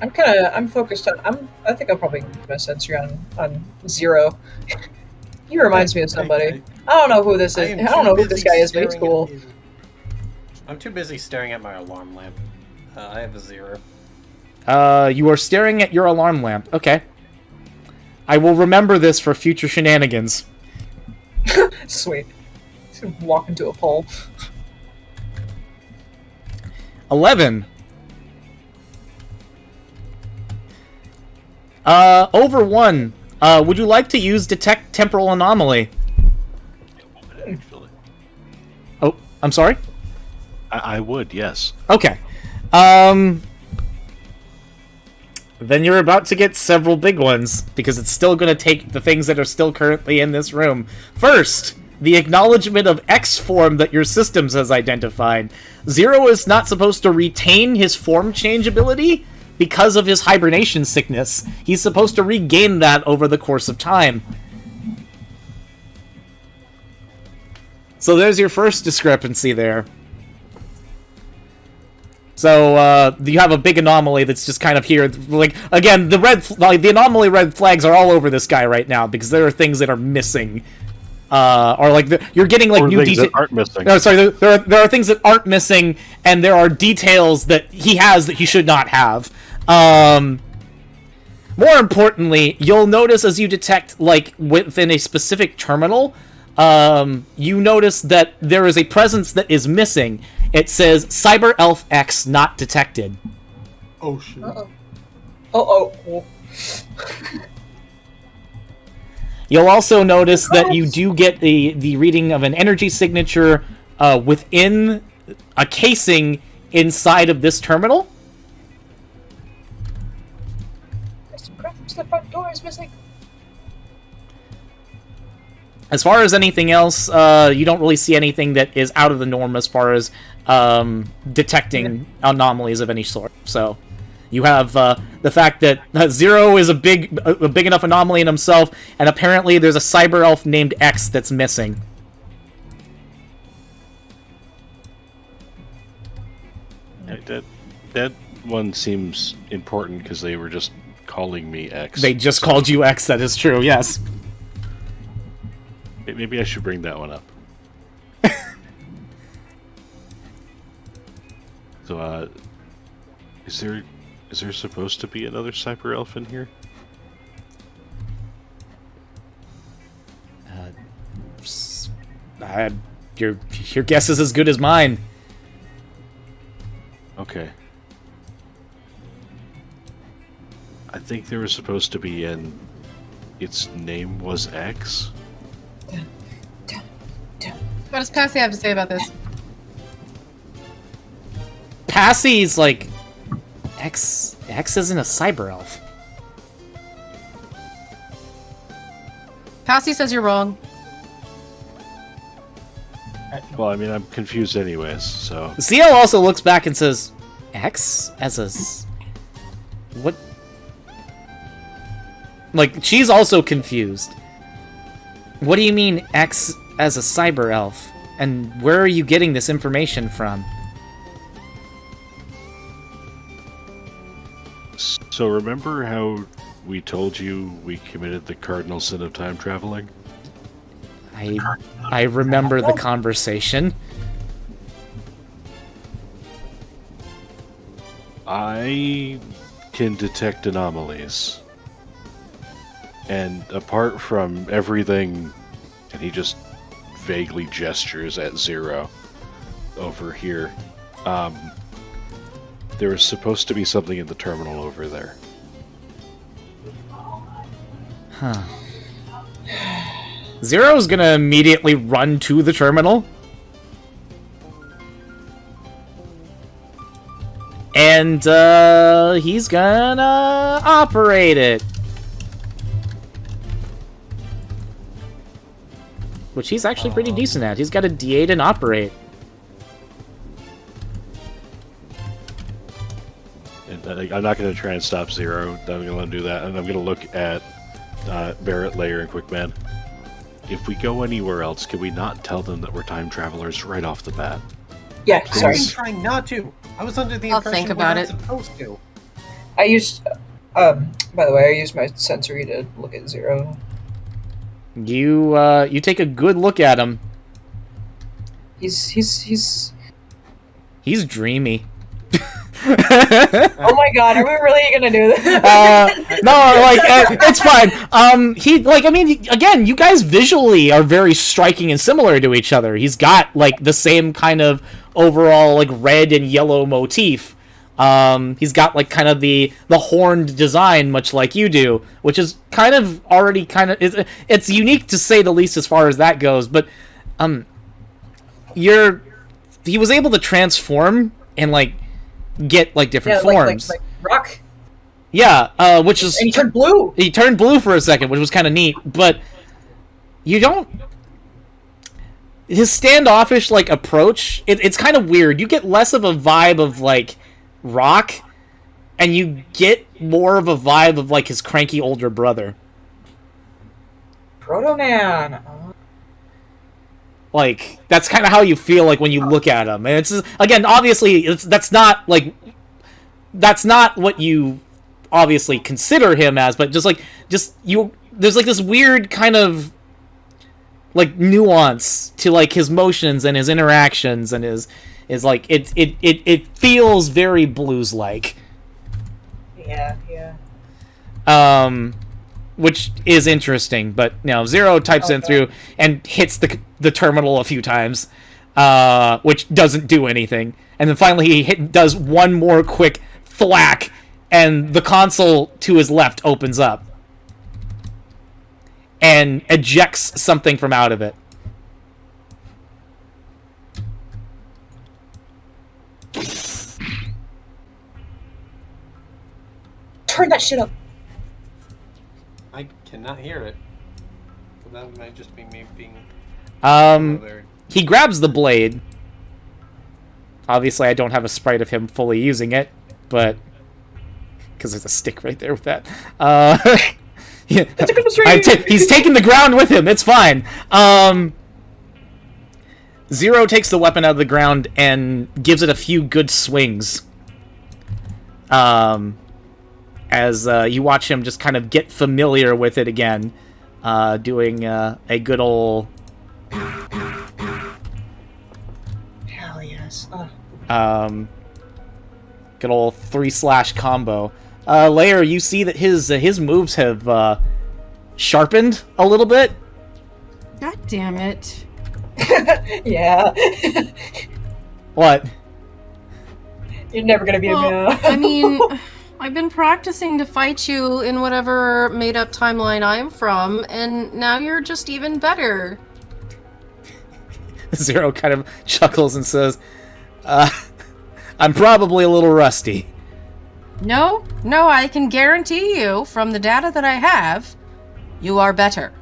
I'm focused on, I think I'll probably keep my sensory on 0. He reminds me of somebody. I don't know who this is. I don't know who this guy is, but he's cool. I'm too busy staring at my alarm lamp. I have a 0. You are staring at your alarm lamp. Okay. I will remember this for future shenanigans. Sweet. Walk into a pole. 11. Over 1. Would you like to use Detect Temporal Anomaly? Actually, Oh, I'm sorry? I would, yes. Okay. Then you're about to get several big ones, because it's still going to take the things that are still currently in this room. First, the acknowledgement of X form that your systems has identified. 0 is not supposed to retain his form change ability because of his hibernation sickness. He's supposed to regain that over the course of time. So there's your first discrepancy there. So, you have a big anomaly that's just kind of here. Like, again, the anomaly red flags are all over this guy right now, because there are things that are missing. Or, like, you're getting, like, new details. aren't missing. No, sorry, there are things that aren't missing, and there are details that he has that he should not have. More importantly, you'll notice as you detect, like, within a specific terminal, you notice that there is a presence that is missing. It says Cyber Elf X not detected. Oh, shit. Oh. You'll also notice that you do get the reading of an energy signature within a casing inside of this terminal. The front door is missing. As far as anything else, you don't really see anything that is out of the norm as far as detecting anomalies of any sort. So you have the fact that 0 is a big enough anomaly in himself, and apparently there's a cyber elf named X that's missing. That one seems important because they were just calling me X. They just called you X, that is true, yes. Maybe I should bring that one up. So, is there supposed to be another cyber elf in here? Your guess is as good as mine. Okay. I think there was supposed to be its name was X. What does Passy have to say about this? Passy's like, X isn't a cyber elf. Passy says you're wrong. Well, I mean, I'm confused anyways, so... CL also looks back and says, X as a... What? Like, she's also confused. What do you mean X as a cyber elf? And where are you getting this information from? So remember how we told you we committed the cardinal sin of time traveling? I remember the conversation. I can detect anomalies. And apart from everything, and he just vaguely gestures at 0 over here, there was supposed to be something in the terminal over there. Huh. Zero's gonna immediately run to the terminal. And, he's gonna operate it. Which he's actually pretty decent at. He's got a D8 and operate. I'm not going to try and stop Zero. I'm going to let him do that. And I'm going to look at Barrett, Layer, and Quickman. If we go anywhere else, can we not tell them that we're time travelers right off the bat? Yeah, I sorry. was trying not to. I was under the I'll impression think we're about not it. supposed to. I used, by the way, I used my sensory to look at Zero. You take a good look at him. He's. He's dreamy. Oh my god, are we really gonna do this? No, like it's fine. Again, you guys visually are very striking and similar to each other. He's got like the same kind of overall like red and yellow motif. He's got like kind of the horned design, much like you do, which is kind of already it's unique to say the least as far as that goes. But he was able to transform and like get like different forms. Like rock. Yeah, which is And he turned blue. He turned blue for a second, which was kind of neat. But you don't. His standoffish like approach, it's kind of weird. You get less of a vibe of like Rock, and you get more of a vibe of like his cranky older brother. Proto Man. Like that's kind of how you feel like when you look at him. And it's again, obviously, that's not what you obviously consider him as, but there's like this weird kind of like nuance to like his motions and his interactions and his like it feels very blues like. Yeah. Which is interesting, but Zero types in through and hits the terminal a few times, which doesn't do anything, and then finally he does one more quick thwack, and the console to his left opens up and ejects something from out of it. Turn that shit up. I cannot hear it. So that might just be me being... He grabs the blade. Obviously, I don't have a sprite of him fully using it, but... Because there's a stick right there with that. Yeah. He's taking the ground with him, it's fine. Zero takes the weapon out of the ground and gives it a few good swings. As you watch him just kind of get familiar with it again, doing a good old... Hell yes. Good old 3/ combo. Layer, you see that his moves have sharpened a little bit. God damn it. Yeah. What? You're never gonna be a man. I mean, I've been practicing to fight you in whatever made-up timeline I'm from, and now you're just even better. Zero kind of chuckles and says, I'm probably a little rusty. No, I can guarantee you, from the data that I have, you are better.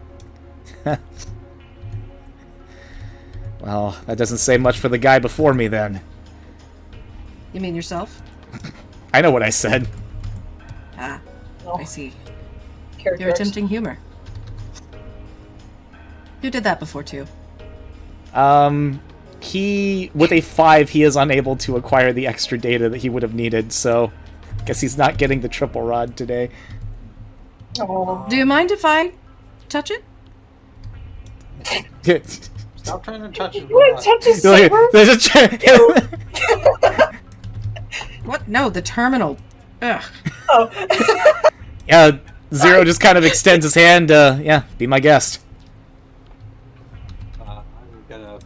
Well, that doesn't say much for the guy before me, then. You mean yourself? I know what I said. Ah, Oh, I see. character You're arcs. attempting humor. You did that before, too. With a 5, he is unable to acquire the extra data that he would have needed, so I guess he's not getting the triple rod today. Oh. Do you mind if I touch it? Stop trying to touch it. You want to touch his saber? What? No, the terminal. Ugh. Oh. Zero just kind of extends his hand. Be my guest. I'm gonna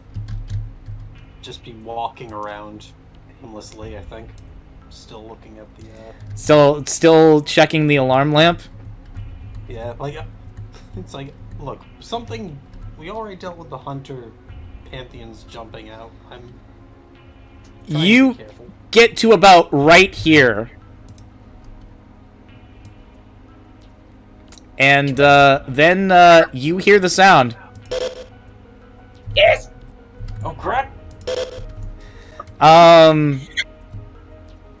just be walking around aimlessly, I think. Still looking at the, Still checking the alarm lamp. yeah, like, it's like, look, something we already dealt with the hunter pantheons jumping out. I'm trying to You be careful. get to about right here. And then you hear the sound. Yes. Oh crap!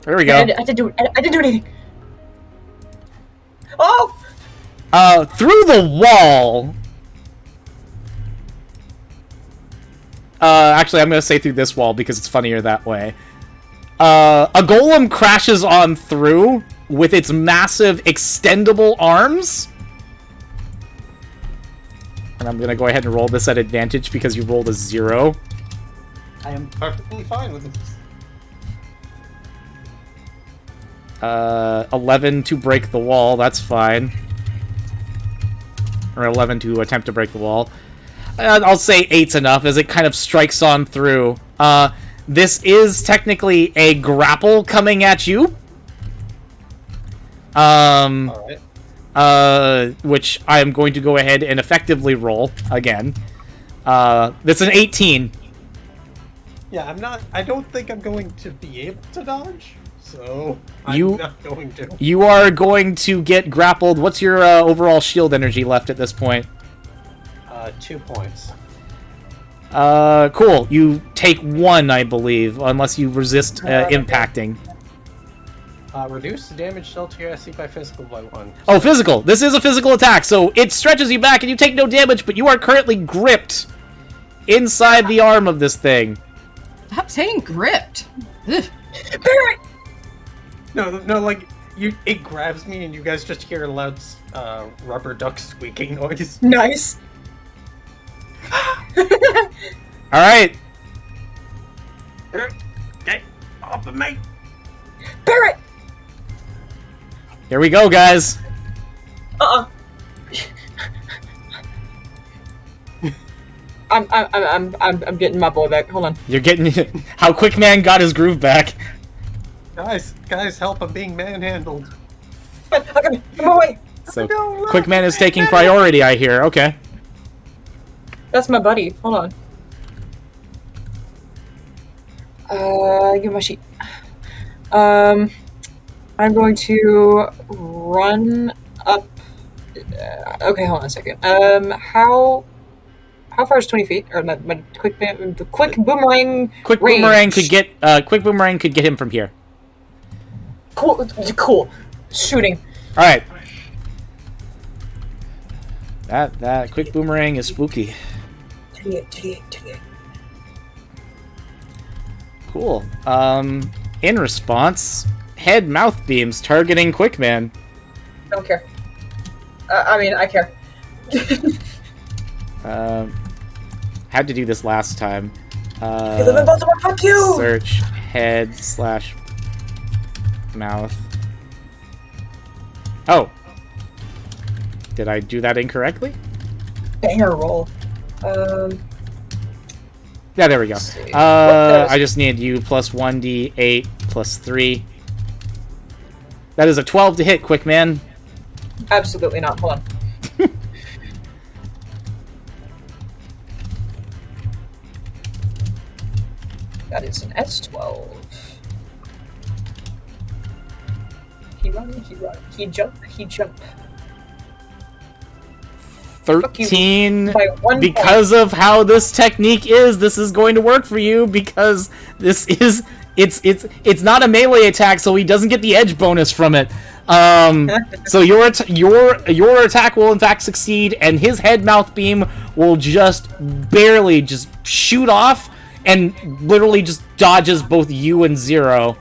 There we go. I didn't do anything. Oh! Through the wall. Actually, I'm gonna say through this wall because it's funnier that way. A golem crashes on through with its massive extendable arms. And I'm gonna go ahead and roll this at advantage because you rolled a 0. I am perfectly fine with this. 11 to break the wall, that's fine. Or 11 to attempt to break the wall. I'll say 8's enough as it kind of strikes on through. This is technically a grapple coming at you. Alright. Which I am going to go ahead and effectively roll again. That's an 18. Yeah, I don't think I'm going to be able to dodge, so I'm You- not going to. You are going to get grappled. What's your overall shield energy left at this point? 2 points. Cool. You take 1, I believe, unless you resist impacting. Reduce the damage dealt to your SC by physical by 1. Oh, physical. This is a physical attack, so it stretches you back and you take no damage, but you are currently gripped inside the arm of this thing. Stop saying gripped. Ugh. Barrett! No, like, it grabs me and you guys just hear a loud rubber duck squeaking noise. Nice. Alright. Get off of me! Barrett! Here we go, guys. I'm getting my boy back. Hold on. You're getting... How Quickman got his groove back. Guys, help, I'm being manhandled. I'm away. So, Quickman is taking priority, I hear. Okay. That's my buddy. Hold on. Give my sheet. I'm going to run up. Okay, hold on a second. How far is 20 feet? Or my quick boomerang. Quick range? boomerang could get him from here. Cool. Shooting. All right. That quick boomerang is spooky. 28. Cool. In response, head mouth beams targeting Quickman. Don't care. I mean, I care. Had to do this last time. You live in Baltimore, fuck you! Search head / mouth. Oh. Did I do that incorrectly? Banger roll. Yeah, there we go. see. I just need you plus 1d8 plus 3. That is a 12 to hit, Quickman. Absolutely not. Hold on. That is an S12. He run, he jump. 13. By 1 Because of how this technique is, this is going to work for you because this is it's not a melee attack, so he doesn't get the edge bonus from it. So your attack will in fact succeed, and his head mouth beam will just barely just shoot off and literally just dodges both you and Zero.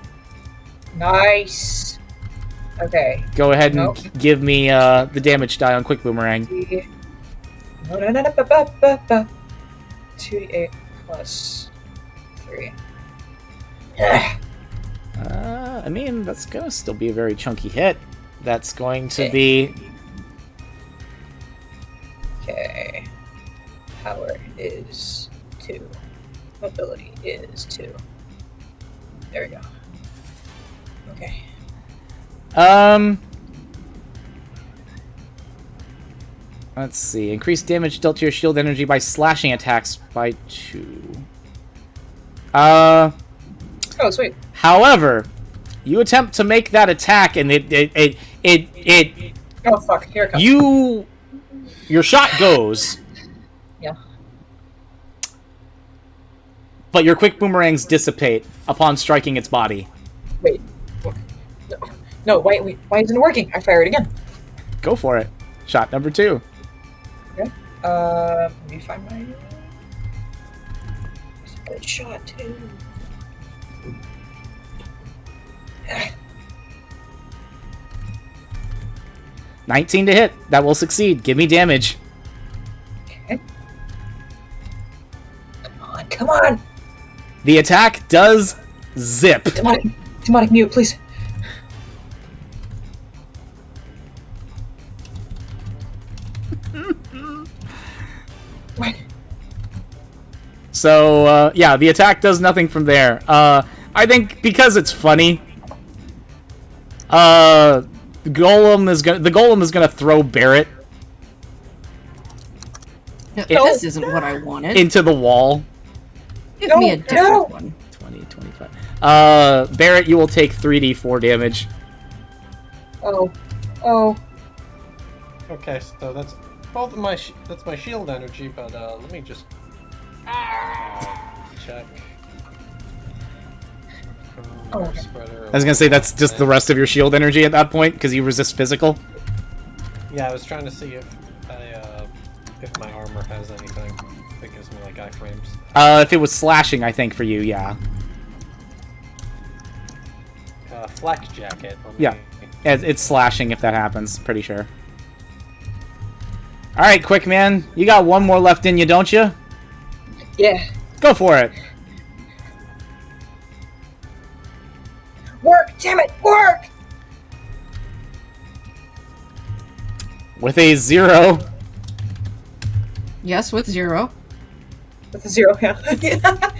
Nice. Okay. Go ahead and Nope. give me the damage die on Quick Boomerang. 2d8 plus 3. I mean, that's gonna still be a very chunky hit. That's going to be... Okay. Power is 2. Mobility is 2. There we go. Okay. Let's see. Increase damage dealt to your shield energy by slashing attacks by 2. Oh, sweet. However, you attempt to make that attack, and it Oh, fuck. Here it comes. your shot goes, Yeah. but your quick boomerangs dissipate upon striking its body. Wait. No, why isn't it working? I fire it again. Go for it. Shot number 2. Okay. Let me find my... It's a good shot, too. 19 to hit. That will succeed. Give me damage. Okay. Come on! The attack does zip. Demonic mute, please. What? So, yeah, the attack does nothing from there. I think because it's funny, the golem is gonna throw Barrett This isn't what I wanted. into the wall. Give me a different one. 20, 25. Barrett, you will take 3d4 damage. Oh. Okay, so that's both of my that's my shield energy, but let me just check. Oh, okay. Spreader. I was gonna say that's just the rest of your shield energy at that point because you resist physical. Yeah, I was trying to see if my armor has anything that gives me like iframes. If it was slashing, I think for you, yeah. Flak jacket. Yeah. It's slashing if that happens, pretty sure. Alright, quick man. You got one more left in you, don't you? Yeah. Go for it. Work! Damn it! Work! With a 0. Yes, with 0. With a 0, yeah.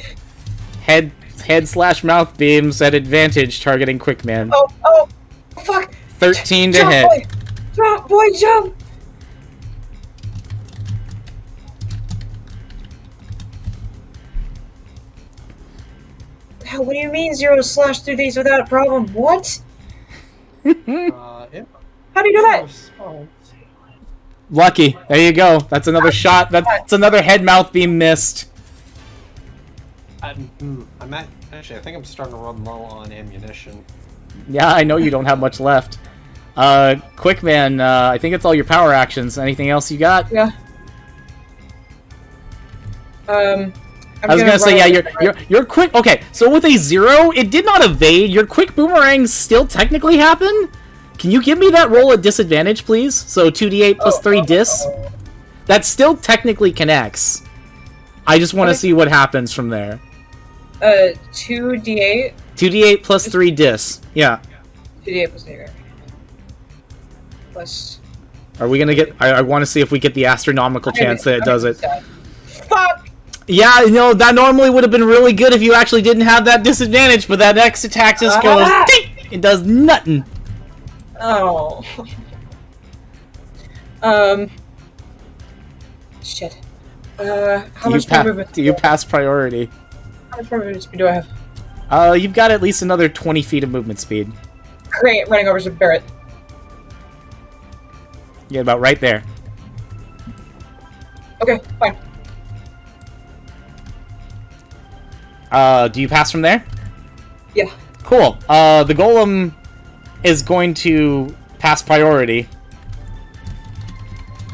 Head/mouth beams at advantage targeting quick man. Oh, fuck! 13 to Jump, hit. boy! Jump, boy, jump! Hell, what do you mean 0 slash through these without a problem? What? It How do you do that? responds. Lucky. There you go. That's another shot. That's another head/mouth beam missed. Actually, I think I'm starting to run low on ammunition. Yeah, I know you don't have much left. Quick man, I think it's all your power actions. Anything else you got? Yeah. I was gonna say, yeah, you're quick. Okay, so with a 0, it did not evade. Your quick boomerangs still technically happen. Can you give me that roll at disadvantage, please? So 2d8 plus 3 dis. That still technically connects. I just want to see what happens from there. 2d8. 2d8 plus 3 dis. Yeah. 2d8 plus 8. Plus. Are we gonna get? I want to see if we get the astronomical chance that it does it. Fuck! Yeah, you know, that normally would have been really good if you actually didn't have that disadvantage, but that next attack just goes, ding! It does nothing. Oh. Shit. How much more movement? Do you pass priority? How much more movement speed do I have? You've got at least another 20 feet of movement speed. Great, running over to Barrett. Yeah, about right there. Okay, fine. Do you pass from there? Yeah. Cool. The golem is going to pass priority.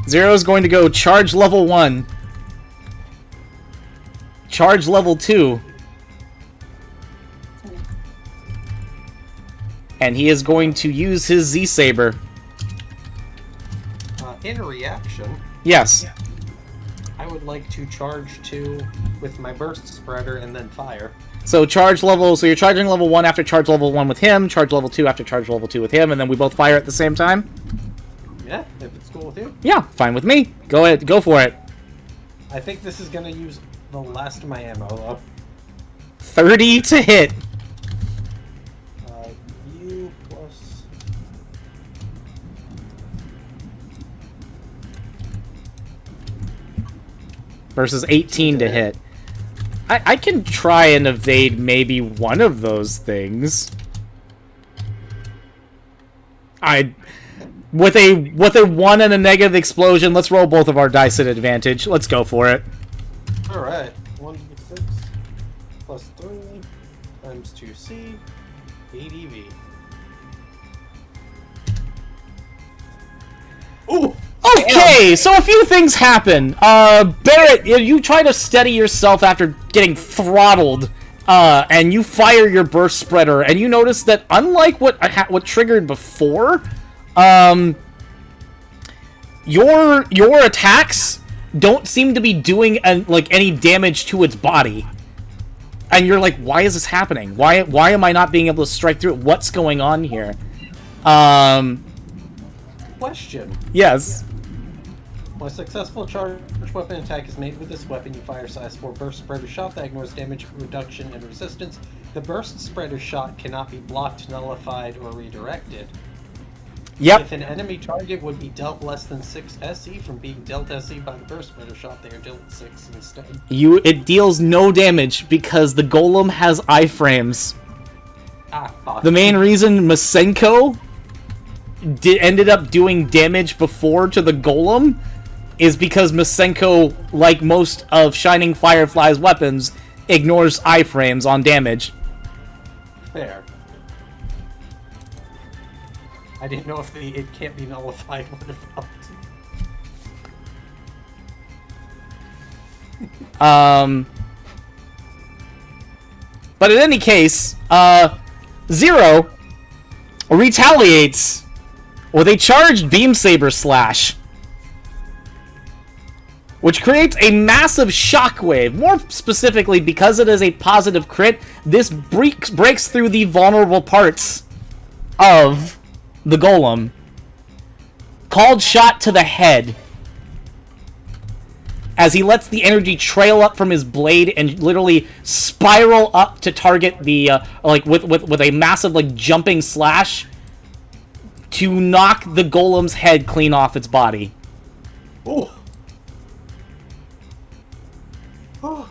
0 is going to go charge level 1. Charge level 2. And he is going to use his Z-Saber. In reaction, Yes. I would like to charge 2 with my burst spreader and then fire. So charge level, so you're charging level 1 after charge level 1 with him, charge level 2 after charge level 2 with him, and then we both fire at the same time? Yeah, if it's cool with you. Yeah, fine with me. Go ahead, go for it. I think this is gonna use the last of my ammo though. 30 to hit. U plus versus 18 to hit. I can try and evade maybe one of those things. With a 1 and a negative explosion, let's roll both of our dice at advantage. Let's go for it. Alright, 1d6 plus 3 times 2c, ADV. Ooh! Okay, so a few things happen. Barrett, you try to steady yourself after getting throttled, and you fire your burst spreader, and you notice that unlike what triggered before, your attacks don't seem to be doing any damage to its body. And you're like, why is this happening? Why am I not being able to strike through it? What's going on here? Question. Yes. When a successful charged weapon attack is made with this weapon, you fire size 4 burst spreader shot that ignores damage reduction and resistance. The burst spreader shot cannot be blocked, nullified, or redirected. Yep. If an enemy target would be dealt less than 6 SE from being dealt SE by the burst spreader shot, they are dealt 6 instead. It deals no damage because the golem has iframes. Fuck. The main reason Masenko ended up doing damage before to the golem is because Masenko, like most of Shining Firefly's weapons, ignores iframes on damage. Fair. I didn't know if it can't be nullified would have helped. But in any case, Zero retaliates with a charged Beam Saber Slash, which creates a massive shockwave. More specifically, because it is a positive crit, this breaks through the vulnerable parts of the golem. Called shot to the head, as he lets the energy trail up from his blade and literally spiral up to target the with a massive jumping slash to knock the golem's head clean off its body. Oh. Oh.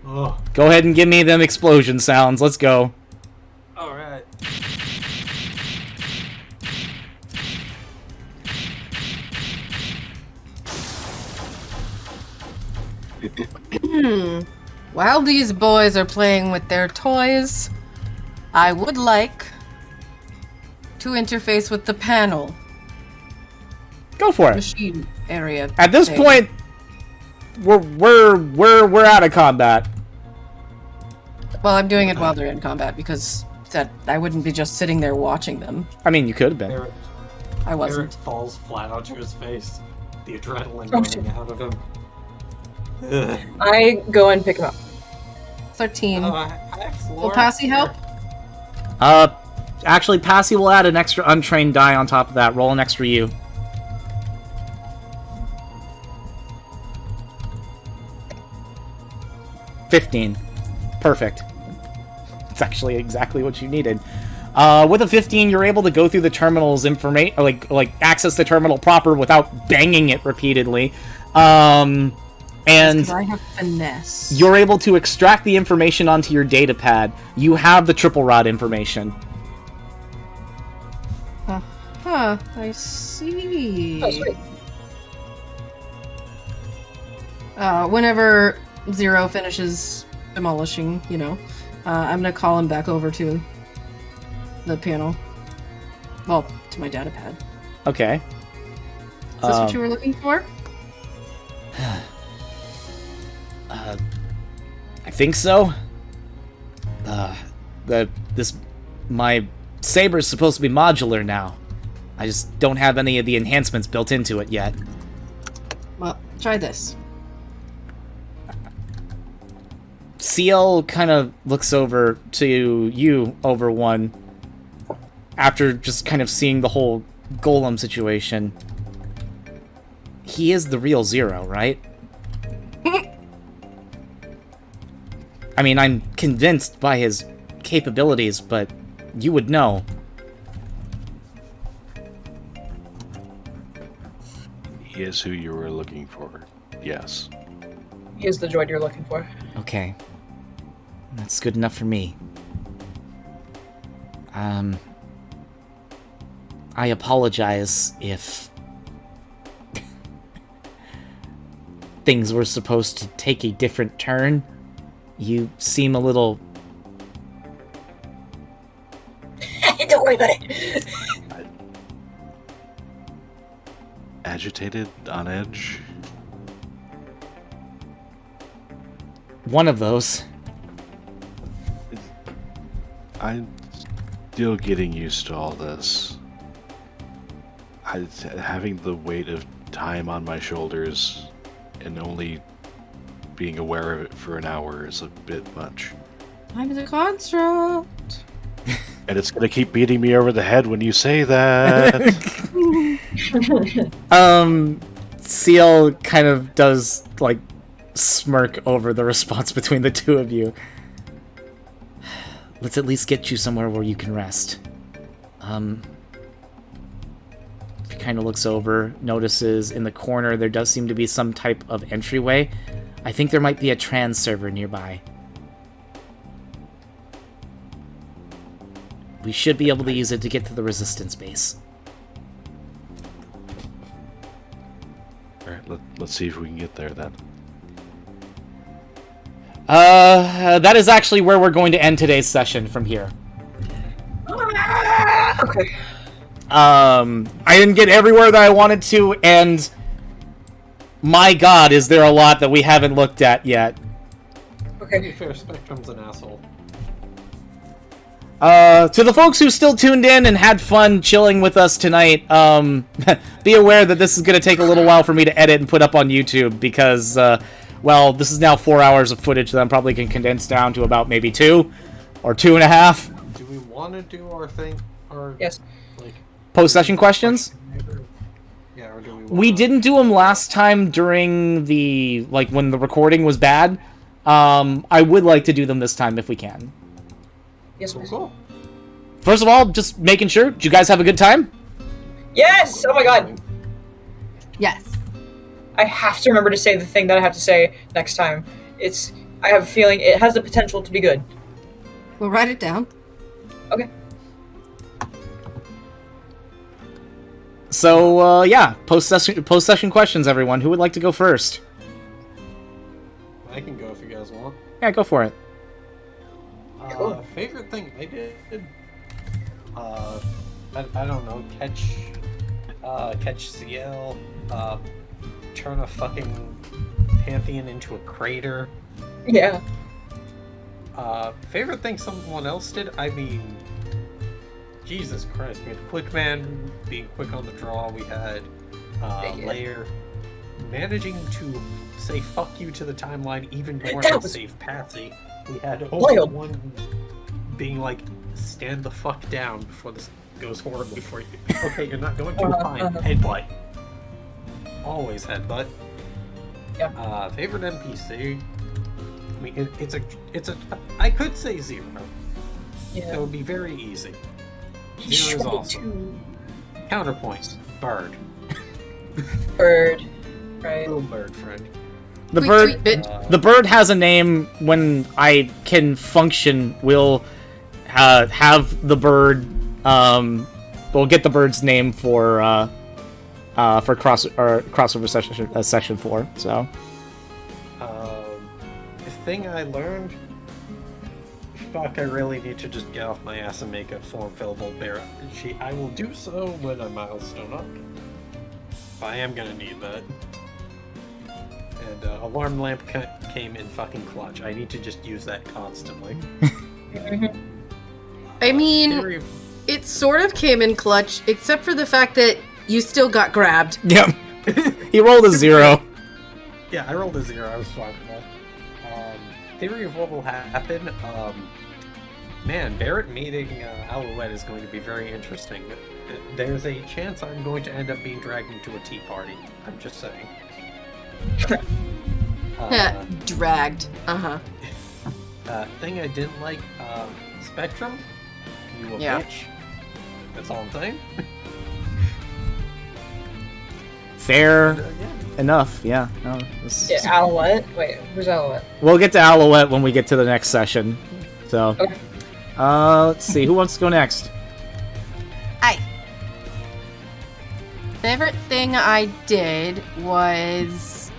Oh. Go ahead and give me them explosion sounds. Let's go. All right. While these boys are playing with their toys, I would like to interface with the panel Go for it. machine area. At this thing. point, we're out of combat. Well, I'm doing it while they're in combat because that I wouldn't be just sitting there watching them. I mean, you could have been. Barrett, I wasn't. Barrett falls flat onto his face. The adrenaline Oh, running out of him. Ugh. I go and pick him up. 13. Will Will Passy help? Actually, Passy will add an extra untrained die on top of that. Roll an extra U. $15. Perfect. It's actually exactly what you needed. With a 15, you're able to go through the terminal's information, like access the terminal proper without banging it repeatedly. And I have finesse. you're able to extract the information onto your data pad. You have the triple rod information. Huh, I see. Oh, sweet. Whenever Zero finishes demolishing, I'm gonna call him back over to the panel. Well, to my data pad. Okay. Is this what you were looking for? I think so. My saber's supposed to be modular now. I just don't have any of the enhancements built into it yet. Well, try this. CL kind of looks over to you, over one, after just kind of seeing the whole golem situation. He is the real Zero, right? I mean, I'm convinced by his capabilities, but you would know. He is who you were looking for. yes. He is the droid you're looking for. Okay. That's good enough for me. I apologize if things were supposed to take a different turn. You seem a little... Don't worry about it. Agitated, on edge. one of those. I'm still getting used to all this. Having the weight of time on my shoulders and only being aware of it for an hour is a bit much. I'm the construct. And it's gonna keep beating me over the head when you say that. Seal kind of does, like, smirk over the response between the two of you. Let's at least get you somewhere where you can rest. He kind of looks over, notices in the corner there does seem to be some type of entryway. I think there might be a trans server nearby. We should be able to use it to get to the resistance base. Alright, let's see if we can get there then. That is actually where we're going to end today's session from here. Okay. I didn't get everywhere that I wanted to, and my god, is there a lot that we haven't looked at yet. To be Okay. fair, Spectrum's an asshole. To the folks who still tuned in and had fun chilling with us tonight, be aware that this is going to take a little while for me to edit and put up on YouTube because, well, this is now 4 hours of footage that I'm probably going to condense down to about maybe 2 or 2.5. Do we want to do our thing? Or, Yes. like, Post-session questions? yeah, or do we We didn't do them last time during the, like, when the recording was bad. I would like to do them this time if we can. Yes, please. Cool. First of all, just making sure, did you guys have a good time? Yes! Oh my god. Yes. I have to remember to say the thing that I have to say next time. I have a feeling it has the potential to be good. We'll write it down. Okay. So, yeah, post-session questions, everyone. Who would like to go first? I can go if you guys want. Yeah, go for it. Cool. Favorite thing I did? I don't know. Catch CL. Turn a fucking Pantheon into a crater. Yeah. Favorite thing someone else did? I mean, Jesus Christ. We had Quickman being quick on the draw. We had Thank you. Lair managing to say fuck you to the timeline even more That than was save Patsy. We had wild. one being like, stand the fuck down before this goes horribly for you. Okay, you're not going to fine. Headbutt. Always headbutt. Yep. Favorite NPC? I mean, it's a. I could say Zero. Yeah. That would be very easy. Zero is awesome. Counterpoint: Bird. Bird. Right. Little bird friend. The Tweet, bird, tweet, bitch. the bird has a name. When I can function, we'll have the bird. We'll get the bird's name for crossover session 4. So. The thing I learned. Fuck! I really need to just get off my ass and make a form fillable Barrett. I will do so when I'm milestone up. I am gonna need that. And alarm lamp came in fucking clutch. I need to just use that constantly. I mean, Theory of- it sort of came in clutch, except for the fact that you still got grabbed. Yep. He rolled a 0. Yeah, I rolled a 0. I was fine with that. Theory of what will happen. Man, Barrett meeting Alouette is going to be very interesting. There's a chance I'm going to end up being dragged into a tea party. I'm just saying. Dragged. Uh-huh. Thing I didn't like, Spectrum. You a Yeah. bitch. That's all I'm saying. fair enough. Yeah. No, Yeah, Alouette. Wait, who's Alouette? we'll get to Alouette when we get to the next session. So, Okay. let's see. Who wants to go next? Favorite thing I did was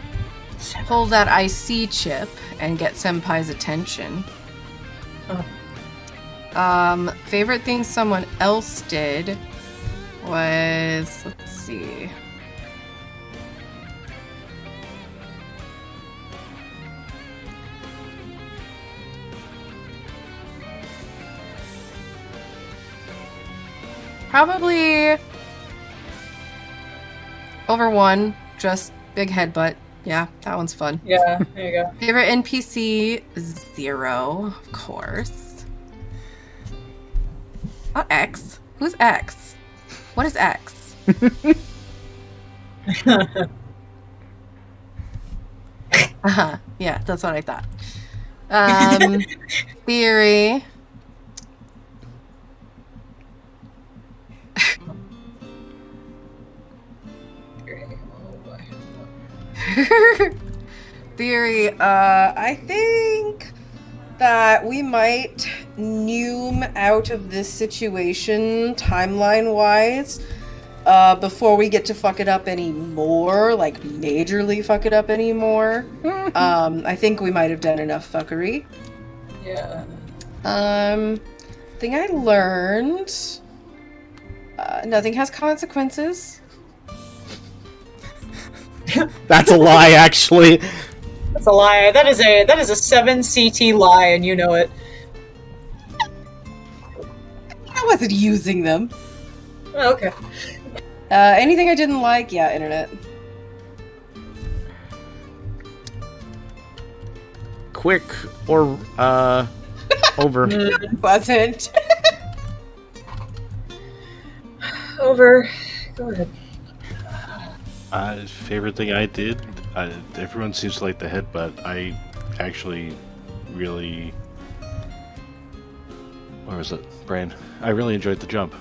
pull that IC chip and get Senpai's attention. Favorite thing someone else did was, let's see. Probably over one, just big headbutt. Yeah, that one's fun. Yeah, there you go. Favorite NPC, 0, of course. Not X. Who's X? What is X? Yeah, that's what I thought. Theory. Theory, I think that we might noom out of this situation timeline-wise before we get to fuck it up anymore, like majorly fuck it up anymore. I think we might have done enough fuckery. Yeah. Thing I learned, nothing has consequences. That's a lie, actually. That's a lie. That is a 7 CT lie, and you know it. I wasn't using them. Oh, okay. Anything I didn't like? Yeah, internet. Quick or over. Wasn't. Over. Go ahead. Favorite thing I did? Everyone seems to like the headbutt. I actually really... Where was it? Brain. I really enjoyed the jump.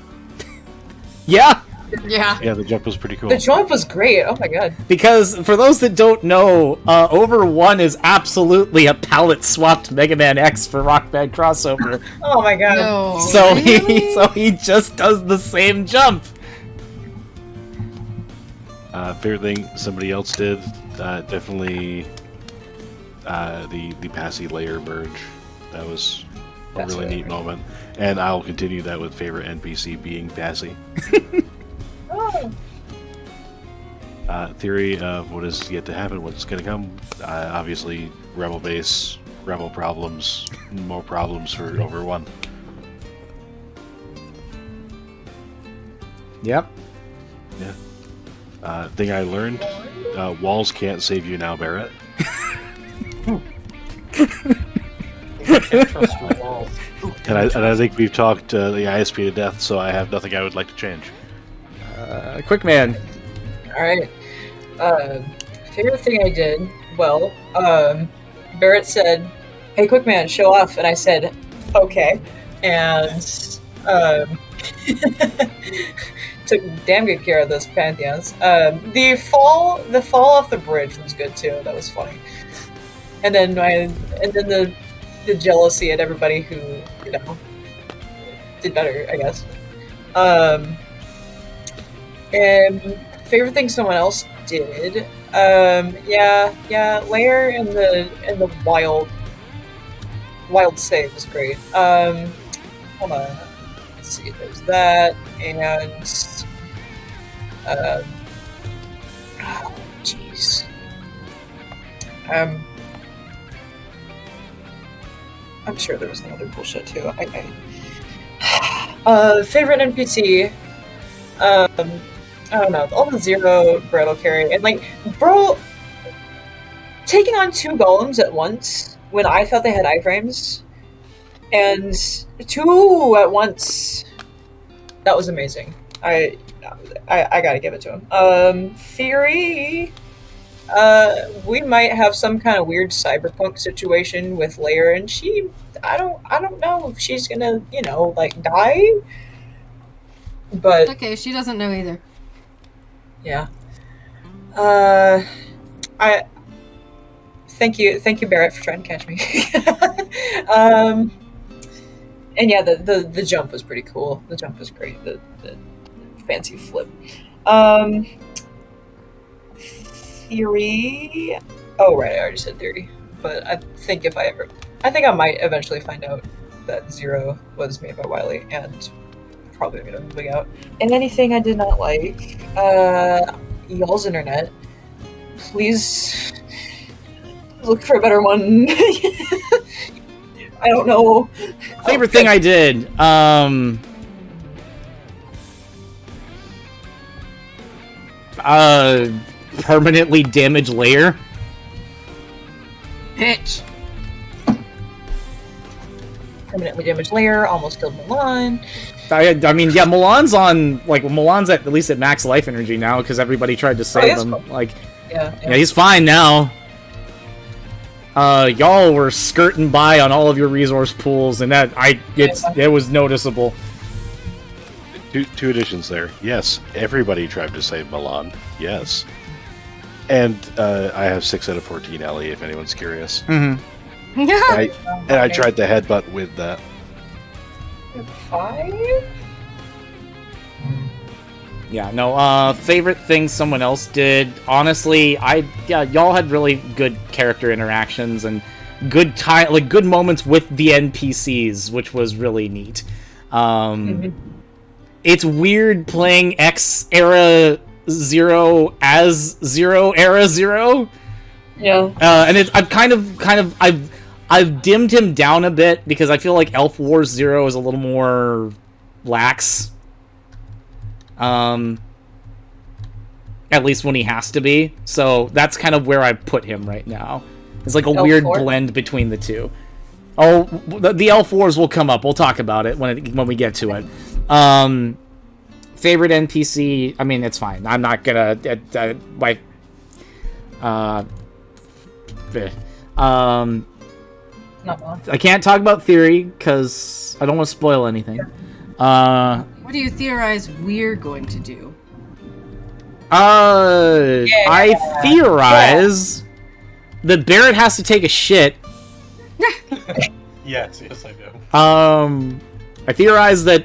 Yeah, Yeah. Yeah, the jump was pretty cool. The jump was great. Oh my god. because for those that don't know, Over 1 is absolutely a palette-swapped Mega Man X for Rockman crossover. Oh my god. No. so really? he just does the same jump. Favorite thing somebody else did? Definitely the Passy layer merge. That was a That's really really neat cool. moment. And I'll continue that with favorite NPC being Passy. Oh. Theory of what is yet to happen, what's going to come. Obviously, Rebel base, Rebel problems, more problems for Over 1. Yep. Yeah. Thing I learned, walls can't save you now, Barrett. Can't trust your walls. And I think we've talked the ISP to death, so I have nothing I would like to change. Quick man. Alright. Favorite thing I did, well, Barrett said, "Hey, quick man, show off," and I said, "Okay." And, took damn good care of those pantheons. The fall off the bridge was good too. That was funny. And then the jealousy at everybody who, you know, did better, I guess. And favorite thing someone else did, Lair and the wild save was great. Hold on. Let's see, there's that, and oh, jeez. I'm sure there was another bullshit too. Favorite NPC. I don't know. All the 0 brittle carry and like, bro, taking on 2 golems at once when I thought they had iframes, and 2 at once. That was amazing. I gotta give it to him. Theory. We might have some kind of weird cyberpunk situation with Lair, and I don't know if she's gonna, you know, like die. But Okay, she doesn't know either. yeah. I thank you, Barrett, for trying to catch me. And yeah, the jump was pretty cool. The jump was great. The fancy flip. Theory. Oh right, I already said theory. But I think I might eventually find out that Zero was made by Wiley, and probably gonna move out. And anything I did not like, y'all's internet. Please look for a better one. I don't know. Favorite thing I did. Permanently damaged layer. Bitch. Permanently damaged layer. Almost killed Milan. I mean, yeah, Milan's at least at max life energy now because everybody tried to save him. Cool. Like, yeah, he's fine now. Y'all were skirting by on all of your resource pools, and it was noticeable. Two additions there. Yes, everybody tried to save Milan. Yes. And I have 6 out of 14 Ellie, if anyone's curious. Mm-hmm. I tried the headbutt with that. 5? Yeah, no, favorite thing someone else did, honestly, y'all had really good character interactions and good moments with the NPCs, which was really neat. It's weird playing X era 0 as 0 era 0. Yeah. And I've dimmed him down a bit because I feel like Elf Wars 0 is a little more lax. At least when he has to be. So that's kind of where I put him right now. It's like a weird blend between the two. Oh, the Elf Wars will come up. We'll talk about it when we get to it. Favorite NPC? I mean, it's fine. I'm not gonna. I can't talk about theory because I don't want to spoil anything. What do you theorize we're going to do? I theorize that Barrett has to take a shit. Yes, I do. I theorize that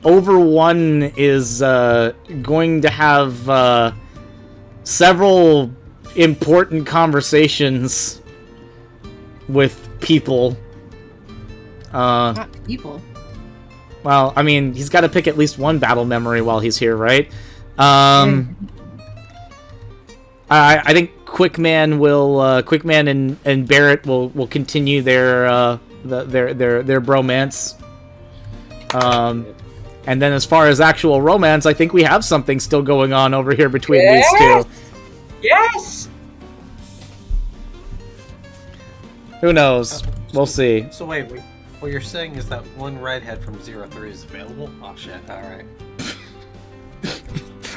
Over 1 is going to have several important conversations with people. Not people. Well, I mean, he's got to pick at least one battle memory while he's here, right? I think Quickman and Barrett will continue their bromance. And then as far as actual romance, I think we have something still going on over here between these two. Yes. Who knows? We'll see. So wait, what you're saying is that one redhead from 03 is available? Oh shit! All right.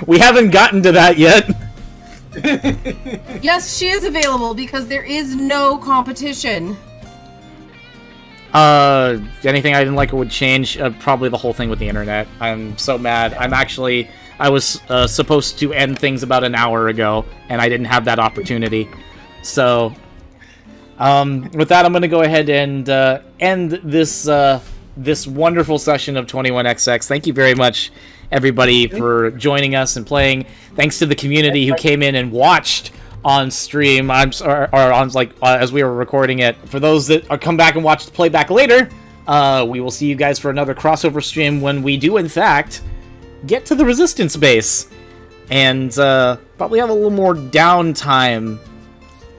We haven't gotten to that yet. Yes, she is available because there is no competition. Anything I didn't like or would change? Probably the whole thing with the internet. I'm so mad. I was supposed to end things about an hour ago, and I didn't have that opportunity. So, with that, I'm going to go ahead and end this wonderful session of 21XX. Thank you very much, everybody, for joining us and playing. Thanks to the community who came in and watched on stream. As we were recording it. For those that come back and watch the playback later, we will see you guys for another crossover stream when we do, in fact, get to the Resistance base. And probably have a little more downtime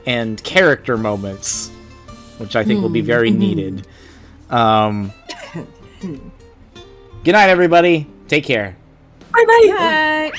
and character moments, which I think will be very needed. Good night, everybody. Take care. Bye-bye. Bye.